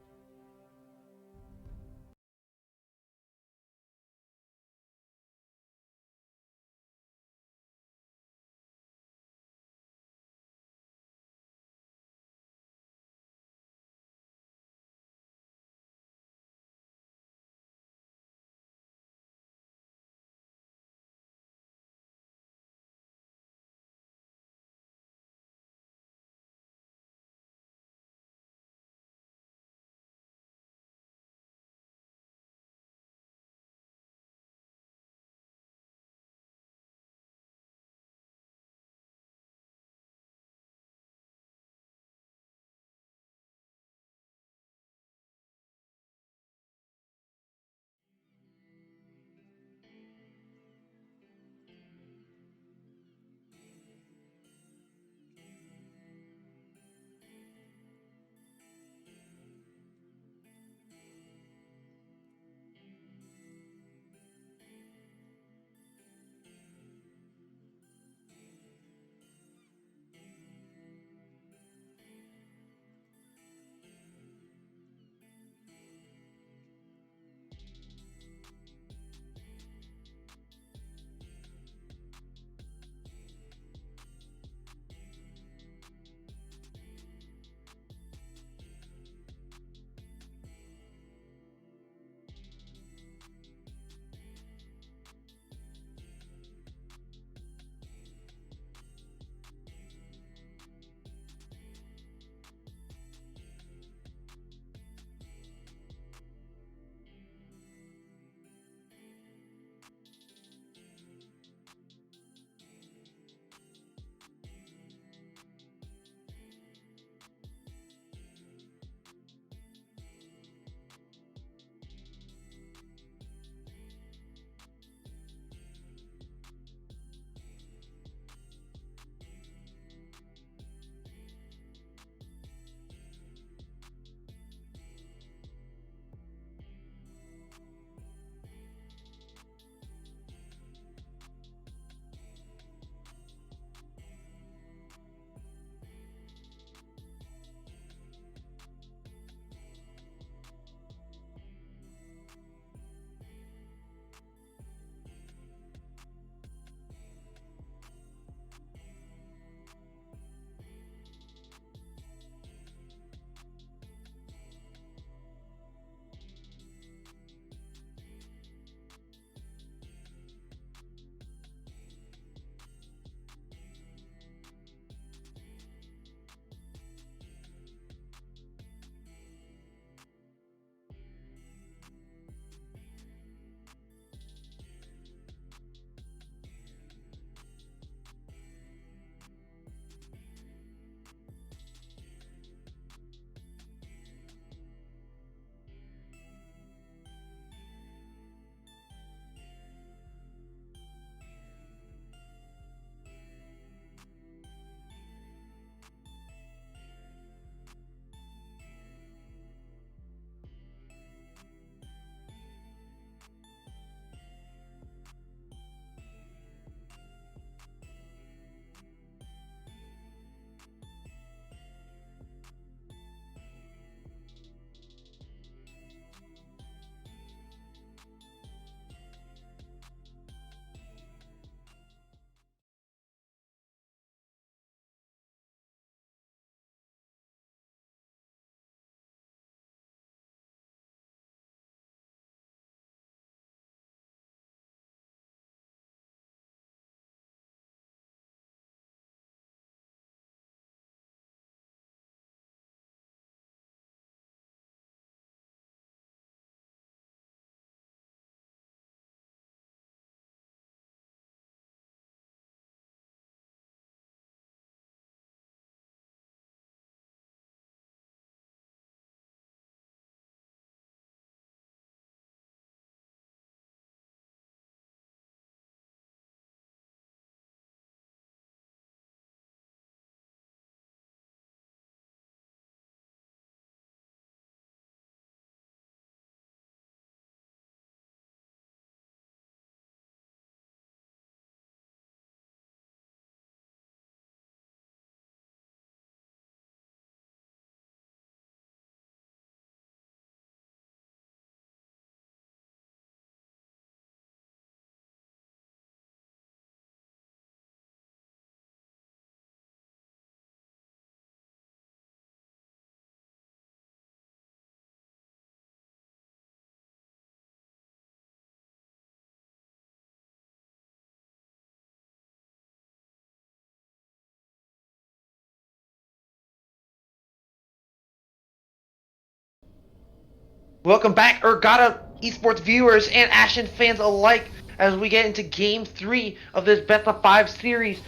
Welcome back, Urgottem Esports viewers and Ashen fans alike, as we get into Game 3 of this Best of 5 series.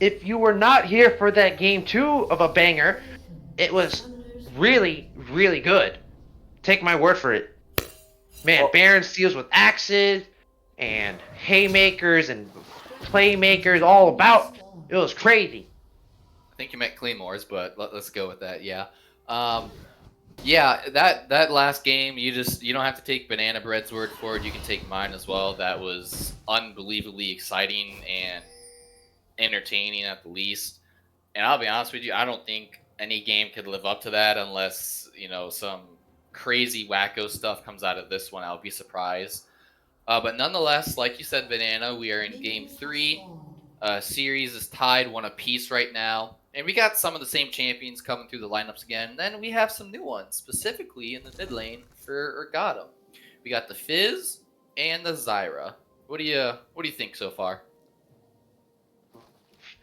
If you were not here for that Game 2 of a banger, it was really, really good. Take my word for it. Man, Baron steals with axes and haymakers and playmakers all about. It was crazy. I think you meant claymores, but let's go with that. Yeah. Yeah, that last game, you don't have to take Banana Bread's word for it. You can take mine as well. That was unbelievably exciting and entertaining at the least. And I'll be honest with you, I don't think any game could live up to that unless, some crazy wacko stuff comes out of this one. I'll be surprised. But nonetheless, like you said, Banana, we are in Game 3. Series is tied 1 apiece right now. And we got some of the same champions coming through the lineups again. And then we have some new ones, specifically in the mid lane for Urgottem. We got the Fizz and the Zyra. What do you think so far?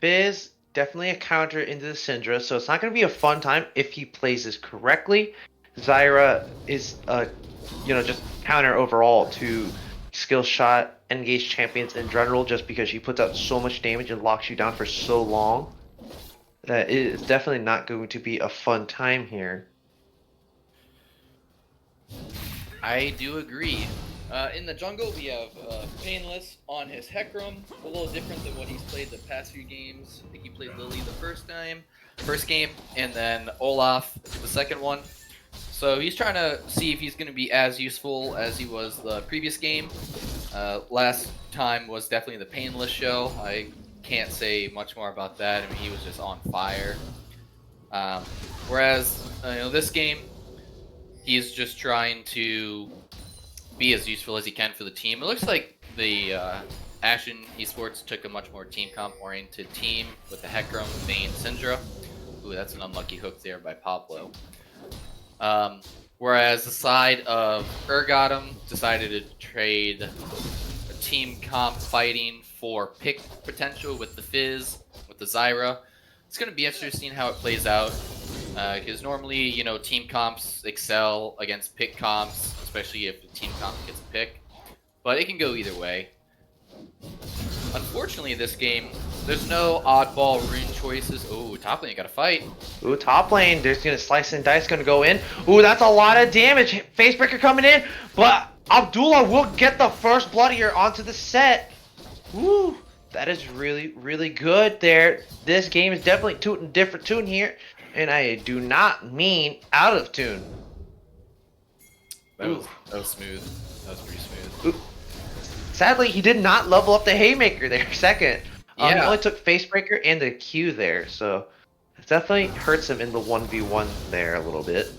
Fizz, definitely a counter into the Syndra, so it's not going to be a fun time if he plays this correctly. Zyra is just counter overall to skill shot engaged champions in general, just because she puts out so much damage and locks you down for so long. That it is definitely not going to be a fun time here. I do agree. In the jungle, we have Painless on his Hecarim, a little different than what he's played the past few games. I think he played Lily the first game, and then Olaf the second one. So he's trying to see if he's going to be as useful as he was the previous game. Last time was definitely the Painless show. I can't say much more about that. I mean, he was just on fire. Whereas, this game, he's just trying to be as useful as he can for the team. It looks like the Ashen Esports took a much more team comp oriented team with the Hecarim, Vayne, Syndra. Ooh, that's an unlucky hook there by Pablo. Whereas the side of Urgottem decided to trade a team comp fighting for pick potential with the Fizz, with the Zyra. It's going to be interesting how it plays out. Because normally, team comps excel against pick comps, especially if the team comp gets a pick. But it can go either way. Unfortunately, this game, there's no oddball rune choices. Ooh, top lane got a fight. Ooh, top lane, there's gonna slice and dice, gonna go in. Ooh, that's a lot of damage. Facebreaker coming in, but Abdullah will get the first blood here onto the set. Ooh, that is really, really good there. This game is definitely tooting different tune here, and I do not mean out of tune. That was smooth. That was pretty smooth. Ooh. Sadly, he did not level up the Haymaker there second. He only took Facebreaker and the Q there, so it definitely hurts him in the 1v1 there a little bit.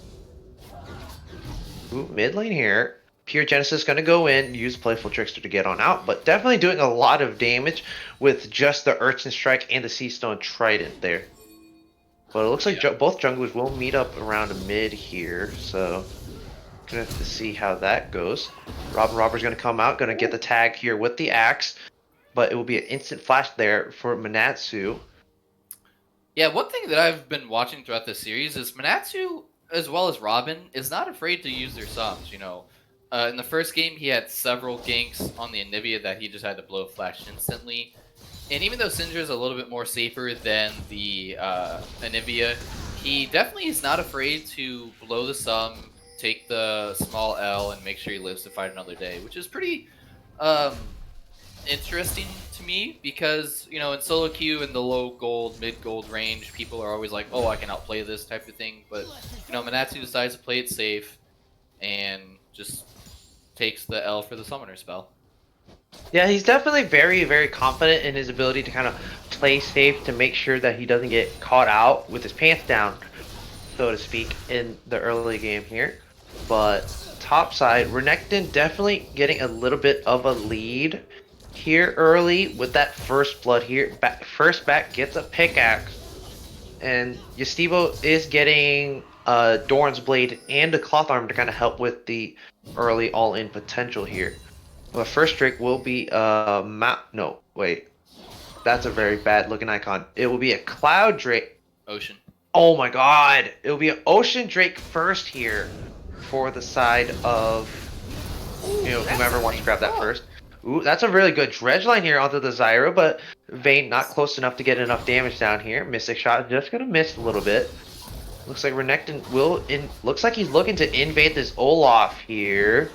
Ooh, mid lane here. Pure Genesis going to go in, use Playful Trickster to get on out, but definitely doing a lot of damage with just the Urchin Strike and the Seastone Trident there. But it looks like both junglers will meet up around mid here, so gonna have to see how that goes. Robber's gonna come out, gonna get the tag here with the axe, but it will be an instant flash there for Manatsu. Yeah, one thing that I've been watching throughout this series is Manatsu, as well as Robin, is not afraid to use their sums, in the first game, he had several ganks on the Anivia that he just had to blow flash instantly. And even though Syndra is a little bit more safer than the Anivia, he definitely is not afraid to blow the sum, take the small L, and make sure he lives to fight another day, which is pretty interesting to me because, in solo queue in the low gold, mid gold range, people are always like, oh, I can outplay this type of thing. But, Manatsu decides to play it safe and just takes the L for the summoner spell. Yeah, he's definitely very, very confident in his ability to kind of play safe to make sure that he doesn't get caught out with his pants down, so to speak, in the early game here. But top side, Renekton definitely getting a little bit of a lead here early with that first blood here. First back gets a pickaxe, and Yestivo is getting Doran's Blade and a Cloth Arm to kind of help with the early all-in potential here. The first Drake will be no, wait. That's a very bad looking icon. It will be a Cloud Drake. Ocean. Oh my god. It will be an Ocean Drake first here for the side of, whomever wants to grab that first. Ooh, that's a really good dredge line here onto the Zyro, but Vayne not close enough to get enough damage down here. Mystic shot just gonna miss a little bit. Looks like Renekton looks like he's looking to invade this Olaf here.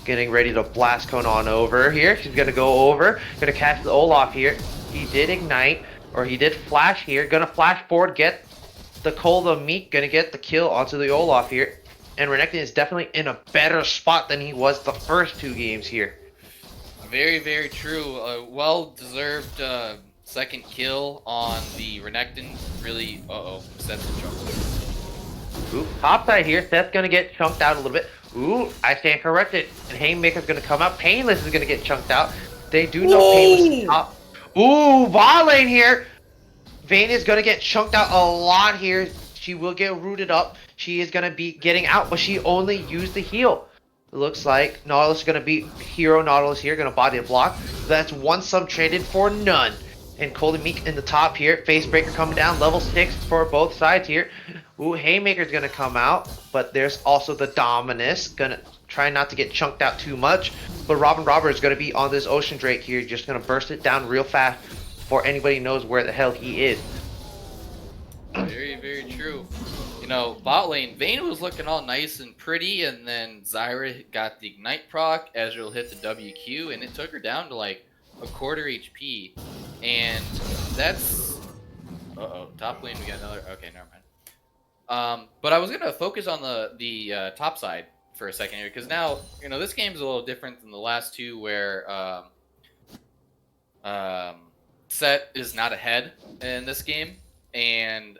Getting ready to blast cone on over here. He's gonna go over, gonna catch the Olaf here. He did ignite, or he did flash here. Gonna flash forward, get the Cold Meek, gonna get the kill onto the Olaf here. And Renekton is definitely in a better spot than he was the first 2 games here. Very, very true. Well-deserved second kill on the Renekton. Really, Seth's in trouble. Ooh, top side here. Seth's gonna get chunked out a little bit. Ooh, I stand corrected. And Haymaker's gonna come out. Painless is gonna get chunked out. They do know Painless is top. Ooh, bot lane here. Vayne is gonna get chunked out a lot here. She will get rooted up. She is gonna be getting out, but she only used the heal. It looks like Nautilus is gonna be hero Nautilus here, gonna body a block. That's 1 sub traded for none. And Cold Meek in the top here. Facebreaker coming down, level 6 for both sides here. Ooh, Haymaker's gonna come out, but there's also the Dominus. Gonna try not to get chunked out too much. But Robin Robber is gonna be on this Ocean Drake here, just gonna burst it down real fast before anybody knows where the hell he is. Very, very true. Bot lane, Vayne was looking all nice and pretty, and then Zyra got the Ignite proc, Ezreal hit the WQ, and it took her down to like a quarter HP. And that's... top lane, we got another... Okay, never mind. But I was going to focus on the top side for a second here, because now, this game's a little different than the last 2 where Set is not ahead in this game, and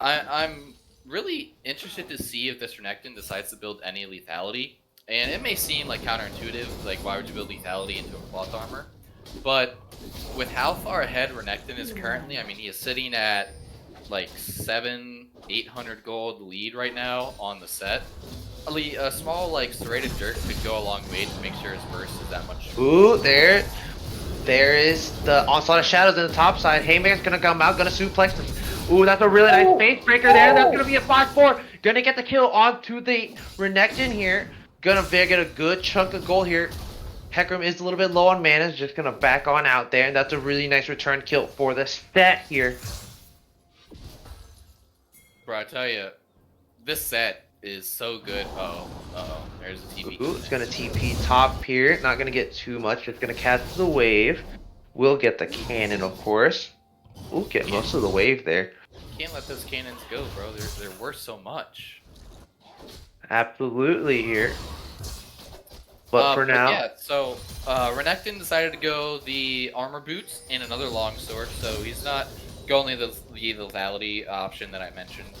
I'm really interested to see if this Renekton decides to build any lethality. And it may seem like counterintuitive, like why would you build lethality into a cloth armor? But with how far ahead Renekton is currently, I mean, he is sitting at like 800 gold lead right now on the set. A small like serrated dirt could go a long way to make sure his burst is that much. Ooh, there is the onslaught of shadows in the top side. Haymaker's gonna come out, gonna suplex him. Ooh, that's a really nice face breaker there. That's gonna be a 5-4. Gonna get the kill onto the Renekton here. Gonna get a good chunk of gold here. Hecarim is a little bit low on mana, just gonna back on out there, and that's a really nice return kill for the set here. Bro, I tell you, this set is so good. There's a TP. Ooh, it's gonna TP top here. Not gonna get too much. Just gonna catch the wave. We'll get the cannon, of course. Ooh, get most of the wave there. Can't let those cannons go, bro. They're worth so much. Absolutely here. But for now, yeah. So Renekton decided to go the armor boots and another longsword, so he's not going the lethality option that I mentioned.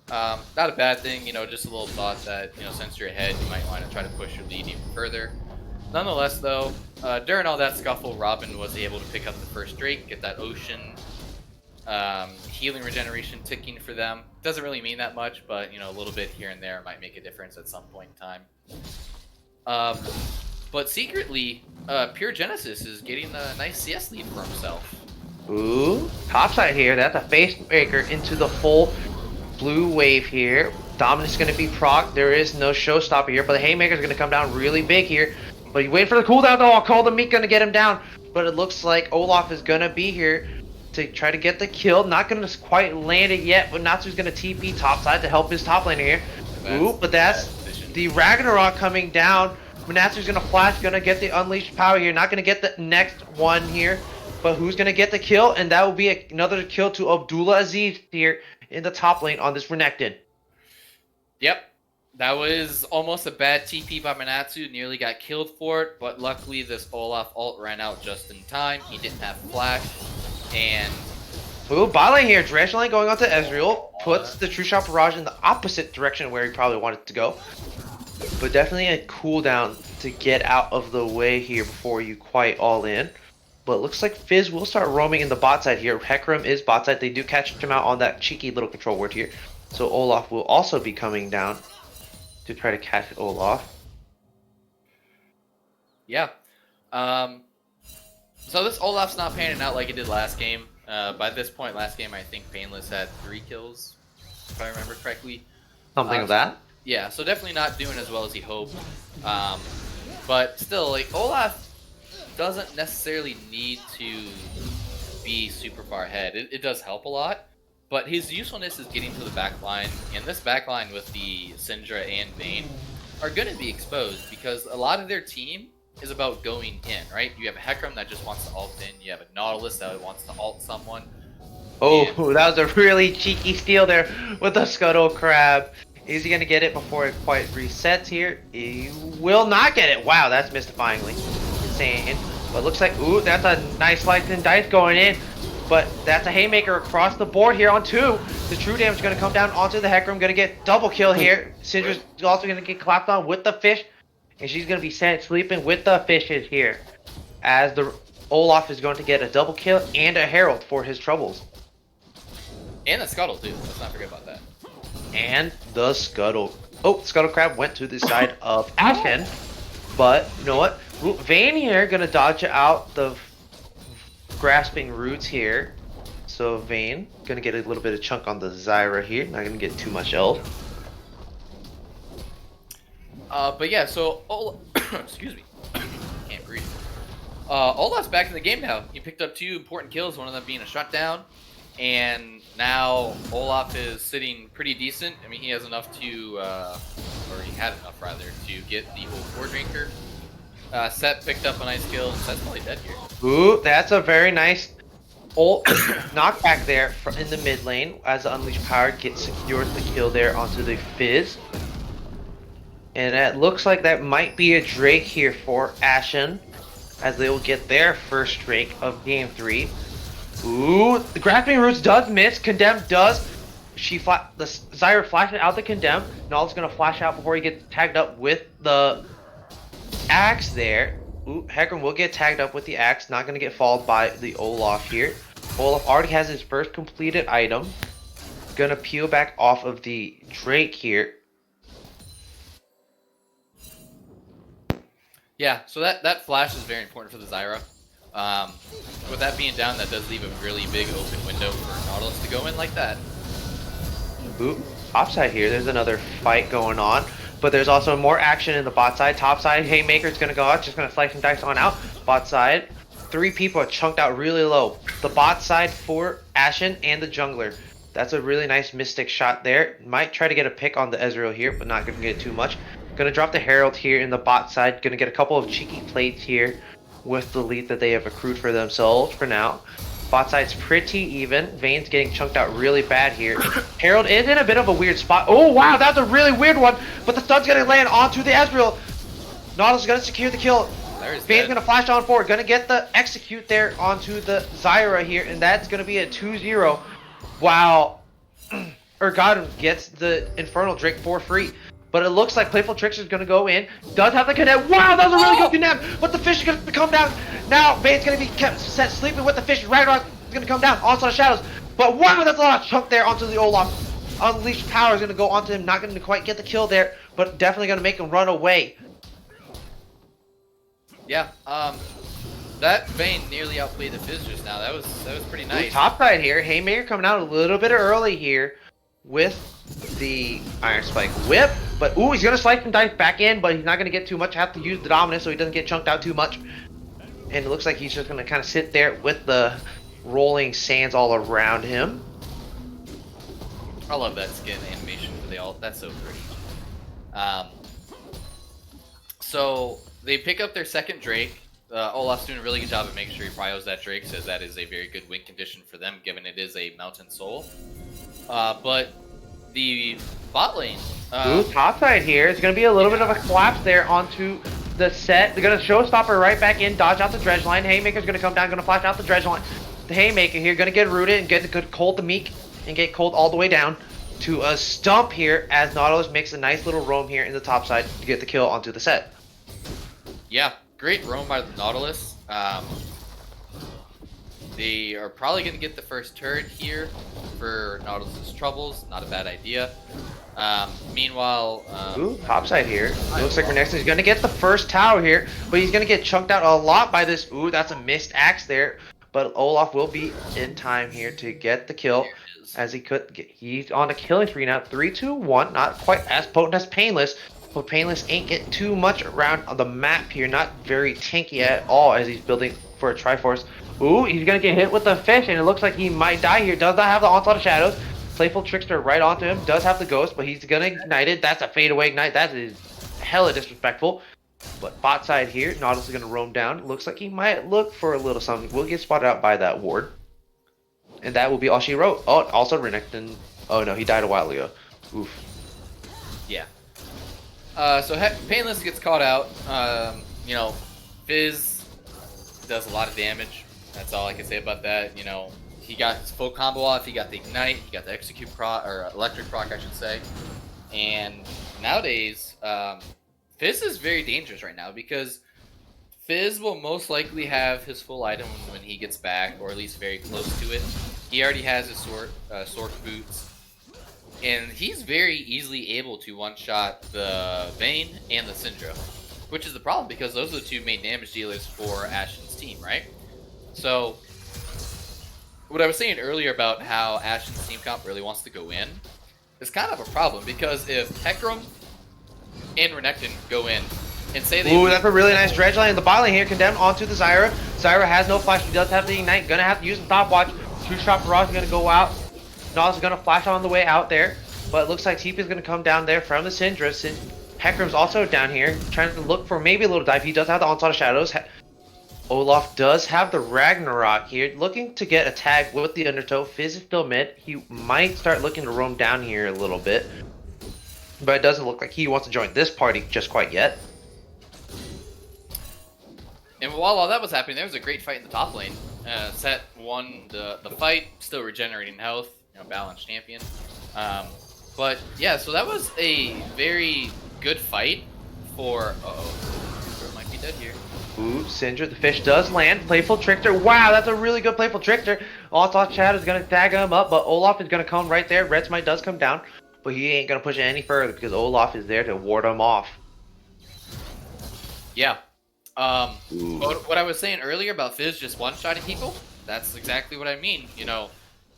Not a bad thing, just a little thought that since you're ahead, you might want to try to push your lead even further. Nonetheless, though, during all that scuffle, Robin was able to pick up the first Drake, get that Ocean. Healing regeneration ticking for them. Doesn't really mean that much, but a little bit here and there might make a difference at some point in time. But secretly, Pure Genesis is getting a nice CS lead for himself. ooh, topside here. That's a face breaker into the full blue wave here. Dominus is going to be proc. There is no showstopper here, but the Haymaker is going to come down really big here. But you wait for the cooldown though. I'll call the Meek going to get him down. But it looks like Olaf is going to be here to try to get the kill. Not going to quite land it yet, but Natsu's going to TP topside to help his top laner here. Ooh, but that's the Ragnarok coming down. Natsu's going to flash, going to get the unleashed power here. Not going to get the next one here. But who's going to get the kill? And that will be another kill to Abdullah Aziz here in the top lane on this Renekton. Yep. That was almost a bad TP by Manatsu. Nearly got killed for it. But luckily this Olaf ult ran out just in time. He didn't have flash. And... Ooh, bot lane here. Dredge lane going on to Ezreal. Puts the True Shot Barrage in the opposite direction where he probably wanted to go. But definitely a cooldown to get out of the way here before you quite all in. But it looks like Fizz will start roaming in the bot side here. Hecarim is bot side. They do catch him out on that cheeky little control ward here. So Olaf will also be coming down to try to catch Olaf. yeah. So this Olaf's not panning out like it did last game. By this point last game, I think Painless had 3 kills, if I remember correctly. Something of that. Yeah, so definitely not doing as well as he hoped. But still, like, Olaf doesn't necessarily need to be super far ahead. It does help a lot, but his usefulness is getting to the back line, and this back line with the Syndra and Vayne are going to be exposed because a lot of their team is about going in, right? You have a Hecarim that just wants to ult in, you have a Nautilus that wants to ult someone. Oh, that was a really cheeky steal there with the Scuttle Crab. Is he going to get it before it quite resets here? He will not get it. Wow, that's mystifyingly insane. But looks like, ooh, that's a nice slice and dice going in. But that's a haymaker across the board here on 2. The true damage is going to come down onto the Hecarim. Going to get double kill here. Syndra's also going to get clapped on with the fish. And she's going to be sent sleeping with the fishes here. As the Olaf is going to get a double kill and a herald for his troubles. And a Scuttle too, let's not forget about that. And the Scuttle. Oh, Scuttle Crab went to the side of Ashen. But, you know what? Vayne here going to dodge out the grasping roots here. So Vayne going to get a little bit of chunk on the Zyra here. Not going to get too much else. But yeah, so excuse me, can't breathe. Olaf's back in the game now. He picked up 2 important kills, one of them being a shutdown, and now Olaf is sitting pretty decent. I mean, he has enough to, or he had enough rather, to get the whole 4 drinker. Set picked up a nice kill. Set's probably dead here. Ooh, that's a very nice ult knockback there in the mid lane as the Unleashed Power gets secured the kill there onto the Fizz. And it looks like that might be a Drake here for Ashen, as they will get their first Drake of game 3. Ooh, the grasping roots does miss. Condemn does. The Zyra flashes out the Condemn. Null's gonna flash out before he gets tagged up with the axe there. Ooh, Hecarim will get tagged up with the axe. Not gonna get followed by the Olaf here. Olaf already has his first completed item. Gonna peel back off of the Drake here. Yeah, so that flash is very important for the Zyra. With that being down, that does leave a really big open window for Nautilus to go in like that. Ooh, top side here, there's another fight going on. But there's also more action in the bot side. Top side, Haymaker's gonna go out, just gonna slice and dice on out. Bot side, 3 people are chunked out really low. The bot side for Ashen and the jungler. That's a really nice Mystic shot there. Might try to get a pick on the Ezreal here, but not gonna get too much. Gonna drop the Herald here in the bot side. Gonna get a couple of cheeky plates here with the lead that they have accrued for themselves for now. Bot side's pretty even. Vayne's getting chunked out really bad here. Herald is in a bit of a weird spot. Oh wow, that's a really weird one. But the stun's gonna land onto the Ezreal. Nautilus is gonna secure the kill. Vayne's gonna flash on forward. Gonna get the execute there onto the Zyra here. And that's gonna be a 2-0. Wow. Urgottem gets the Infernal Drake for free. But it looks like Playful Trickster's gonna go in. Does have the connect. Wow, that was a really good connect. But the fish is gonna come down. Now Vayne's gonna be kept set sleeping with the fish. Ragnarok is gonna come down. Also the shadows. But wow, that's a lot of chunk there onto the Olaf. Unleashed Power is gonna go onto him. Not gonna quite get the kill there, but definitely gonna make him run away. Yeah, that Vayne nearly outplayed the Fizz just now. That was pretty nice. Ooh, top side here. Haymaker coming out a little bit early here with the Iron Spike Whip. But ooh, he's gonna slice and dice back in, but he's not gonna get too much. Have to use the Dominus so he doesn't get chunked out too much. And it looks like he's just gonna kind of sit there with the rolling sands all around him. I love that skin animation for the ult. That's so pretty. So they pick up their second Drake. Olaf's doing a really good job of making sure he prios that Drake, says that is a very good win condition for them, given it is a Mountain Soul. But the bot lane. Ooh, top side here. It's going to be a little bit of a collapse there onto the set. They're going to showstopper right back in, dodge out the dredge line. Haymaker's going to come down, going to flash out the dredge line. The Haymaker here going to get rooted and get the cold the Meek and get cold all the way down to a stump here as Nautilus makes a nice little roam here in the top side to get the kill onto the set. Yeah, great roam by the Nautilus. They are probably going to get the first turret here for Nautilus's troubles. Not a bad idea. Meanwhile, ooh, top side here. It looks like Renekton is going to get the first tower here, but he's going to get chunked out a lot by this. Ooh, that's a missed axe there. But Olaf will be in time here to get the kill. damages. as he could get. He's on a killing spree now. 3, 2, 1. Not quite as potent as Painless, but Painless ain't getting too much around on the map here. Not very tanky at all as he's building for a Triforce. Ooh, he's gonna get hit with the fish, and it looks like he might die here. Does not have the Onslaught of Shadows. Playful Trickster right onto him. Does have the Ghost, but he's gonna ignite it. That's a fadeaway ignite. That is hella disrespectful. But bot side here, Nautilus is gonna roam down. Looks like he might look for a little something. Will get spotted out by that ward. And that will be all she wrote. Oh, also Renekton. Oh no, he died a while ago. Oof. Yeah. So Painless gets caught out. You know, Fizz does a lot of damage. That's all I can say about that. You know, he got his full combo off. He got the Ignite. He got the Execute proc, or Electric proc, I should say. And nowadays, Fizz is very dangerous right now because Fizz will most likely have his full item when he gets back, or at least very close to it. He already has his sword boots. And he's very easily able to one-shot the Vayne and the Syndra, which is the problem because those are the two main damage dealers for Ashen's team, right? So, what I was saying earlier about how Ashen's team comp really wants to go in is kind of a problem because if Hecarim and Renekton go in and say they... Ooh, that's a really nice dredge line in the bot lane here. Condemned onto the Zyra. Zyra has no flash. He does have the Ignite. Gonna have to use the stopwatch. True Shot Barrage is gonna go out. Nautilus is gonna flash on the way out there. But it looks like TP is gonna come down there from the Syndra. Hecarim's also down here, trying to look for maybe a little dive. He does have the Onslaught of Shadows. Olaf does have the Ragnarok here, looking to get a tag with the Undertow. Fizz is still mid. He might start looking to roam down here a little bit. But it doesn't look like he wants to join this party just quite yet. And while all that was happening, there was a great fight in the top lane. Set won the fight, still regenerating health, you know, balanced champion. But yeah, so that was a very good fight for... Uh-oh, might be dead here. Ooh, Syndra, the fish does land. Playful Trickster. Wow, that's a really good Playful Trickster. Onslaught Shadow is going to tag him up, but Olaf is going to come right there. Red Smite does come down, but he ain't going to push it any further because Olaf is there to ward him off. Yeah. What I was saying earlier about Fizz just one-shotting people, that's exactly what I mean. You know,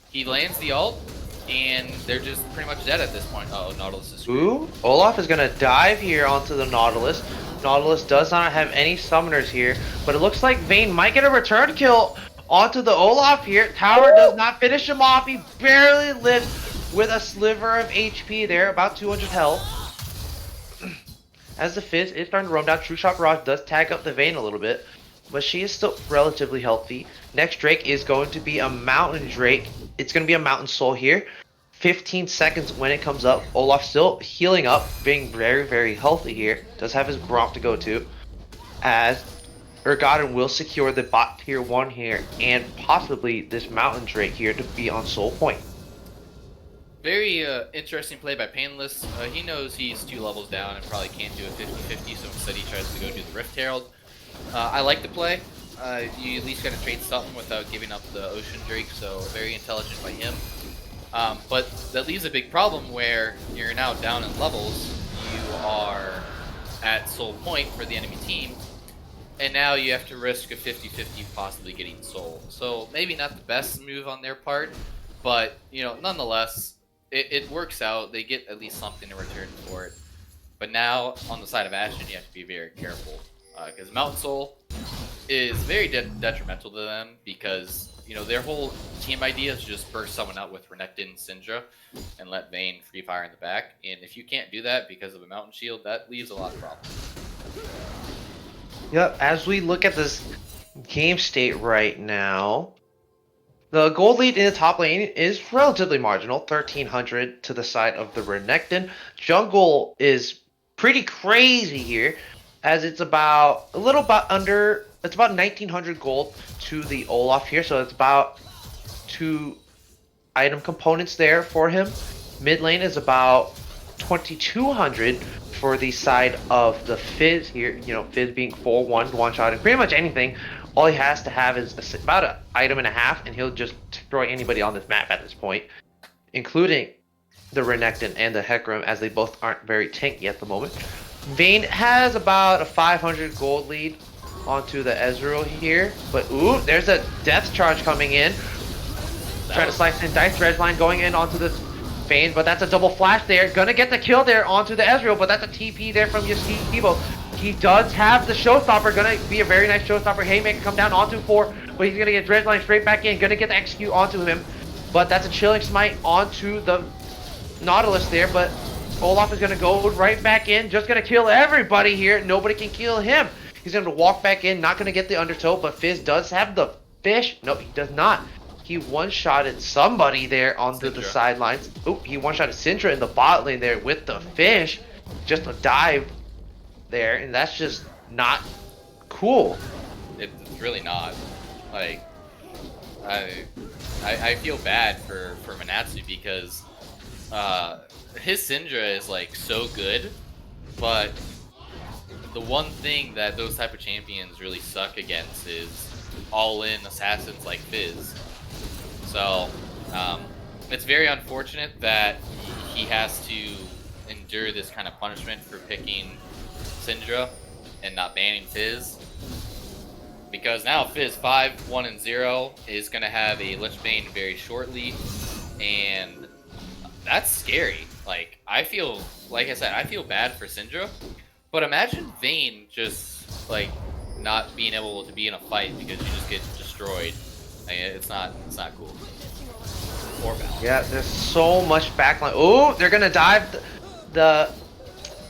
he lands the ult, and they're just pretty much dead at this point. Uh-oh, Nautilus is screwed. Ooh, Olaf is going to dive here onto the Nautilus. Nautilus does not have any summoners here, but it looks like Vayne might get a return kill onto the Olaf here. Tower does not finish him off. He barely lives with a sliver of HP there, about 200 health. As the Fizz is starting to roam down, True Shot Barrage does tag up the Vayne a little bit, but she is still relatively healthy. Next Drake is going to be a Mountain Drake. It's going to be a Mountain Soul here. 15 seconds when it comes up. Olaf still healing up, being very, very healthy here. Does have his Gromp to go to. As Urgottem will secure the bot tier 1 here, and possibly this Mountain Drake here to be on Soul Point. Very interesting play by Painless. He knows he's 2 levels down and probably can't do a 50-50, so instead he tries to go do the Rift Herald. I like the play. You at least gotta trade something without giving up the Ocean Drake, so very intelligent by him. But that leaves a big problem where you're now down in levels, you are at Soul Point for the enemy team, and now you have to risk a 50-50 possibly getting Soul. So maybe not the best move on their part, but you know, nonetheless, it works out. They get at least something in return for it. But now, on the side of Ashen, you have to be very careful, because Mountain Soul is very detrimental to them, because you know, their whole team idea is just burst someone out with Renekton and Syndra and let Vayne free fire in the back. And if you can't do that because of a Mountain Shield, that leaves a lot of problems. Yep, as we look at this game state right now, the gold lead in the top lane is relatively marginal, 1300 to the side of the Renekton. Jungle is pretty crazy here, as it's about a little bit under... It's about 1900 gold to the Olaf here, so it's about 2 item components there for him. Mid lane is about 2200 for the side of the Fizz here. You know, Fizz being 4-1, one-shot, and pretty much anything. All he has to have is about an item and a half, and he'll just destroy anybody on this map at this point, including the Renekton and the Hecarim, as they both aren't very tanky at the moment. Vayne has about a 500 gold lead onto the Ezreal here, but ooh, there's a death charge coming in. Trying to slice and dice. Dredgeline going in onto this Vayne, but that's a double flash there. Gonna get the kill there onto the Ezreal, but that's a TP there from Yasibo. He does have the showstopper. Gonna be a very nice showstopper. Haymaker come down onto 4, but he's gonna get Dredgeline straight back in. Gonna get the execute onto him, but that's a chilling smite onto the Nautilus there, but Olaf is gonna go right back in. Just gonna kill everybody here. Nobody can kill him. He's gonna walk back in, not gonna get the undertow, but Fizz does have the fish. No, he does not. He one-shotted somebody there onto the sidelines. Oh, he one-shotted Syndra in the bot lane there with the fish. Just a dive there, and that's just not cool. It's really not. Like, I feel bad for Manatsu because his Syndra is like so good, but the one thing that those type of champions really suck against is all-in assassins like Fizz. So it's very unfortunate that he has to endure this kind of punishment for picking Syndra and not banning Fizz. Because now Fizz 5-1-0 is going to have a Lichbane very shortly, and that's scary. Like, like I said, I feel bad for Syndra, but imagine Vayne just like not being able to be in a fight because you just get destroyed. Like, it's not cool. Or balanced. Yeah, there's so much backline. Oh, they're gonna dive the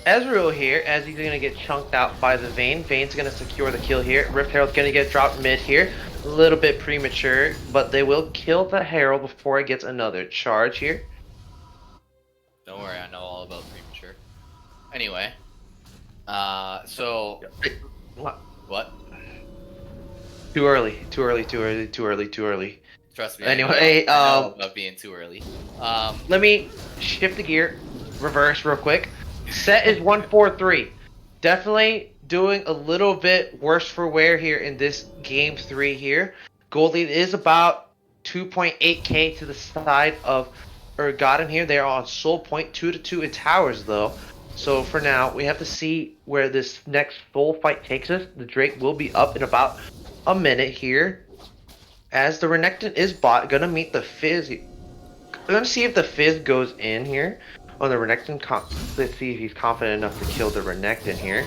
Ezreal here as he's gonna get chunked out by the Vayne. Vayne's gonna secure the kill here. Rift Herald's gonna get dropped mid here. A little bit premature, but they will kill the Herald before it gets another charge here. Don't worry, I know all about premature. Anyway, so what? Too early. Trust me. Anyway, I know about being too early. Let me shift the gear, reverse real quick. Set is 1-4-3. Definitely doing a little bit worse for wear here in this game 3 here. Gold lead is about 2.8k to the side of Urgottem here. They're on soul point 2-2 in towers though. So for now, we have to see where this next soul fight takes us. The Drake will be up in about a minute here. As the Renekton is bot, gonna meet the Fizz. Let's see if the Fizz goes in here on the Renekton. Let's see if he's confident enough to kill the Renekton here.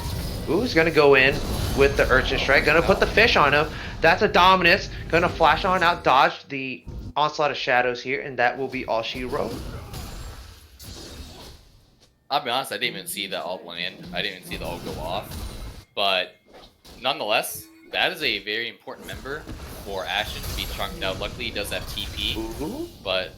Ooh, he's gonna go in with the Urchin Strike. Gonna put the fish on him. That's a dominance. Gonna flash on out, dodge the Onslaught of Shadows here, and that will be all she wrote. I'll be honest, I didn't even see the ult land. I didn't even see the ult go off. But nonetheless, that is a very important member for Ashen to be chunked out. Luckily, he does have TP. Ooh. But,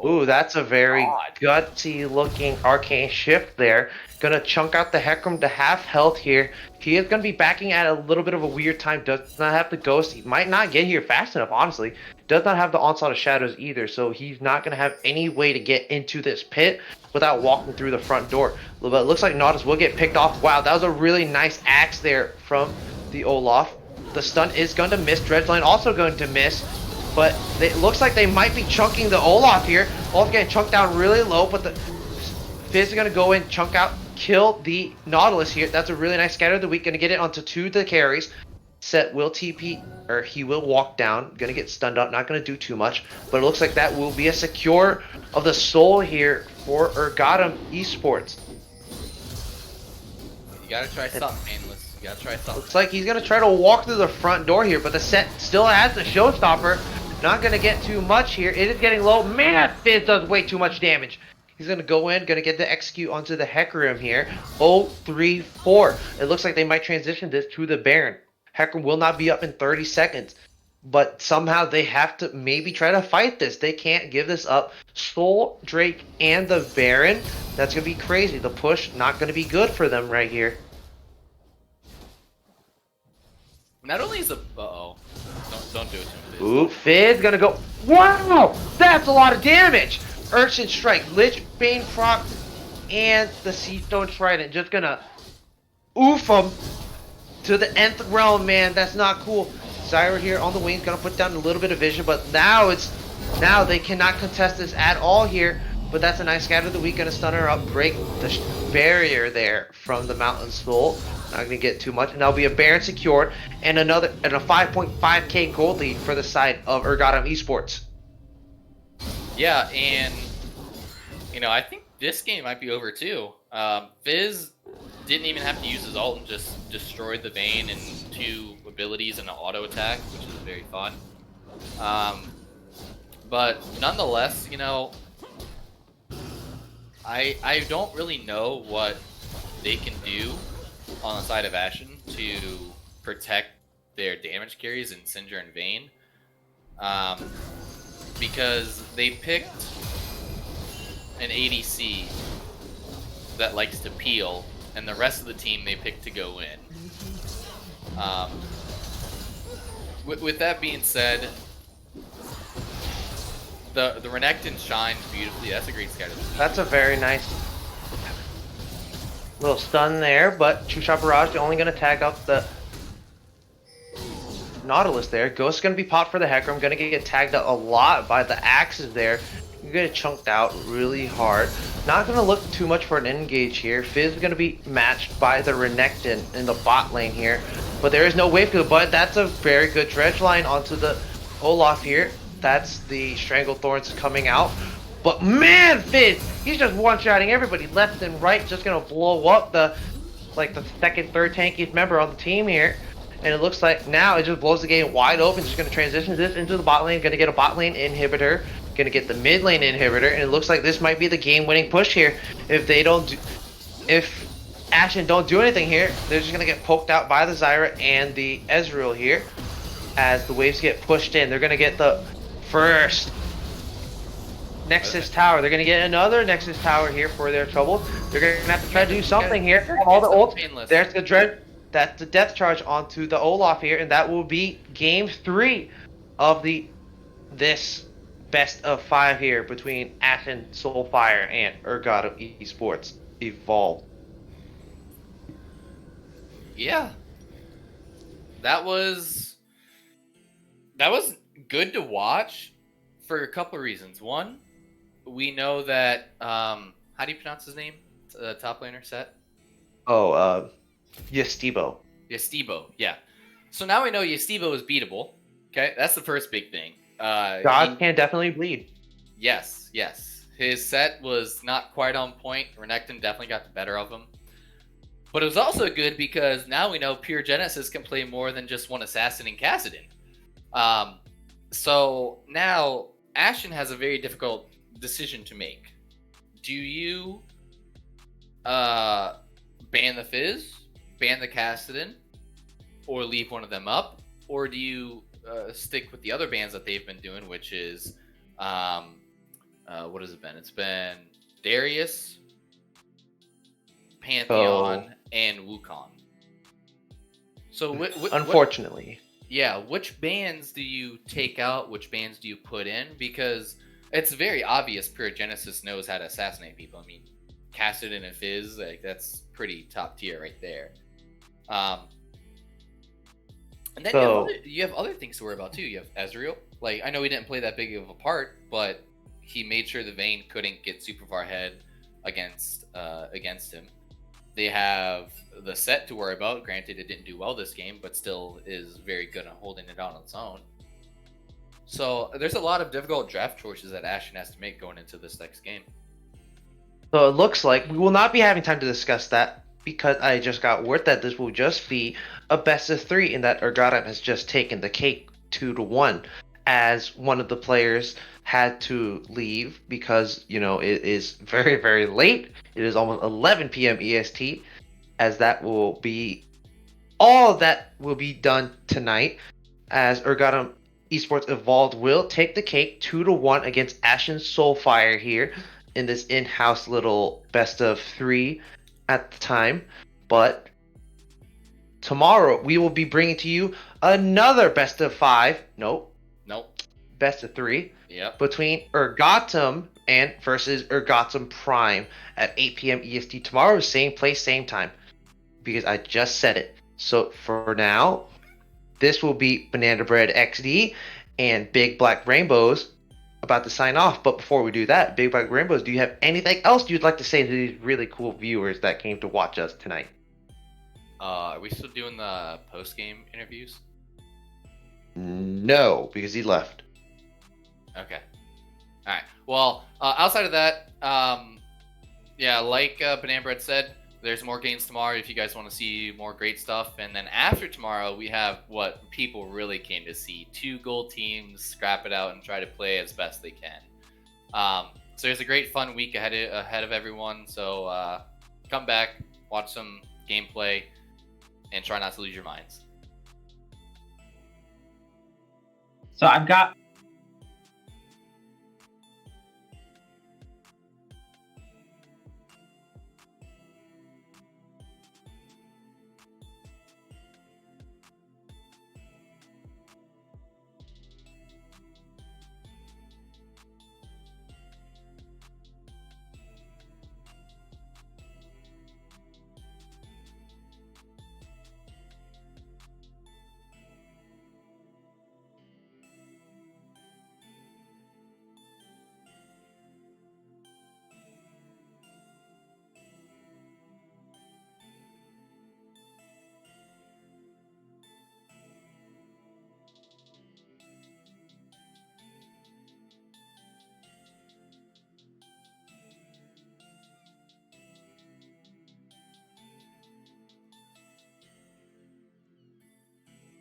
ooh, that's a very gutsy looking arcane shift there. Gonna chunk out the Hecarim to half health here. He is gonna be backing at a little bit of a weird time. Does not have the ghost. He might not get here fast enough, honestly. Does not have the Onslaught of Shadows either, so he's not gonna have any way to get into this pit without walking through the front door. But it looks like Nautilus will get picked off. Wow, that was a really nice axe there from the Olaf. The stun is going to miss. Dredgeline also going to miss. But it looks like they might be chunking the Olaf here. Olaf getting chunked down really low, but the Fizz is going to go in, chunk out, kill the Nautilus here. That's a really nice scatter of the week. Going to get it onto 2 of the carries. Set will TP, or he will walk down. Going to get stunned up, not going to do too much. But it looks like that will be a secure of the soul here for Urgottem Esports. you gotta try something, Painless. You gotta try something. Looks like he's gonna try to walk through the front door here, but the set still has the showstopper. Not gonna get too much here. It is getting low. Man, Fizz does way too much damage. He's gonna go in, gonna get the execute onto the Hecarim here. 0-3-4. It looks like they might transition this to the Baron. Hecarim will not be up in 30 seconds. But somehow they have to maybe try to fight this. They can't give this up. Soul, Drake, and the Baron. That's going to be crazy. The push, not going to be good for them right here. Not only is the... Uh-oh. Don't do it to him. Ooh, Fizz going to go... Wow! That's a lot of damage! Urchin Strike, Lich, Bane Proc, and the Seastone Trident. Just going to oof them to the nth realm, man. That's not cool. Zyra here on the wings, gonna put down a little bit of vision, but now they cannot contest this at all here. But that's a nice scatter of the week, gonna stun her up, break the barrier there from the Mountain Soul. Not gonna get too much, and that'll be a Baron secured, and a 5.5k gold lead for the side of Urgottem Esports. Yeah, and I think this game might be over too. Fizz didn't even have to use his ult and just destroyed the Vayne and 2 abilities and an auto attack, which is very fun. But nonetheless, I don't really know what they can do on the side of Ashen to protect their damage carries in Cinder and Vayne. Because they picked an ADC that likes to peel, and the rest of the team they picked to go in. With that being said, the Renekton shines beautifully. That's a great scatter. That's a very nice little stun there, but two-shot barrage only going to tag up the Nautilus there. Ghost's going to be popped for the Hecarim. Going to get tagged up a lot by the axes there. You're going to get chunked out really hard. Not going to look too much for an engage here. Fizz is going to be matched by the Renekton in the bot lane here. But there is no wave kill, but that's a very good dredge line onto the Olaf here. That's the Strangle Thorns coming out. But man, Fizz, he's just one-shotting everybody left and right. Just going to blow up the second, third tankiest member on the team here. And it looks like now it just blows the game wide open. Just going to transition this into the bot lane. Going to get a bot lane inhibitor. Going to get the mid lane inhibitor. And it looks like this might be the game-winning push here. If Ashen don't do anything here, they're just going to get poked out by the Zyra and the Ezreal here. As the waves get pushed in. They're going to get the first Nexus Tower. They're going to get another Nexus Tower here for their troubles. They're going to have to try to do something here. All the ult. There's the dread. That's the death charge onto the Olaf here, and that will be game 3 of this best of 5 here between Ashen, Soulfire, and Urgottem Esports Evolved. Yeah, that was good to watch for a couple of reasons. One, we know that how do you pronounce his name? Top laner set. Yestibo. Yestibo, yeah. So now we know Yestibo is beatable. Okay, that's the first big thing. God can definitely bleed. Yes. His set was not quite on point. Renekton definitely got the better of him. But it was also good because now we know Pure Genesis can play more than just one assassin in Kassadin. So now Ashen has a very difficult decision to make. Do you ban the Fizz, ban the Kassadin, or leave one of them up? Or do you stick with the other bans that they've been doing, which is, what has it been? It's been Darius, Pantheon, and Wukong. So unfortunately. Which bans do you take out? Which bans do you put in? Because it's very obvious Pure Genesis knows how to assassinate people. I mean, Kassadin and Fizz, that's pretty top tier right there. And then you have other things to worry about too. You have Ezreal. I know he didn't play that big of a part, but he made sure the Vayne couldn't get super far ahead against him. They have the set to worry about. Granted, it didn't do well this game, but still is very good at holding it on its own. So there's a lot of difficult draft choices that Ashen has to make going into this next game. So it looks like we will not be having time to discuss that because I just got word that this will just be a best of 3 in that Urgottem has just taken the cake 2-1 as one of the players had to leave because, it is very, very late. It is almost 11 p.m. EST as that will be all that will be done tonight as Urgottem Esports Evolved will take the cake 2-1 against Ashen Soulfire here in this in-house little best of 3 at the time. But tomorrow we will be bringing to you another best of 5. Nope. Best of 3. Yep. Between Urgottem and versus Urgottem Prime at 8 p.m. EST tomorrow, same place, same time. Because I just said it. So for now, this will be Banana Bread XD and Bigblackrainbows about to sign off. But before we do that, Bigblackrainbows, do you have anything else you'd like to say to these really cool viewers that came to watch us tonight? Are we still doing the post-game interviews? No, because he left. Okay. All right. Well, outside of that, yeah, like Banana Bread said, there's more games tomorrow if you guys want to see more great stuff. And then after tomorrow, we have what people really came to see: 2 gold teams scrap it out and try to play as best they can. So there's a great fun week ahead of everyone. So come back, watch some gameplay, and try not to lose your minds. So I've got.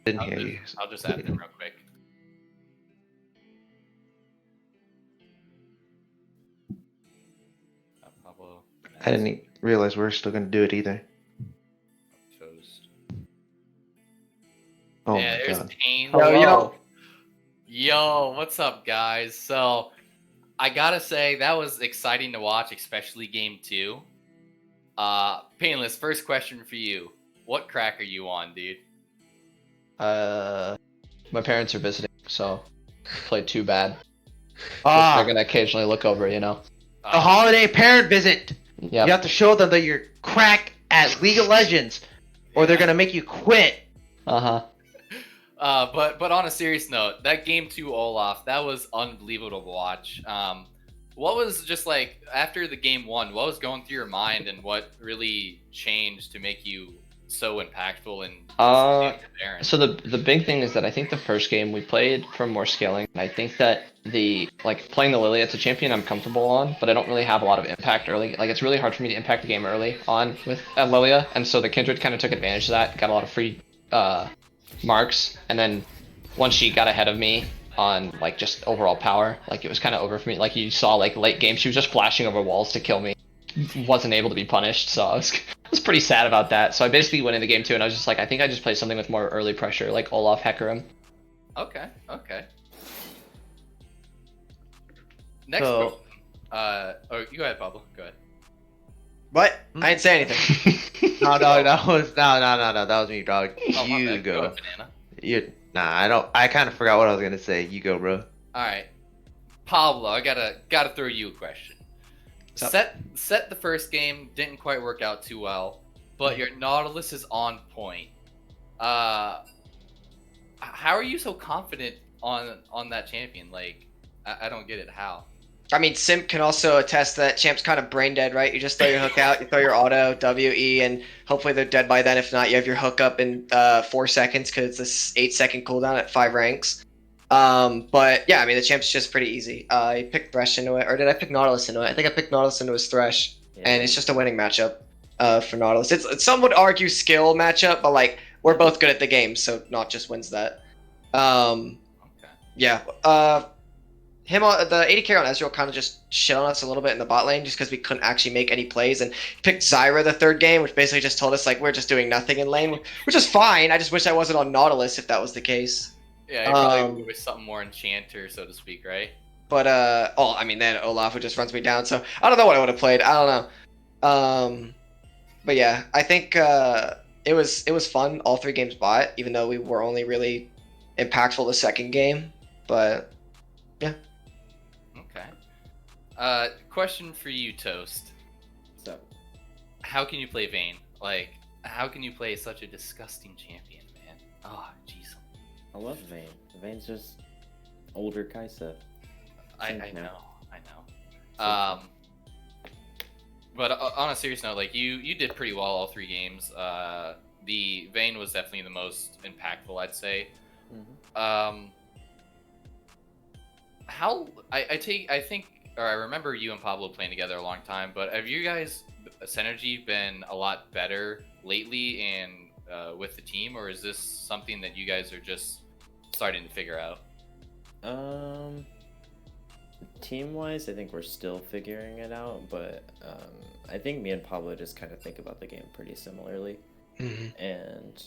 Didn't hear you. I'll just add them real quick. Pablo, I didn't realize we were still gonna do it either. Toast. Oh Yeah, my there's god. Pain. Yo, what's up, guys? So, I gotta say, that was exciting to watch, especially game 2. Painless, first question for you. What crack are you on, dude? My parents are visiting, so played too bad. They're Ah, gonna occasionally look over, you know. a holiday parent visit. Yep. You have to show them that you're crack at League of Legends, or they're gonna make you quit. Uh-huh. But on a serious note, that game 2 Olaf, that was unbelievable to watch. What was just like after the game 1? What was going through your mind, and what really changed to make you so impactful and So the big thing is that I think the first game we played for more scaling. I think that playing the Lily as a champion I'm comfortable on, but I don't really have a lot of impact early. Like it's really hard for me to impact the game early on with Lilia, and so the Kindred kind of took advantage of that, got a lot of free marks, and then once she got ahead of me on like just overall power, like it was kind of over for me. Like you saw like late game, she was just flashing over walls to kill me. Wasn't able to be punished, so I was pretty sad about that. So I basically went into game 2 and I was just like, I think I just play something with more early pressure, like Olaf Hecarim. Okay. Next So- question. Oh, you go ahead, Pablo. Go ahead. What? I didn't say anything. No, that was me, dog. Oh, my You bad. go. ahead, Banana. I don't. I kind of forgot what I was gonna say. You go, bro. All right, Pablo. I gotta throw you a question. What's up? Set the first game didn't quite work out too well, but your Nautilus is on point. How are you so confident on that champion? Like, I don't get it. How? I mean, Simp can also attest that Champ's kind of brain dead, right? You just throw your hook out, you throw your auto, WE, and hopefully they're dead by then. If not, you have your hook up in 4 seconds because it's this 8-second cooldown at 5 ranks. But yeah, I mean, the Champ's just pretty easy. I picked Thresh into it, or did I pick Nautilus into it? I think I picked Nautilus into his Thresh, and it's just a winning matchup for Nautilus. It's some would argue skill matchup, but like we're both good at the game, so not just wins that. Okay. Yeah. Him on the 80 carry on Ezreal kind of just shit on us a little bit in the bot lane just because we couldn't actually make any plays, and he picked Zyra the 3rd game, which basically just told us like we're just doing nothing in lane, which is fine. I just wish I wasn't on Nautilus if that was the case. Yeah, you probably with something more enchanter, so to speak, right? But I mean then Olaf just runs me down, so I don't know what I would have played. I don't know. But yeah, I think it was fun all 3 games bot, even though we were only really impactful the 2nd game. But yeah. Okay. Question for you, Toast. So, How can you play Vayne? Like, how can you play such a disgusting champion, man? Oh, jeez. I love Vayne. Vayne's just older Kaisa. I Same know. now. But on a serious note, like you did pretty well all 3 games. The Vayne was definitely the most impactful, I'd say. Mhm. How I think or I remember you and Pablo playing together a long time, but have you guys synergy been a lot better lately and with the team, or is this something that you guys are just starting to figure out? Team-wise, I think we're still figuring it out, but I think me and Pablo just kind of think about the game pretty similarly. And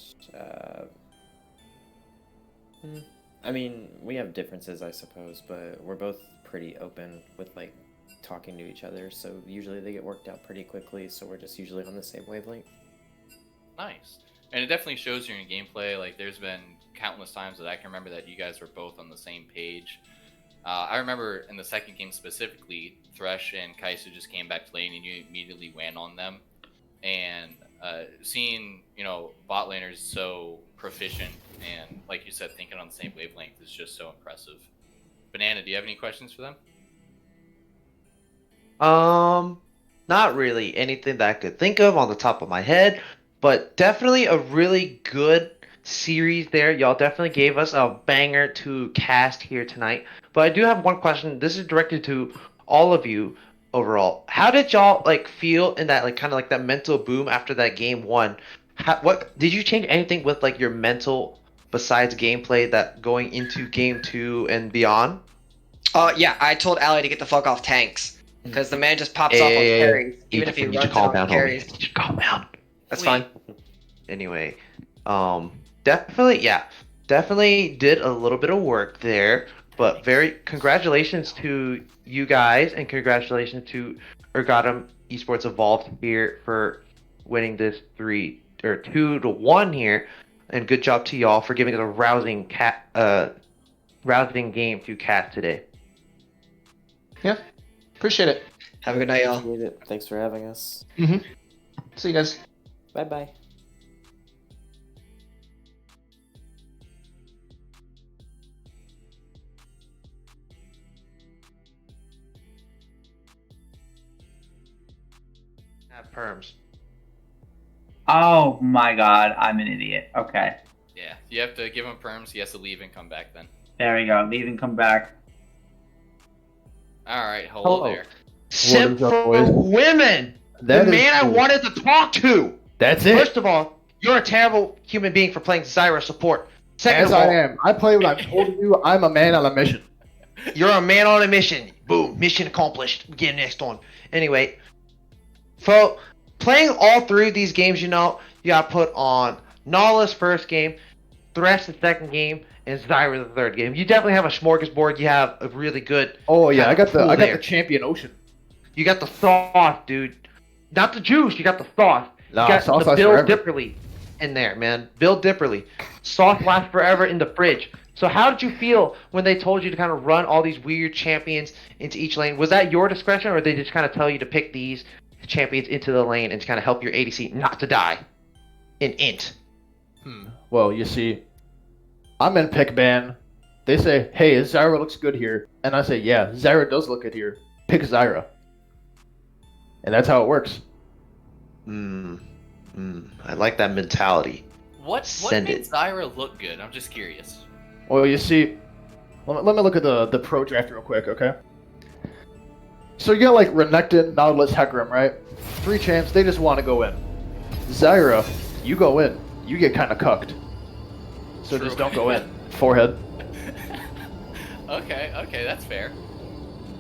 I mean, we have differences, I suppose, but we're both pretty open with like talking to each other, so usually they get worked out pretty quickly, so we're just usually on the same wavelength. Nice. And it definitely shows you in gameplay. Like, there's been countless times that I can remember that you guys were both on the same page. I remember in the second game specifically, Thresh and Kaisu just came back to lane and you immediately went on them. And seeing, you know, bot laners so proficient and, like you said, thinking on the same wavelength is just so impressive. Banana, do you have any questions for them? Not really anything that I could think of on the top of my head, but definitely a really good series there. Y'all definitely gave us a banger to cast here tonight. But I do have one question. This is directed to all of you overall. How did y'all like feel in that like kind of like that mental boom after that game one? What did you change anything with like your mental besides gameplay that going into game two and beyond? Yeah, I told Ali to get the fuck off tanks because the man just pops off on carries, even if he runs on carries. You should calm down. That's fine. Anyway, definitely did a little bit of work there, but very congratulations to you guys and congratulations to Urgottem Esports Evolved here for winning this 2-1 here, and good job to y'all for giving us a rousing game to cast today. Yeah, appreciate it. Have a good night, y'all. Appreciate it. Thanks for having us. See you guys. Bye-bye. Have perms. Oh my god, I'm an idiot. Okay. Yeah, you have to give him perms. He has to leave and come back then. There we go. Leave and come back. All right, hold there. Simp for women. The man I wanted to talk to. That's it. First of all, you're a terrible human being for playing Zyra support. Second As of all, I am. I play what I've told you. I'm a man on a mission. You're a man on a mission. Boom. Mission accomplished. We get next one. Anyway, for playing all three of these games, you know, you got put on Nautilus first game, Thresh the second game, and Zyra the third game. You definitely have a smorgasbord. You have a really good. Oh yeah, I got pool the there. champion ocean. You got the sauce, dude. Not the juice. You got the sauce. Nah, you got sauce the lasts Bill forever. Dipperly in there, man. Bill Dipperly. Sauce lasts forever in the fridge. So how did you feel when they told you to kind of run all these weird champions into each lane? Was that your discretion, or did they just kind of tell you to pick these champions into the lane and to kind of help your ADC not to die in int? Well, you see, I'm in pick ban. They say, hey, Zyra looks good here. And I say, yeah, Zyra does look good here. Pick Zyra. And that's how it works. I like that mentality. What Send made it. Zyra look good? I'm just curious. Well, you see, let me look at the pro draft real quick, okay? So you got like Renekton, Nautilus, Hecarim, right? 3 champs, they just want to go in. Zyra, you go in, you get kind of cucked. So True. just don't go in. Forehead. Okay, that's fair.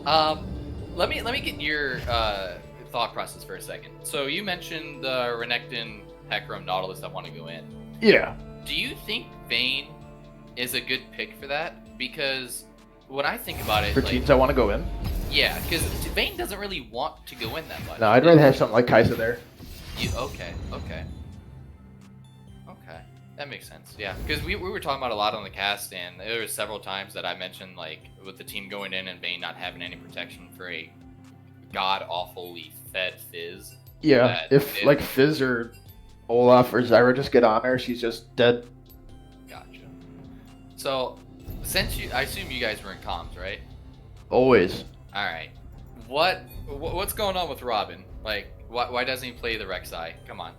Let me get your thought process for a second. So you mentioned Renekton, Hecarim, Nautilus that want to go in. Yeah. Do you think Vayne is a good pick for that? Because when I think about it, For like, teams that want to go in. yeah, because Vayne doesn't really want to go in that much. No, I'd rather have something like Kai'Sa there. Okay. That makes sense. Yeah, because we were talking about a lot on the cast, and there were several times that I mentioned, like, with the team going in and Vayne not having any protection for a god-awfully fed Fizz. Yeah, that if it- like Fizz or Olaf or Zyra just get on her, she's just dead. Gotcha. So, since I assume you guys were in comms, right? Always. All right. What's going on with Robin? Like, why doesn't he play the Rek'Sai? Come on.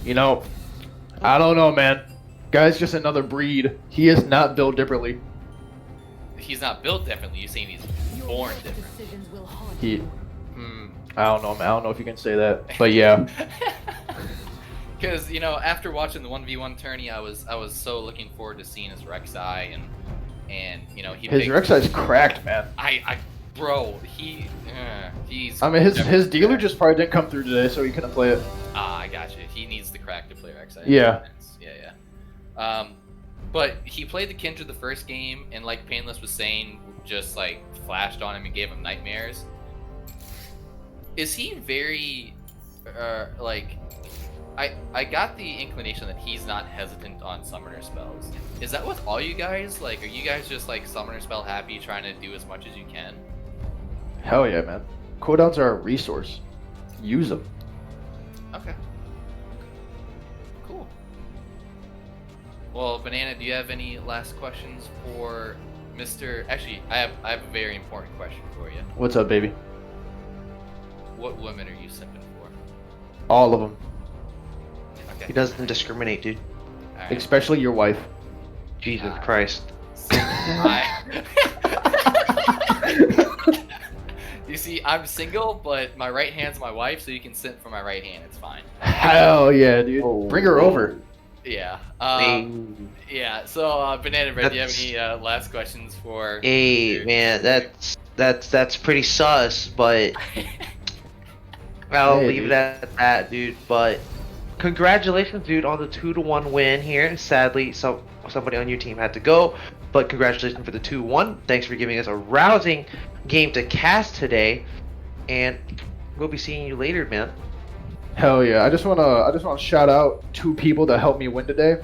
You know, I don't know, man. Guy's just another breed. He is not built differently. He's not built differently. You're saying he's born different. He, I don't know, man. I don't know if you can say that, but yeah. Because after watching the 1v1 tourney, I was so looking forward to seeing his Rek'Sai and his Rek'Sai's cracked, man. He's. I mean, his dealer just probably didn't come through today, so he couldn't play it. I gotcha. He needs the crack to play Rek'Sai. Yeah. Yeah. But he played the Kindred the first game, and like Painless was saying, just like flashed on him and gave him nightmares. Is he very, I got the inclination that he's not hesitant on summoner spells. Is that with all you guys? Like, are you guys just like summoner spell happy, trying to do as much as you can? Hell yeah, man. Cooldowns are a resource. Use them. Okay. Cool. Well, Banana, do you have any last questions for Mr. Actually, I have a very important question for you. What's up, baby? What women are you simping for? All of them. Okay. He doesn't discriminate, dude. Right. Especially your wife. Jesus Christ. You see, I'm single, but my right hand's my wife, so you can simp for my right hand. It's fine. Hell yeah, dude. Bring her over. Yeah. Yeah. So, Banana Bread, do you have any last questions for? Hey, man, that's pretty sus, but I'll leave it at that, dude. But congratulations, dude, on the 2-1 win here. Sadly, somebody on your team had to go, but congratulations for the 2-1. Thanks for giving us a rousing game to cast today, and we'll be seeing you later, man. Hell yeah! I just wanna shout out 2 people that helped me win today.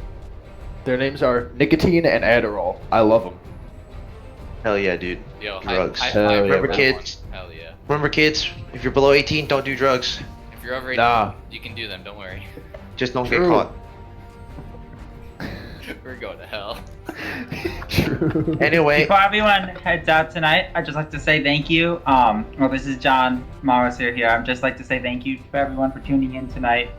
Their names are Nicotine and Adderall. I love them. Hell yeah, dude. Yo, drugs. Remember, kids. Hell yeah. Remember, kids. If you're below 18, don't do drugs. If you're over 18, you can do them. Don't worry. Just don't get caught. We're going to hell. True. Anyway, before everyone heads out tonight, I'd just like to say thank you. Well, this is John Morris here. I'd just like to say thank you for everyone for tuning in tonight.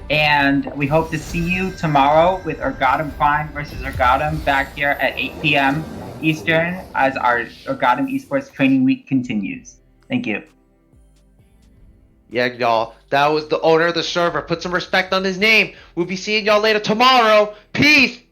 And we hope to see you tomorrow with Urgottem Prime versus Urgottem back here at 8 p.m. Eastern as our Urgottem Esports training week continues. Thank you. Yeah, y'all. That was the owner of the server. Put some respect on his name. We'll be seeing y'all later tomorrow. Peace.